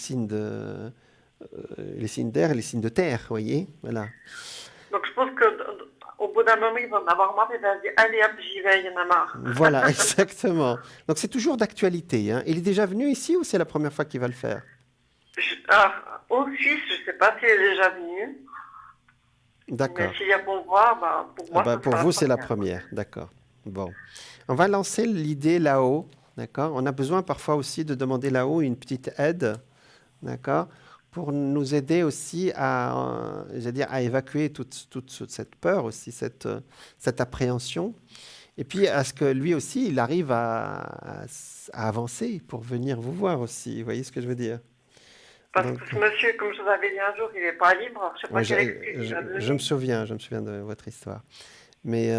les signes de terre, vous voyez? Voilà. Donc je pense qu'au bout d'un moment, ils vont en avoir marre et vont dire allez, hop, j'y vais, il y en a marre. Voilà, exactement. Donc, c'est toujours d'actualité, hein. Il est déjà venu ici ou c'est la première fois qu'il va le faire? Au Suisse, je ne sais pas s'il est déjà venu. D'accord. Mais s'il y a pour voir, pour moi, ce Pour sera vous, la c'est la première. première. D'accord. Bon. On va lancer l'idée là-haut. D'accord. On a besoin parfois aussi de demander là-haut une petite aide. D'accord. Pour nous aider aussi à évacuer toute cette peur aussi, cette appréhension. Et puis à ce que lui aussi, il arrive à avancer pour venir vous voir aussi. Vous voyez ce que je veux dire? Parce Donc, que ce monsieur, comme je vous avais dit un jour, il n'est pas libre. Je ne sais pas ouais, quelle excuse il a donné. je me souviens de votre histoire. Mais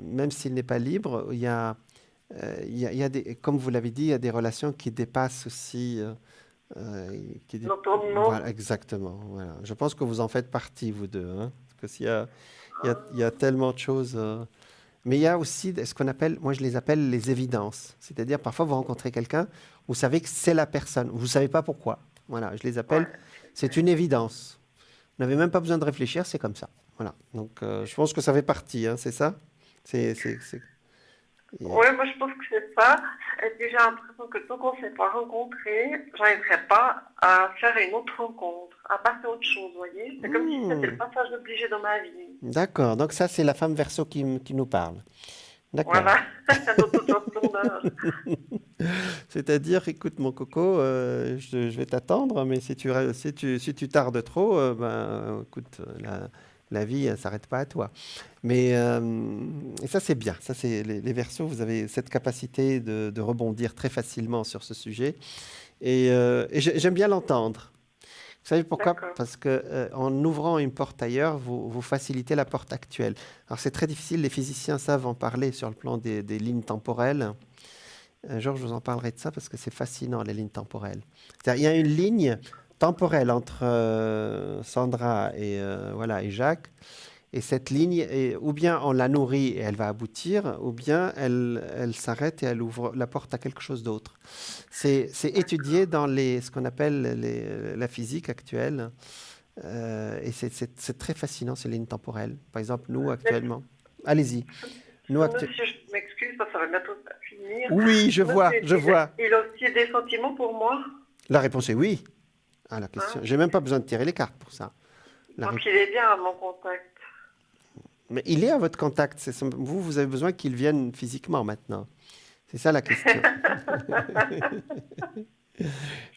même s'il n'est pas libre, il y a des, comme vous l'avez dit, il y a des relations qui dépassent aussi. L'entendement. Voilà, exactement. Voilà. Je pense que vous en faites partie, vous deux. Hein, parce que il y a tellement de choses. Mais il y a aussi ce qu'on appelle, moi je les appelle les évidences. C'est-à-dire, parfois vous rencontrez quelqu'un, vous savez que c'est la personne, vous ne savez pas pourquoi. Voilà, je les appelle, Ouais. c'est une évidence. Vous n'avez même pas besoin de réfléchir, c'est comme ça. Voilà. Donc, je pense que ça fait partie, hein, c'est ça? C'est... Oui, moi je pense que c'est ça. Et puis j'ai l'impression que tant qu'on ne s'est pas rencontrés, j'arriverai pas à faire une autre rencontre, à passer à autre chose, vous voyez. C'est comme si c'était le passage obligé dans ma vie. D'accord, donc ça c'est la femme Verseau qui nous parle. D'accord. Voilà, c'est notre tourneur. C'est-à-dire, écoute mon coco, je vais t'attendre, mais si tu tardes trop, écoute, la vie ne s'arrête pas à toi. Mais et ça c'est bien, ça c'est les Verseaux, vous avez cette capacité de rebondir très facilement sur ce sujet. Et j'aime bien l'entendre. Vous savez pourquoi? D'accord. Parce que en ouvrant une porte ailleurs, vous facilitez la porte actuelle. Alors c'est très difficile, les physiciens savent en parler sur le plan des lignes temporelles. Un jour, je vous en parlerai de ça parce que c'est fascinant, les lignes temporelles. C'est-à-dire, il y a une ligne temporelle entre Sandra et Jacques. Et cette ligne, ou bien on la nourrit et elle va aboutir, ou bien elle s'arrête et elle ouvre la porte à quelque chose d'autre. C'est étudié dans ce qu'on appelle la physique actuelle. Et c'est très fascinant, ces lignes temporelles. Par exemple, nous, actuellement... Allez-y. Monsieur, je m'excuse parce que ça va bientôt finir. Oui, je vois. Il a aussi des sentiments pour moi. La réponse est oui. Ah, la question. J'ai même pas besoin de tirer les cartes pour ça. Donc il est bien à mon contact. Mais il est à votre contact. Vous avez besoin qu'il vienne physiquement maintenant. C'est ça la question.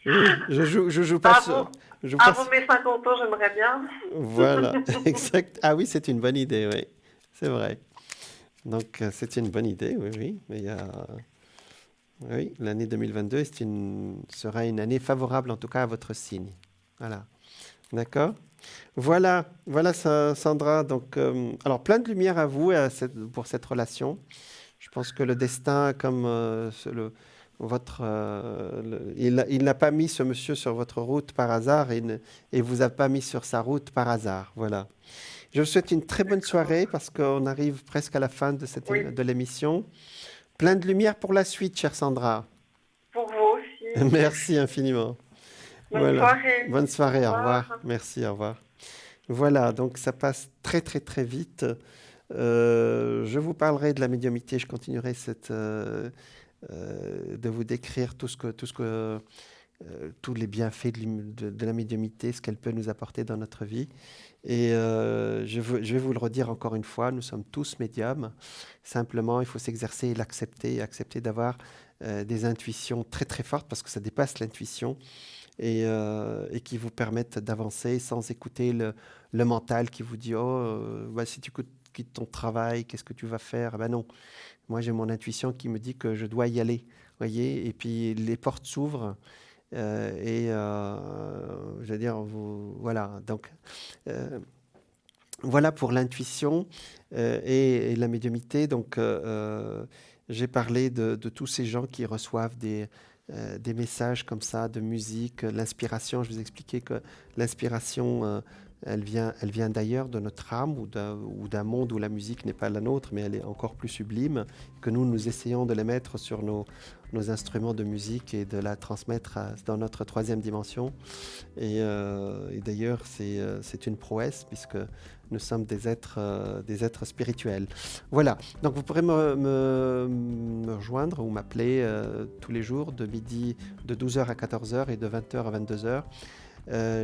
Oui, je joue pas sur... Avant mes 50 ans, j'aimerais bien. Voilà, exact. Ah oui, c'est une bonne idée, oui. C'est vrai. Donc, c'est une bonne idée, oui. Mais oui, l'année 2022 sera une année favorable, en tout cas, à votre signe. Voilà. D'accord? Voilà, Sandra. Donc, alors, plein de lumière à vous pour cette relation. Je pense que le destin, comme il n'a pas mis ce monsieur sur votre route par hasard et vous a pas mis sur sa route par hasard. Voilà. Je vous souhaite une très bonne soirée parce qu'on arrive presque à la fin Oui, de l'émission. Plein de lumière pour la suite, chère Sandra. pour vous aussi. Merci infiniment. Bonne Voilà. soirée. Bonne soirée, Au au revoir. revoir. Merci, au revoir. Voilà, donc ça passe très très très vite. Je vous parlerai de la médiumnité, je continuerai de vous décrire tous les bienfaits de la médiumnité, ce qu'elle peut nous apporter dans notre vie. Et je vais vous le redire encore une fois, nous sommes tous médiums. Simplement, il faut s'exercer et l'accepter, accepter d'avoir des intuitions très très fortes parce que ça dépasse l'intuition et qui vous permettent d'avancer sans écouter le mental qui vous dit bah, si tu quittes ton travail, qu'est-ce que tu vas faire? Ben non, moi j'ai mon intuition qui me dit que je dois y aller, voyez, et puis les portes s'ouvrent je veux dire, voilà, donc voilà pour l'intuition et la médiumnité. Donc j'ai parlé de tous ces gens qui reçoivent des messages comme ça, de musique, l'inspiration. Je vous expliquais que l'inspiration, elle vient d'ailleurs, de notre âme ou d'un monde où la musique n'est pas la nôtre, mais elle est encore plus sublime, que nous essayons de les mettre sur nos instruments de musique et de la transmettre dans notre troisième dimension. Et d'ailleurs, c'est une prouesse puisque nous sommes des êtres spirituels. Voilà, donc vous pourrez me rejoindre ou m'appeler tous les jours de 12h à 14h et de 20h à 22h.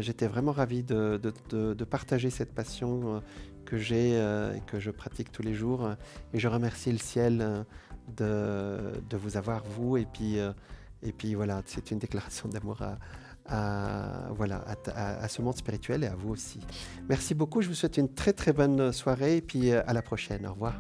J'étais vraiment ravi de partager cette passion que j'ai et que je pratique tous les jours. Et je remercie le ciel de vous avoir, vous. Et puis voilà, c'est une déclaration d'amour à ce monde spirituel et à vous aussi. Merci beaucoup, je vous souhaite une très très bonne soirée et puis à la prochaine. Au revoir.